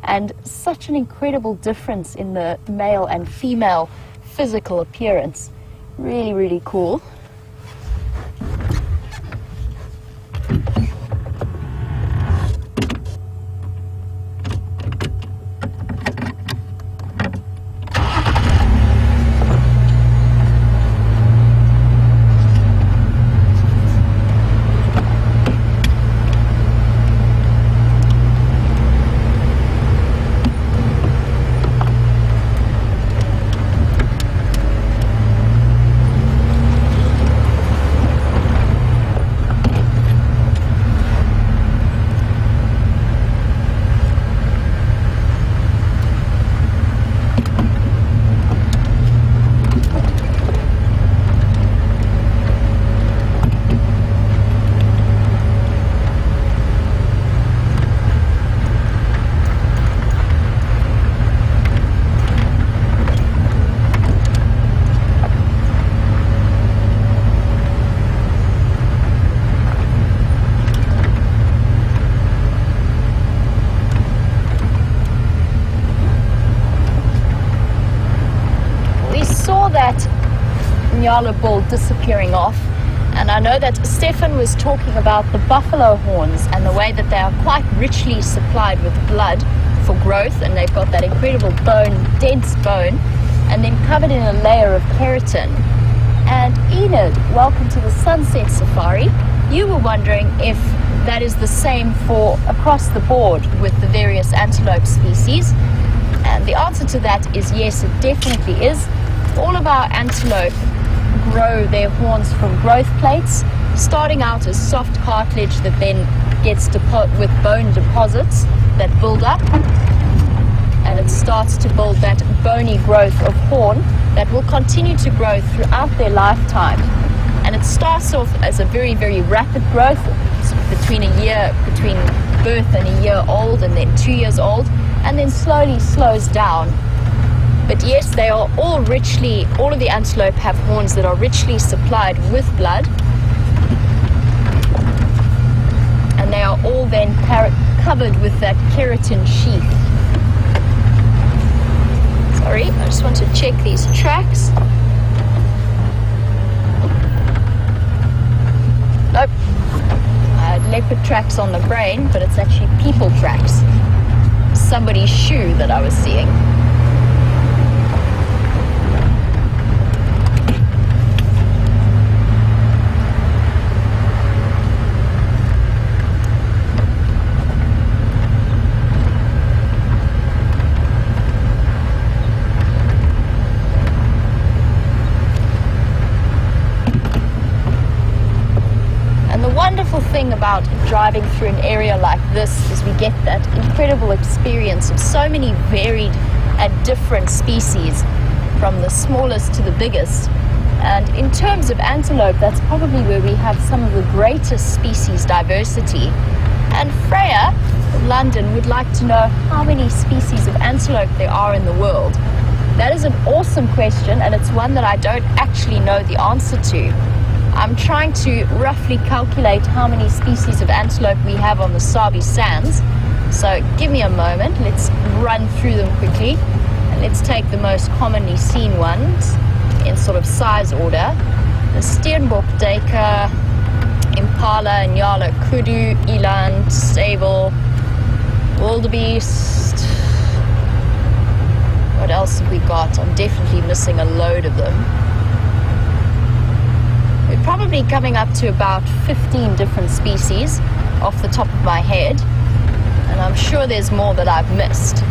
and such an incredible difference in the male and female physical appearance. Really, really cool. Inyala bull disappearing off, and I know that Stefan was talking about the buffalo horns and the way that they are quite richly supplied with blood for growth, and they've got that incredible bone, dense bone, and then covered in a layer of keratin. And Enid, welcome to the Sunset Safari. You were wondering if that is the same for across the board with the various antelope species, and the answer to that is yes, it definitely is. All of our antelope grow their horns from growth plates, starting out as soft cartilage that then gets with bone deposits that build up, and it starts to build that bony growth of horn that will continue to grow throughout their lifetime. And it starts off as a very, very rapid growth between birth and a year old, and then 2 years old, and then slowly slows down. But yes, they are all of the antelope have horns that are richly supplied with blood. And they are all then covered with that keratin sheath. Sorry, I just want to check these tracks. Nope. I had leopard tracks on the brain, but it's actually people tracks. Somebody's shoe that I was seeing. Thing about driving through an area like this is we get that incredible experience of so many varied and different species, from the smallest to the biggest. And in terms of antelope, that's probably where we have some of the greatest species diversity. And Freya from London would like to know how many species of antelope there are in the world. That is an awesome question, and it's one that I don't actually know the answer to. I'm trying to roughly calculate how many species of antelope we have on the Sabi Sands. So give me a moment, let's run through them quickly. And let's take the most commonly seen ones in sort of size order. The Steenbok duiker, Impala, Inyala, Kudu, Eland, Sable, Wildebeest. What else have we got? I'm definitely missing a load of them. We're probably coming up to about 15 different species off the top of my head, and I'm sure there's more that I've missed.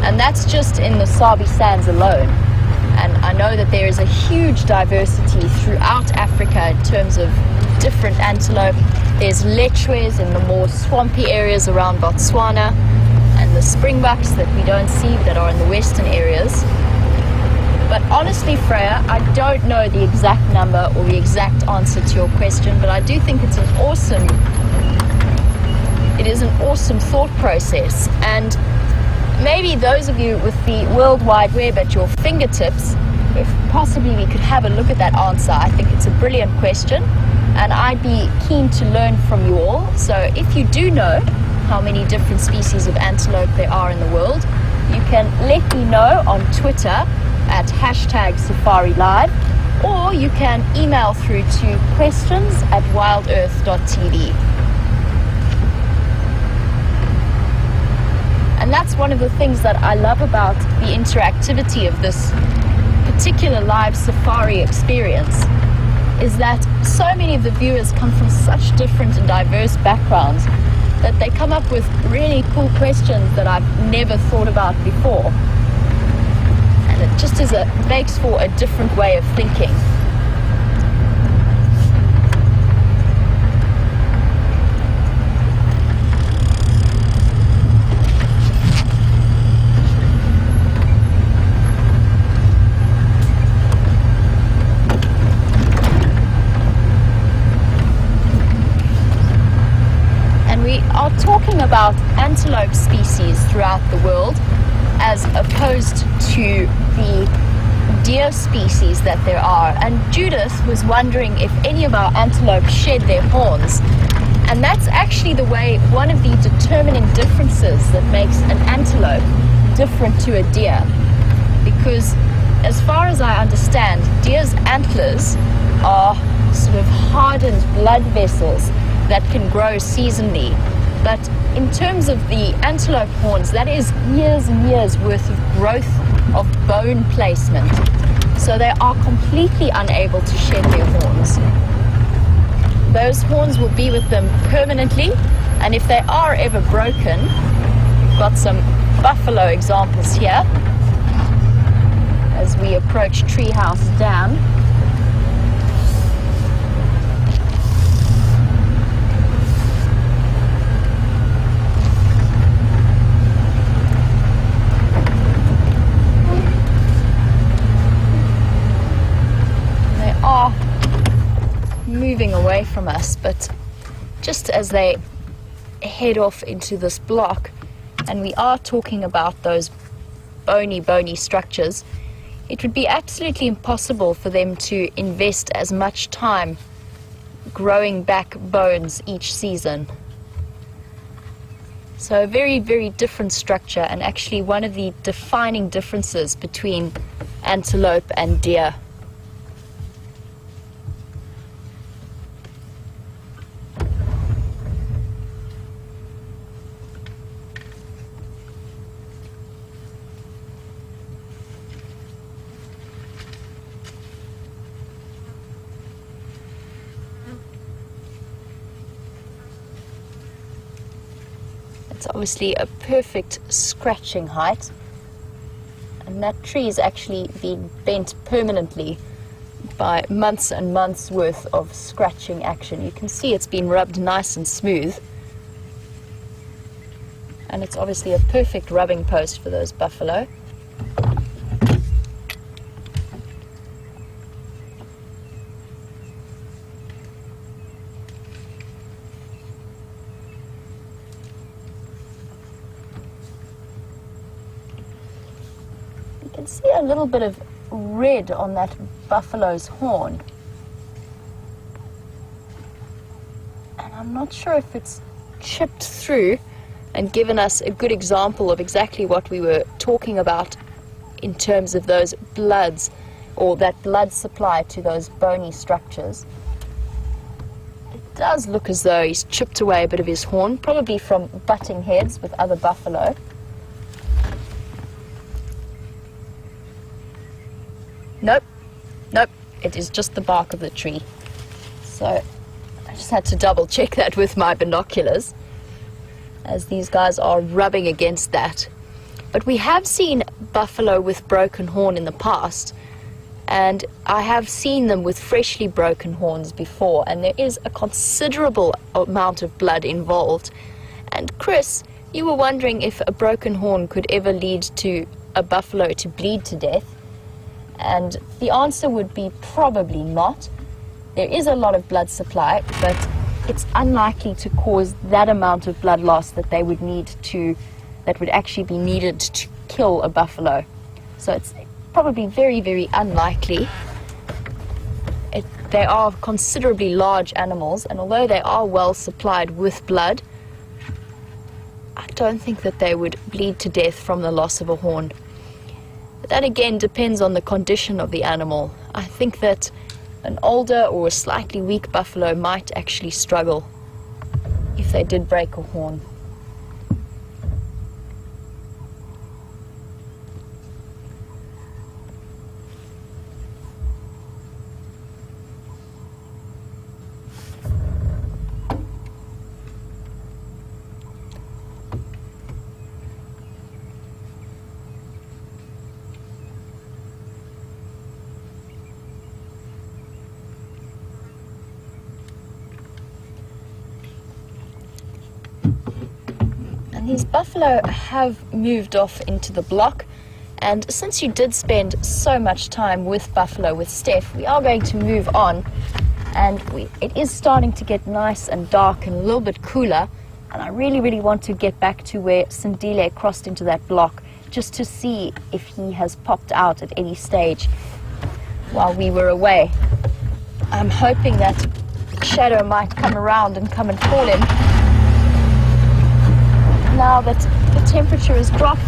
And that's just in the Sabi Sands alone. And I know that there is a huge diversity throughout Africa in terms of different antelope. There's lechwes in the more swampy areas around Botswana, the springbucks that we don't see that are in the western areas. But honestly, Freya, I don't know the exact number or the exact answer to your question, but I do think it is an awesome thought process. And maybe those of you with the World Wide Web at your fingertips, if possibly we could have a look at that answer. I think it's a brilliant question, and I'd be keen to learn from you all. So if you do know how many different species of antelope there are in the world, you can let me know on Twitter at #SafariLive, or you can email through to questions@wildearth.tv. And that's one of the things that I love about the interactivity of this particular live safari experience, is that so many of the viewers come from such different and diverse backgrounds that they come up with really cool questions that I've never thought about before. And it just makes for a different way of thinking. And we are talking about antelope species throughout the world, as opposed to the deer species that there are. And Judith was wondering if any of our antelope shed their horns. And that's actually one of the determining differences that makes an antelope different to a deer. Because as far as I understand, deer's antlers are sort of hardened blood vessels that can grow seasonally. But in terms of the antelope horns, that is years and years worth of growth of bone placement. So they are completely unable to shed their horns. Those horns will be with them permanently, and if they are ever broken, we've got some buffalo examples here as we approach Treehouse Dam. Are moving away from us, but just as they head off into this block, and we are talking about those bony structures, it would be absolutely impossible for them to invest as much time growing back bones each season. So a very, very different structure, and actually one of the defining differences between antelope and deer. It's obviously a perfect scratching height, and that tree is actually been bent permanently by months and months worth of scratching action. You can see it's been rubbed nice and smooth, and it's obviously a perfect rubbing post for those buffalo. You can see a little bit of red on that buffalo's horn, and I'm not sure if it's chipped through and given us a good example of exactly what we were talking about in terms of those bloods, or that blood supply to those bony structures. It does look as though he's chipped away a bit of his horn, probably from butting heads with other buffalo. Nope, it is just the bark of the tree. So I just had to double check that with my binoculars, as these guys are rubbing against that. But we have seen buffalo with broken horn in the past, and I have seen them with freshly broken horns before, and there is a considerable amount of blood involved. And Chris, You were wondering if a broken horn could ever lead to a buffalo to bleed to death, and the answer would be probably not. There is a lot of blood supply, but it's unlikely to cause that amount of blood loss that they would need to, that would actually be needed to kill a buffalo. So it's probably very, very unlikely. They are considerably large animals, and although they are well supplied with blood, I don't think that they would bleed to death from the loss of a horn. But that again depends on the condition of the animal. I think that an older or a slightly weak buffalo might actually struggle if they did break a horn. These buffalo have moved off into the block, and since you did spend so much time with buffalo with Steph, we are going to move on, and it is starting to get nice and dark and a little bit cooler, and I really want to get back to where Sindile crossed into that block just to see if he has popped out at any stage while we were away. I'm hoping that Shadow might come around and come and call him. Now that the temperature has dropped.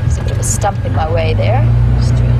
There's a bit of a stump in my way there. Just to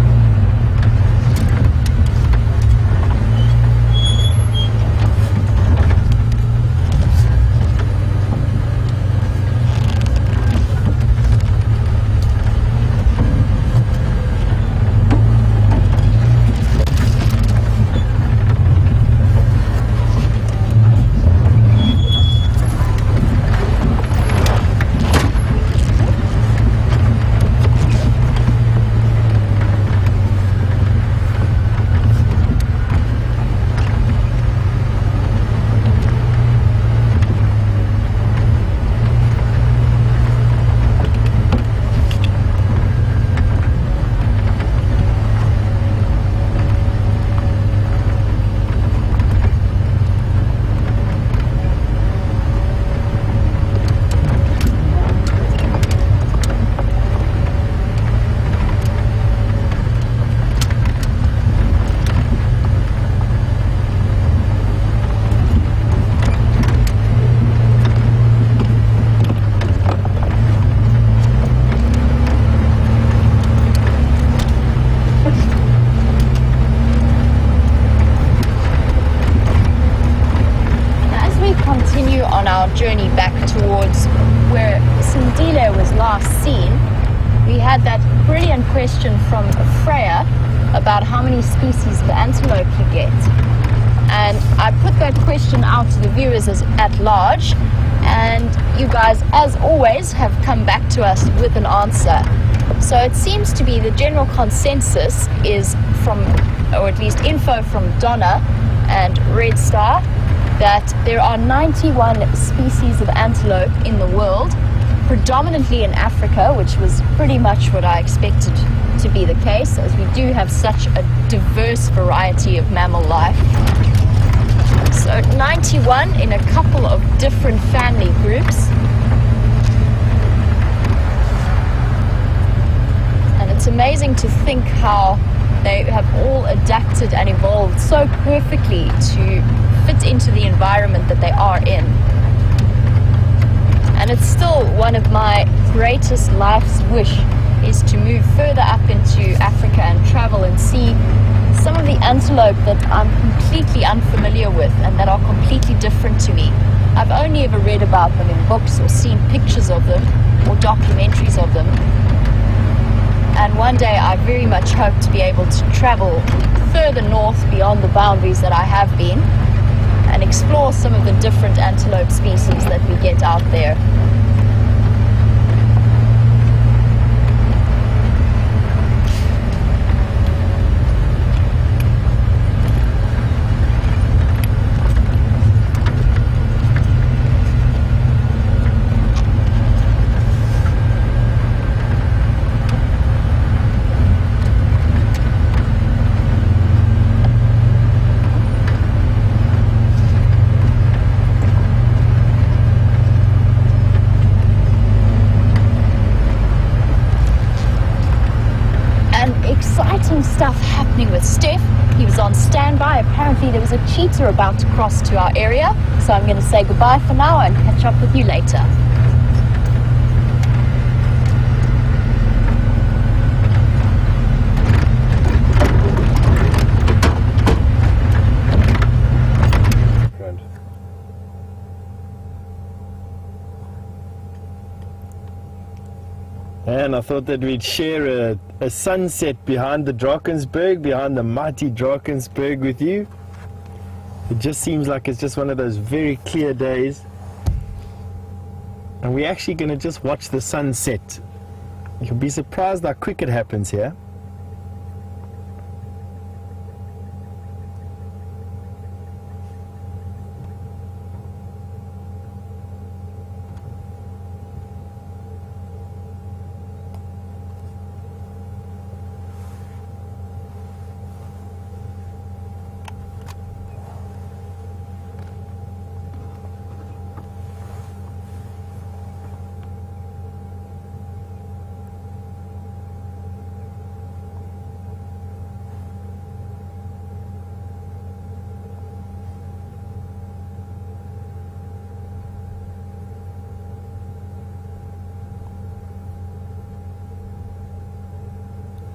journey back towards where Sindile was last seen, we had that brilliant question from Freya about how many species of antelope you get. And I put that question out to the viewers at large, and you guys, as always, have come back to us with an answer. So it seems to be the general consensus is from, or at least info from Donna and Red Star, that there are 91 species of antelope in the world, predominantly in Africa, which was pretty much what I expected to be the case, as we do have such a diverse variety of mammal life. So 91 in a couple of different family groups. And it's amazing to think how they have all adapted and evolved so perfectly to fit into the environment that they are in. And it's still one of my greatest life's wish is to move further up into Africa and travel and see some of the antelope that I'm completely unfamiliar with and that are completely different to me. I've only ever read about them in books or seen pictures of them or documentaries of them. And one day I very much hope to be able to travel further north beyond the boundaries that I have been and explore some of the different antelope species that we get out there. exciting stuff happening with Steph. He was on standby. Apparently there was a cheetah about to cross to our area. So I'm going to say goodbye for now and catch up with you later. Front. And I thought that we'd share a sunset behind the Drakensberg, behind the mighty Drakensberg with you. It just seems like it's just one of those very clear days. And we're actually going to just watch the sunset. You'll be surprised how quick it happens here.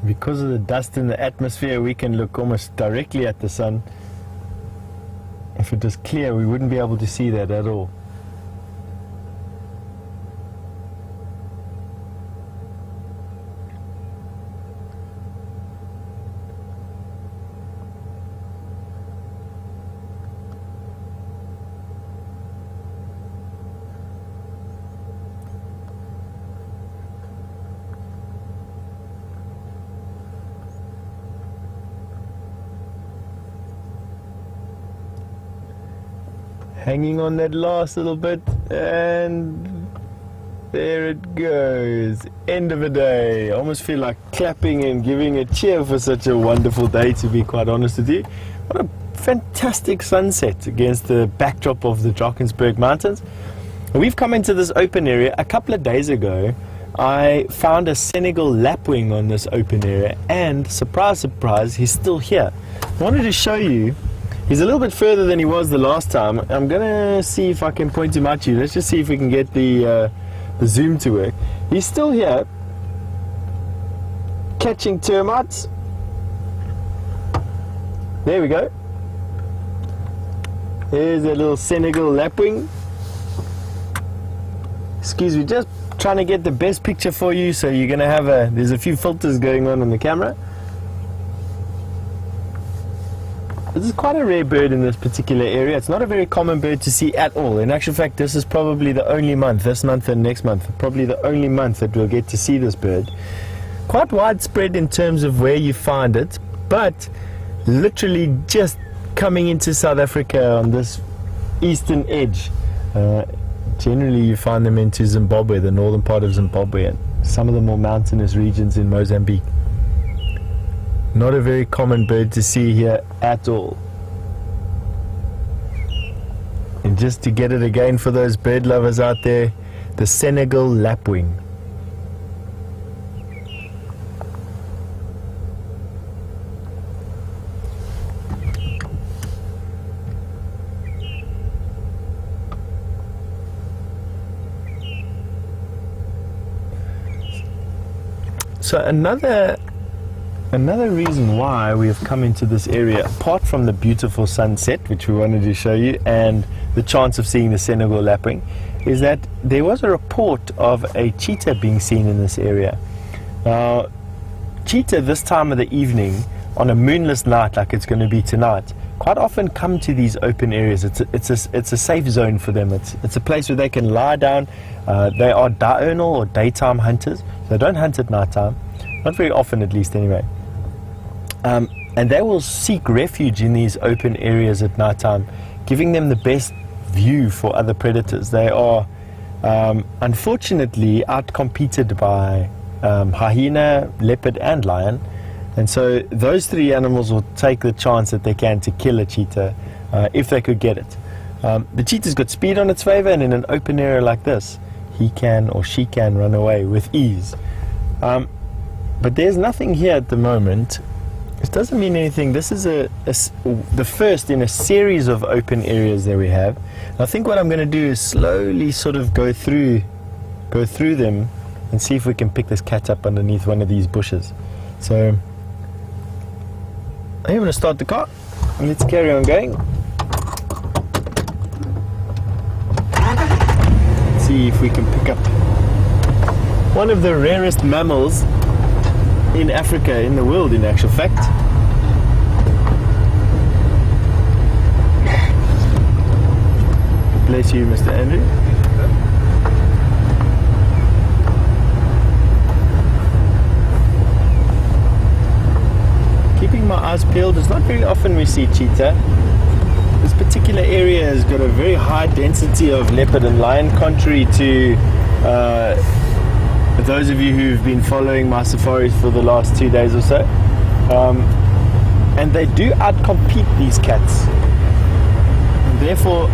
Because of the dust in the atmosphere, we can look almost directly at the sun. If it was clear, we wouldn't be able to see that at all. Hanging on that last little bit, and there it goes. End of a day. I almost feel like clapping and giving a cheer for such a wonderful day, to be quite honest with you. What a fantastic sunset against the backdrop of the Drakensberg Mountains. We've come into this open area. A couple of days ago, I found a Senegal lapwing on this open area, and surprise, surprise, he's still here. I wanted to show you. He's a little bit further than he was the last time. I'm going to see if I can point him out to you. Let's just see if we can get the zoom to work. He's still here, catching termites. There we go. There's a little Senegal lapwing. Excuse me, just trying to get the best picture for you. So you're going to have there's a few filters going on the camera. This is quite a rare bird in this particular area. It's not a very common bird to see at all. In actual fact, this is probably the only month, this month and next month, probably the only month that we'll get to see this bird. Quite widespread in terms of where you find it, but literally just coming into South Africa on this eastern edge. Generally you find them into Zimbabwe, the northern part of Zimbabwe, and some of the more mountainous regions in Mozambique. Not a very common bird to see here at all. And just to get it again for those bird lovers out there, the Senegal lapwing. So another reason why we have come into this area, apart from the beautiful sunset, which we wanted to show you, and the chance of seeing the Senegal lapwing, is that there was a report of a cheetah being seen in this area. Now, cheetah this time of the evening, on a moonless night like it's going to be tonight, quite often come to these open areas. It's a safe zone for them. It's a place where they can lie down. They are diurnal or daytime hunters. They don't hunt at nighttime, not very often at least anyway. And they will seek refuge in these open areas at nighttime, giving them the best view for other predators. They are unfortunately outcompeted by hyena, leopard and lion, and so those three animals will take the chance that they can to kill a cheetah if they could get it. The cheetah's got speed on its favor, and in an open area like this, he can or she can run away with ease. But there's nothing here at the moment. It doesn't mean anything. This is the first in a series of open areas that we have. And I think what I'm going to do is slowly sort of go through them and see if we can pick this cat up underneath one of these bushes. So I'm going to start the car and let's carry on going. Let's see if we can pick up one of the rarest mammals in Africa, in the world in actual fact. Bless you, Mr. Andrew. Keeping my eyes peeled. It's not very often we see cheetah. This particular area has got a very high density of leopard and lion, contrary to those of you who've been following my safaris for the last 2 days or so. And they do outcompete these cats. And therefore,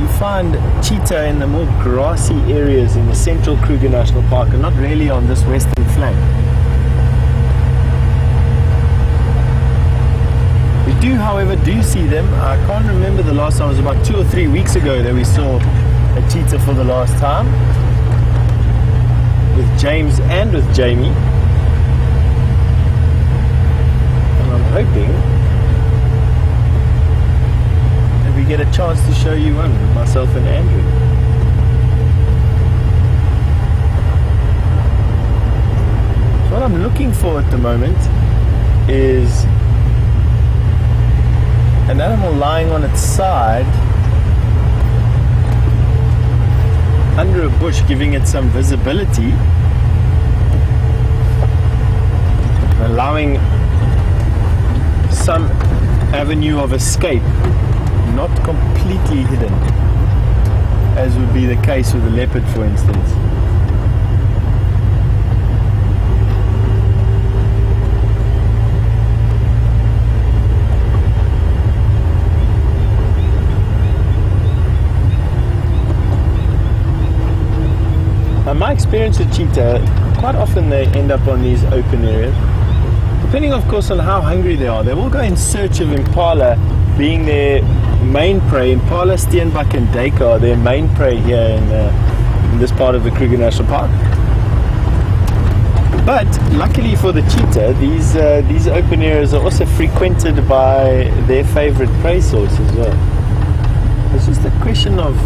you find cheetah in the more grassy areas in the central Kruger National Park and not really on this western flank. We do, however, see them. I can't remember the last time. It was about 2 or 3 weeks ago that we saw a cheetah for the last time, with James and with Jamie. And I'm hoping that we get a chance to show you one, myself and Andrew. So what I'm looking for at the moment is an animal lying on its side under a bush, giving it some visibility, allowing some avenue of escape, not completely hidden, as would be the case with a leopard, for instance. My experience with cheetah, quite often they end up on these open areas. Depending, of course, on how hungry they are, they will go in search of impala, being their main prey. Impala, steenbok and duik are their main prey here in this part of the Kruger National Park. But luckily for the cheetah, these open areas are also frequented by their favorite prey source as well. It's just a question of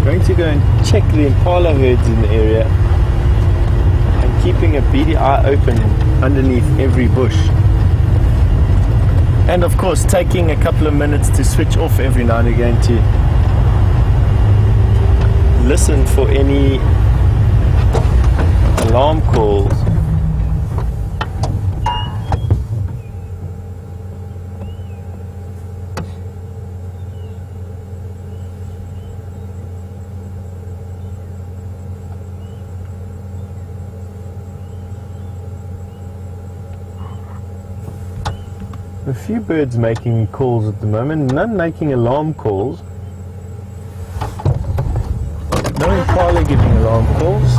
going to go and check the impala herds in the area and keeping a beady eye open underneath every bush. And of course taking a couple of minutes to switch off every now and again to listen for any alarm calls. A few birds making calls at the moment, none making alarm calls. No impala giving alarm calls.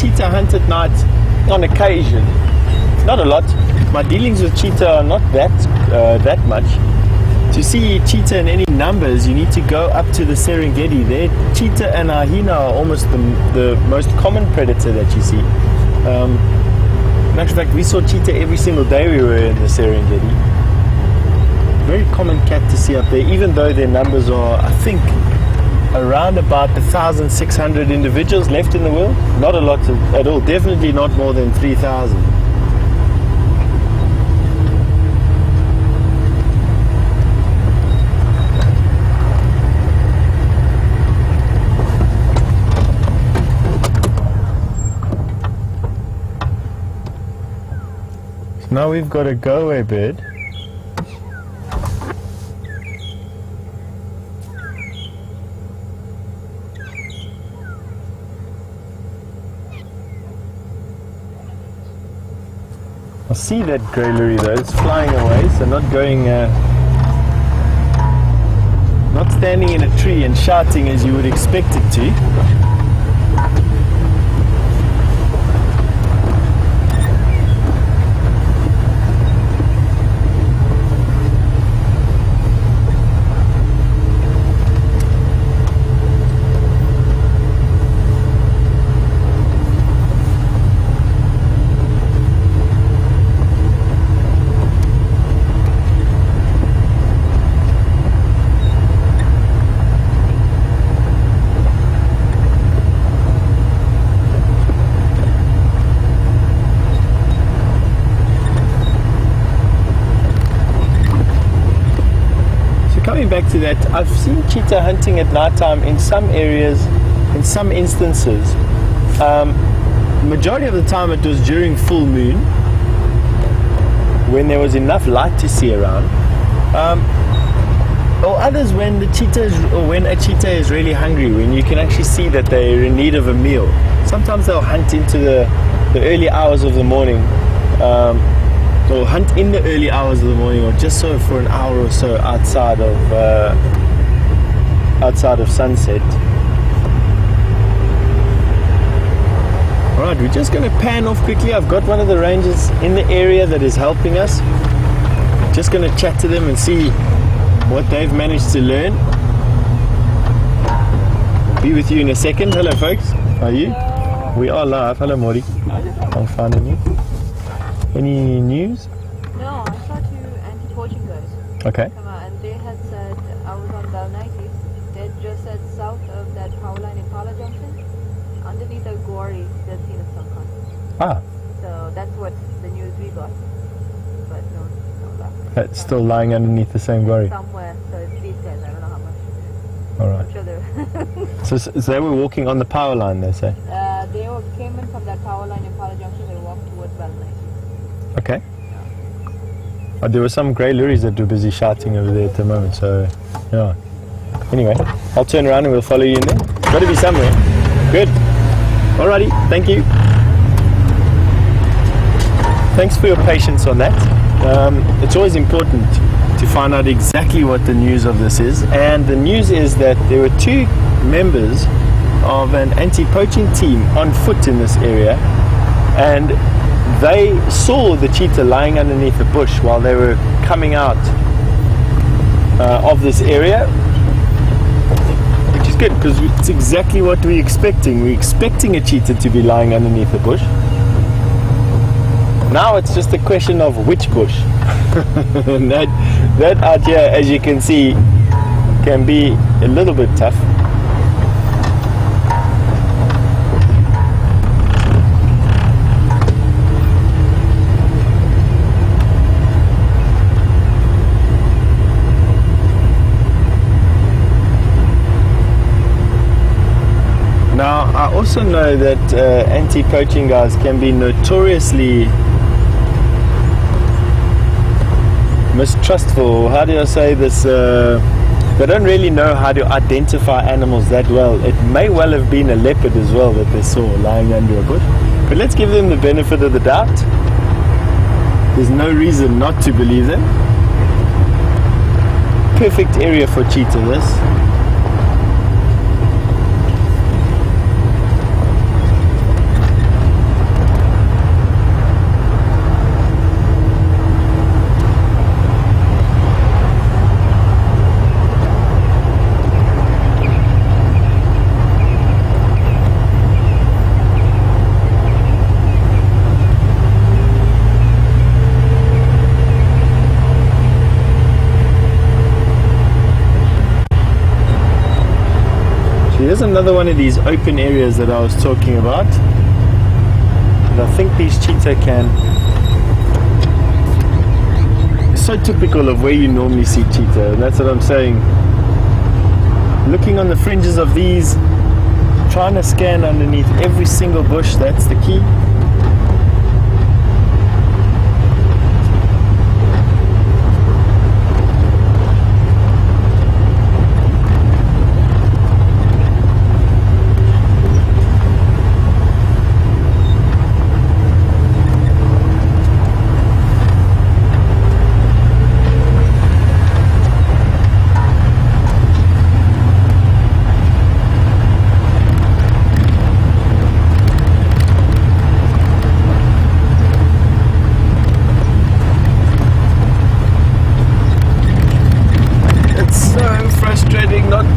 Cheetah hunt at night on occasion, not a lot. My dealings with cheetah are not that much. To see cheetah in any numbers, you need to go up to the Serengeti. There, cheetah and hyena are almost the most common predator that you see. Matter of fact, we saw cheetah every single day we were in the Serengeti. Very common cat to see up there, even though their numbers are, I think, around about 1,600 individuals left in the world. Not a lot at all, definitely not more than 3,000. Now we've got a go-away bird. I see that grey lurry though, it's flying away, so not going, not standing in a tree and shouting as you would expect it to. Coming back to that, I've seen cheetah hunting at night time in some areas, in some instances. Majority of the time it was during full moon, when there was enough light to see around. Or others when the cheetah when a cheetah is really hungry, when you can actually see that they're in need of a meal. Sometimes they'll hunt into the early hours of the morning. Or hunt in the early hours of the morning, or just so for an hour or so outside of sunset. Alright, we're just going to pan off quickly. I've got one of the rangers in the area that is helping us. Just going to chat to them and see what they've managed to learn. Be with you in a second. Hello folks, how are you? Hello. We are live. Hello Mori. I'm finding you. Any news? No, I saw two anti-poaching guys Okay. come out, and they had said, I was on Bell 90, they had just said south of that power line Impala Junction, underneath a quarry, they'd seen a skunk hunt. Ah, So that's what the news we got. But no luck. that's still lying underneath the same quarry. Somewhere, so it's these guys, I don't know how much. Alright. I'm sure they're So they were walking on the power line, they say? came in from that power line Impala Junction, they walked towards Bell 90. Okay. There were some grey lurries that were busy shouting over there at the moment, so yeah. Anyway, I'll turn around and we'll follow you in there. Got to be somewhere. Good. Alrighty, thank you. Thanks for your patience on that. It's always important to find out exactly what the news of this is, and the news is that there were two members of an anti-poaching team on foot in this area, and they saw the cheetah lying underneath the bush while they were coming out of this area, which is good because it's exactly what we're expecting. We're expecting a cheetah to be lying underneath the bush. Now it's just a question of which bush. And that out here, as you can see, can be a little bit tough. Now, I also know that anti-poaching guys can be notoriously mistrustful. How do I say this? They don't really know how to identify animals that well. It may well have been a leopard as well that they saw lying under a bush. But let's give them the benefit of the doubt. There's no reason not to believe them. Perfect area for cheetah, this. Here's another one of these open areas that I was talking about. And I think these cheetah can... It's so typical of where you normally see cheetah, and that's what I'm saying. Looking on the fringes of these, trying to scan underneath every single bush, that's the key.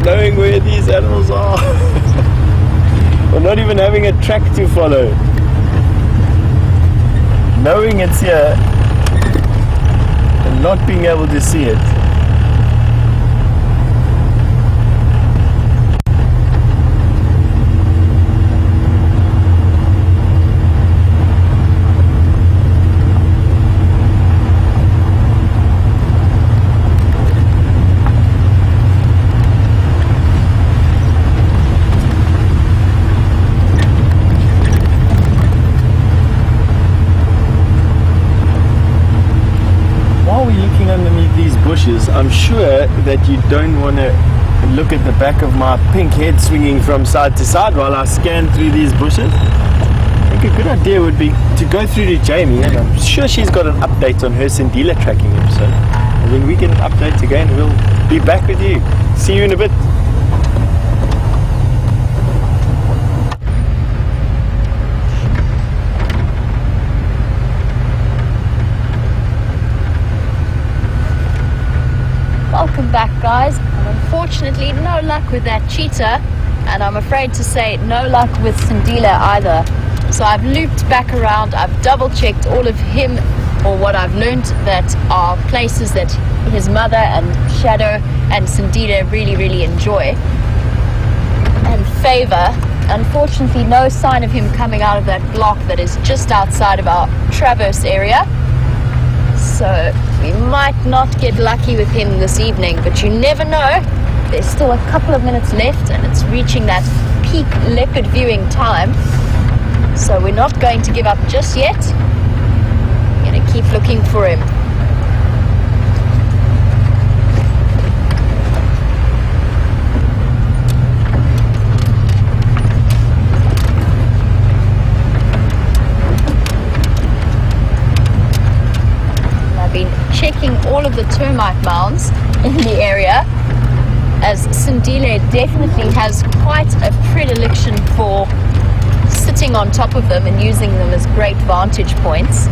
Knowing where these animals are or not even having a track to follow, knowing it's here and not being able to see it. I'm sure that you don't want to look at the back of my pink head swinging from side to side while I scan through these bushes. I think a good idea would be to go through to Jamie, and I'm sure she's got an update on her Sindila tracking episode, and then we can update again. We'll be back with you. See you in a bit. Welcome back, guys. And unfortunately, no luck with that cheetah, and I'm afraid to say no luck with Sindila either. So I've looped back around, I've double checked all of him, or what I've learned, that are places that his mother and Shadow and Sindila really enjoy and favor. Unfortunately, no sign of him coming out of that block that is just outside of our Traverse area. So we might not get lucky with him this evening, but you never know. There's still a couple of minutes left and it's reaching that peak leopard viewing time. So we're not going to give up just yet. We're going to keep looking for him. Checking all of the termite mounds in the area, as Sindila definitely has quite a predilection for sitting on top of them and using them as great vantage points.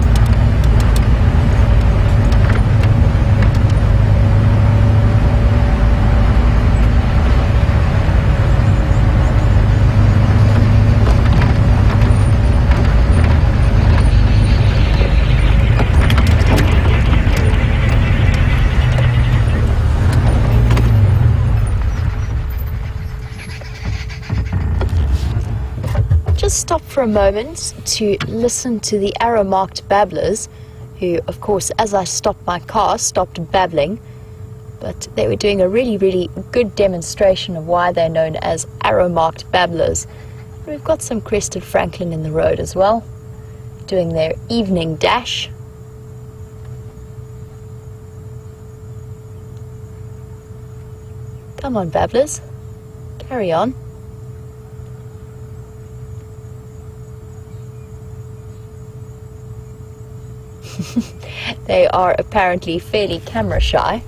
Stop for a moment to listen to the arrow-marked babblers, who, of course, as I stopped my car, stopped babbling, but they were doing a really good demonstration of why they're known as arrow-marked babblers. We've got some crested francolin in the road as well, doing their evening dash. Come on, babblers, carry on. They are apparently fairly camera shy.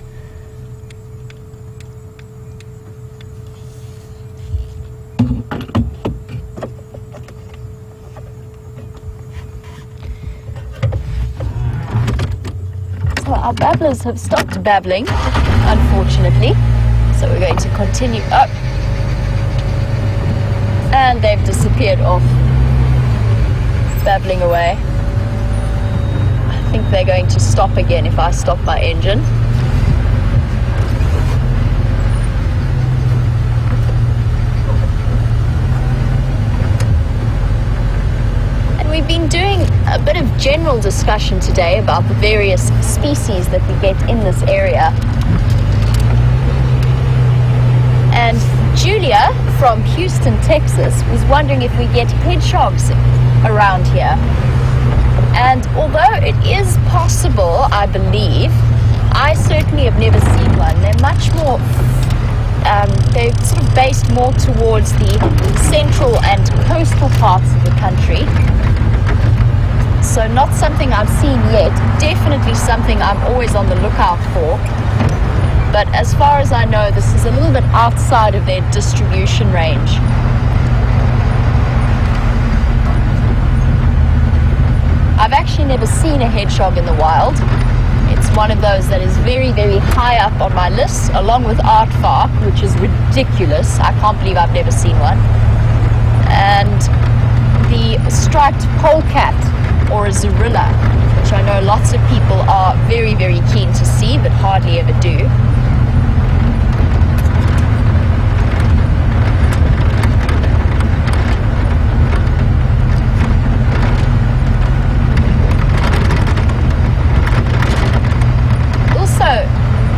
So our babblers have stopped babbling, unfortunately. So we're going to continue up. And they've disappeared off, babbling away. I think they're going to stop again if I stop my engine. we've been doing a bit of general discussion today about the various species that we get in this area. And Julia from Houston, Texas was wondering if we get hedgehogs around here. And although it is possible, I believe, I certainly have never seen one. They're much more, they're sort of based more towards the central and coastal parts of the country. So not something I've seen yet, definitely something I'm always on the lookout for. But as far as I know, this is a little bit outside of their distribution range. I've actually never seen a hedgehog in the wild. It's one of those that is very, very high up on my list, along with aardvark, which is ridiculous. I can't believe I've never seen one. And the striped polecat, or a zorilla, which I know lots of people are very, very keen to see, but hardly ever do.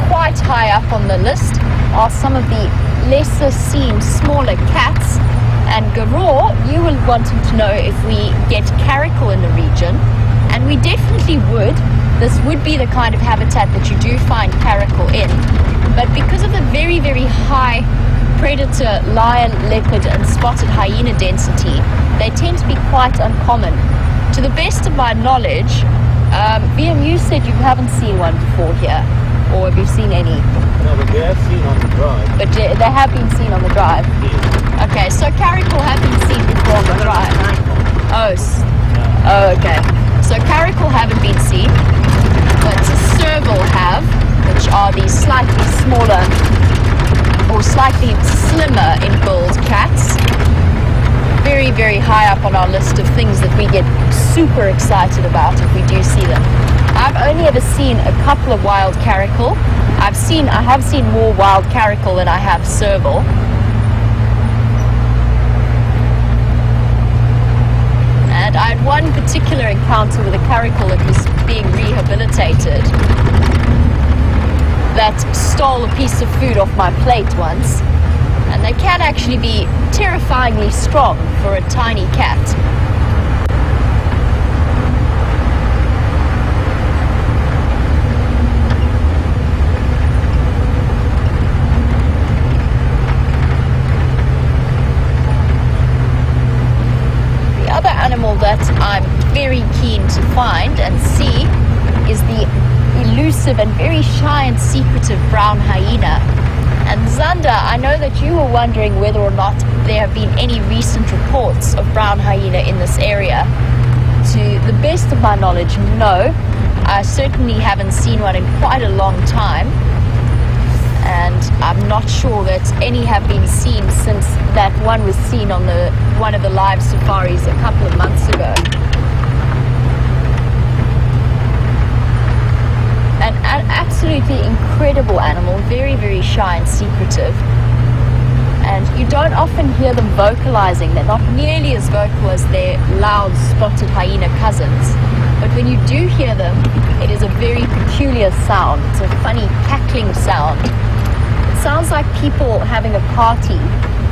Quite high up on the list are some of the lesser seen smaller cats. And Garor, you were wanting to know if we get caracal in the region, and we definitely would. This would be the kind of habitat that you do find caracal in, but because of the very, very high predator, lion, leopard and spotted hyena density, they tend to be quite uncommon. To the best of my knowledge, VM, you said you haven't seen one before here. Or have you seen any? No, but they have seen on the drive. But they have been seen on the drive? Yeah. Okay, so caracal have been seen before on the drive. Oh, okay. So caracal haven't been seen, but serval have, which are the slightly smaller or slightly slimmer in build cats. Very, very high up on our list of things that we get super excited about if we do see them. I've only ever seen a couple of wild caracal. I have seen more wild caracal than I have serval. And I had one particular encounter with a caracal that was being rehabilitated that stole a piece of food off my plate once. And they can actually be terrifyingly strong for a tiny cat. Animal that I'm very keen to find and see is the elusive and very shy and secretive brown hyena. And Zanda, I know that you were wondering whether or not there have been any recent reports of brown hyena in this area. To the best of my knowledge, no. I certainly haven't seen one in quite a long time. And I'm not sure that any have been seen since that one was seen on one of the live safaris a couple of months ago. An absolutely incredible animal, very, very shy and secretive. And you don't often hear them vocalizing. They're not nearly as vocal as their loud spotted hyena cousins. But when you do hear them, it is a very peculiar sound. It's a funny cackling sound. It sounds like people having a party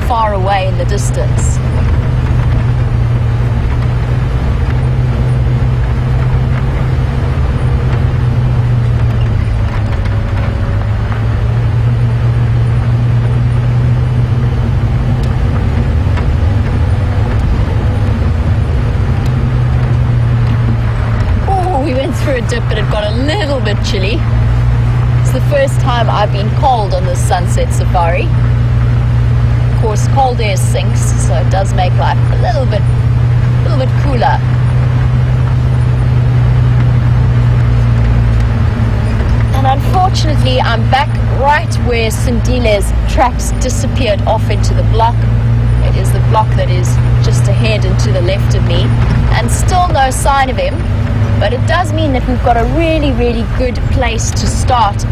far away in the distance. We went through a dip and it got a little bit chilly. It's the first time I've been cold on this sunset safari. Of course, cold air sinks, so it does make life a little bit cooler. And unfortunately, I'm back right where Sindile's tracks disappeared off into the block. It is the block that is just ahead and to the left of me, and still no sign of him. But it does mean that we've got a really, really good place to start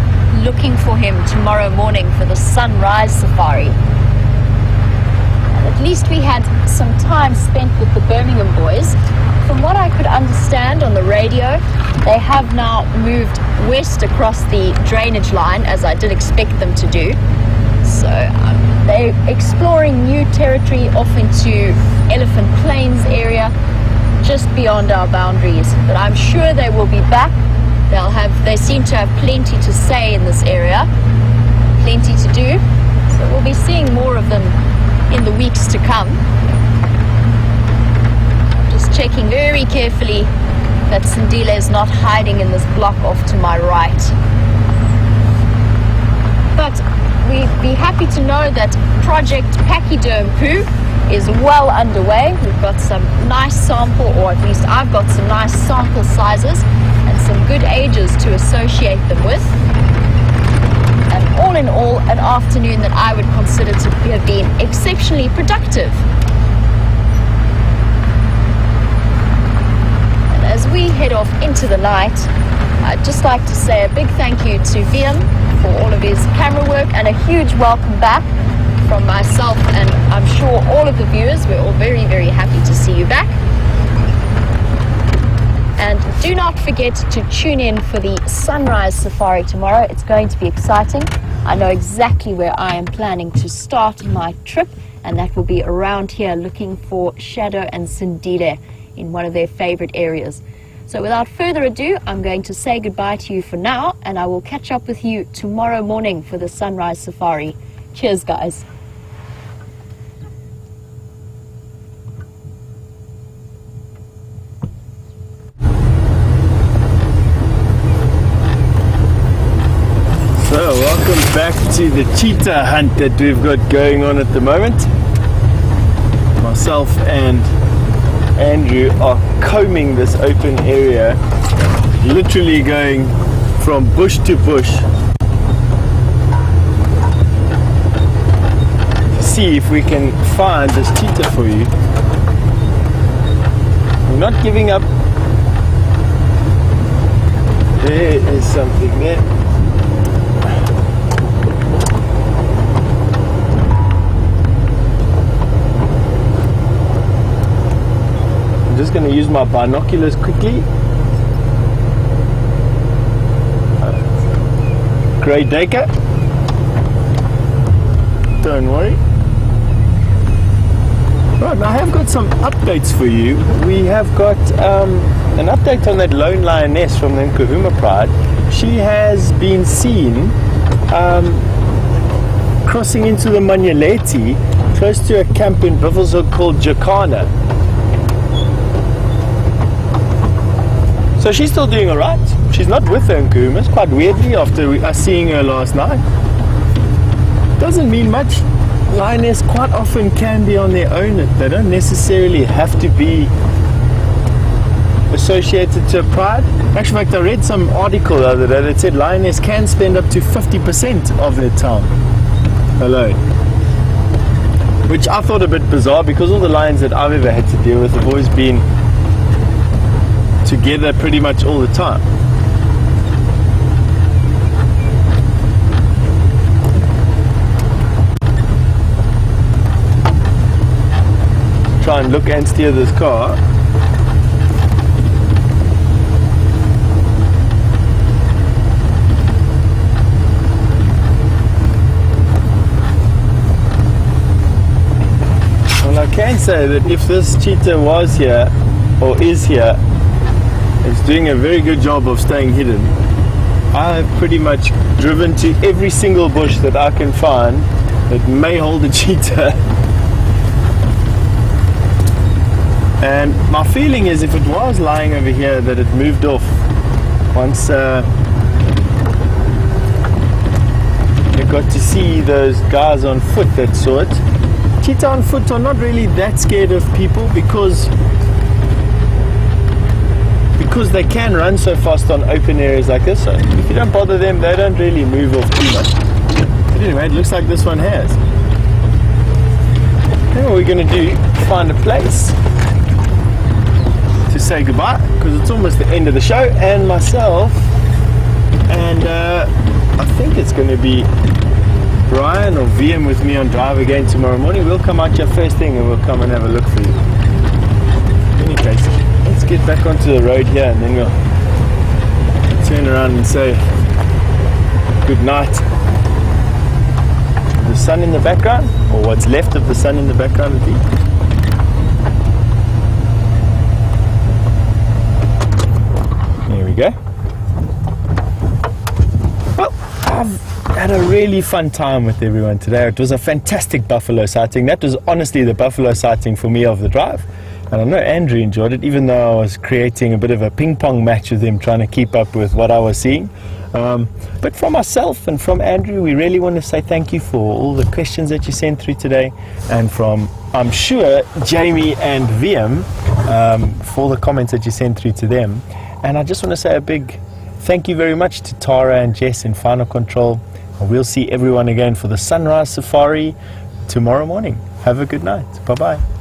looking for him tomorrow morning for the sunrise safari. And at least we had some time spent with the Birmingham boys. from what I could understand on the radio, they have now moved west across the drainage line, as I did expect them to do. So they're exploring new territory off into Elephant Plains area, just beyond our boundaries. But I'm sure they will be back. They seem to have plenty to say in this area, plenty to do. So we'll be seeing more of them in the weeks to come. Just checking very carefully that Sindile is not hiding in this block off to my right. But we'd be happy to know that Project Pachyderm Poo is well underway. We've got some nice sample, or at least I've got some nice sample sizes and some good ages to associate them with. And all in all, an afternoon that I would consider to have been exceptionally productive. And as we head off into the night, I'd just like to say a big thank you to Viam for all of his camera work, and a huge welcome back from myself, and I'm sure all of the viewers. We're all very, very happy to see you back. And do not forget to tune in for the sunrise safari tomorrow. It's going to be exciting. I know exactly where I am planning to start my trip, and that will be around here looking for Shadow and Sindile in one of their favorite areas. So without further ado, I'm going to say goodbye to you for now, and I will catch up with you tomorrow morning for the sunrise safari. Cheers, guys. So, welcome back to the cheetah hunt that we've got going on at the moment. Myself and Andrew are combing this open area, literally going from bush to bush to see if we can find this cheetah for you. We're not giving up. There is something there. I'm just going to use my binoculars quickly. Grey Dacre. Don't worry. Right, now I have got some updates for you. We have got an update on that lone lioness from the Nkuhuma Pride. She has been seen crossing into the Manyaleti, close to a camp in Buffelshoek called Jacana. So she's still doing alright. She's not with the Nkuhumas, quite weirdly, after us seeing her last night. Doesn't mean much. Lioness quite often can be on their own. They don't necessarily have to be associated to a pride. Actually, in fact, I read some article the other day that said lioness can spend up to 50% of their time alone. Which I thought a bit bizarre, because all the lions that I've ever had to deal with have always been together pretty much all the time. Try and look and steer this car. Well, I can say that if this cheetah was here, or is here, it's doing a very good job of staying hidden. I've pretty much driven to every single bush that I can find that may hold a cheetah. And my feeling is, if it was lying over here, that it moved off once you got to see those guys on foot that saw it. Cheetah on foot are not really that scared of people because they can run so fast on open areas like this. So if you don't bother them, they don't really move off too much. But anyway, it looks like this one has. And what we're going to do, find a place to say goodbye, because it's almost the end of the show, and myself, and I think it's going to be Brian or VM with me on drive again tomorrow morning. We'll come out here first thing and we'll come and have a look for you. In any case, let's go. get back onto the road here and then we'll turn around and say good night. The sun in the background, or what's left of the sun in the background would be. There we go. Well, I've had a really fun time with everyone today. It was a fantastic buffalo sighting. That was honestly the buffalo sighting for me of the drive. And I know Andrew enjoyed it, even though I was creating a bit of a ping pong match with him, trying to keep up with what I was seeing. But from myself and from Andrew, we really want to say thank you for all the questions that you sent through today, and from, I'm sure, Jamie and VM for the comments that you sent through to them. And I just want to say a big thank you very much to Tara and Jess in Final Control. And we'll see everyone again for the sunrise safari tomorrow morning. Have a good night. Bye-bye.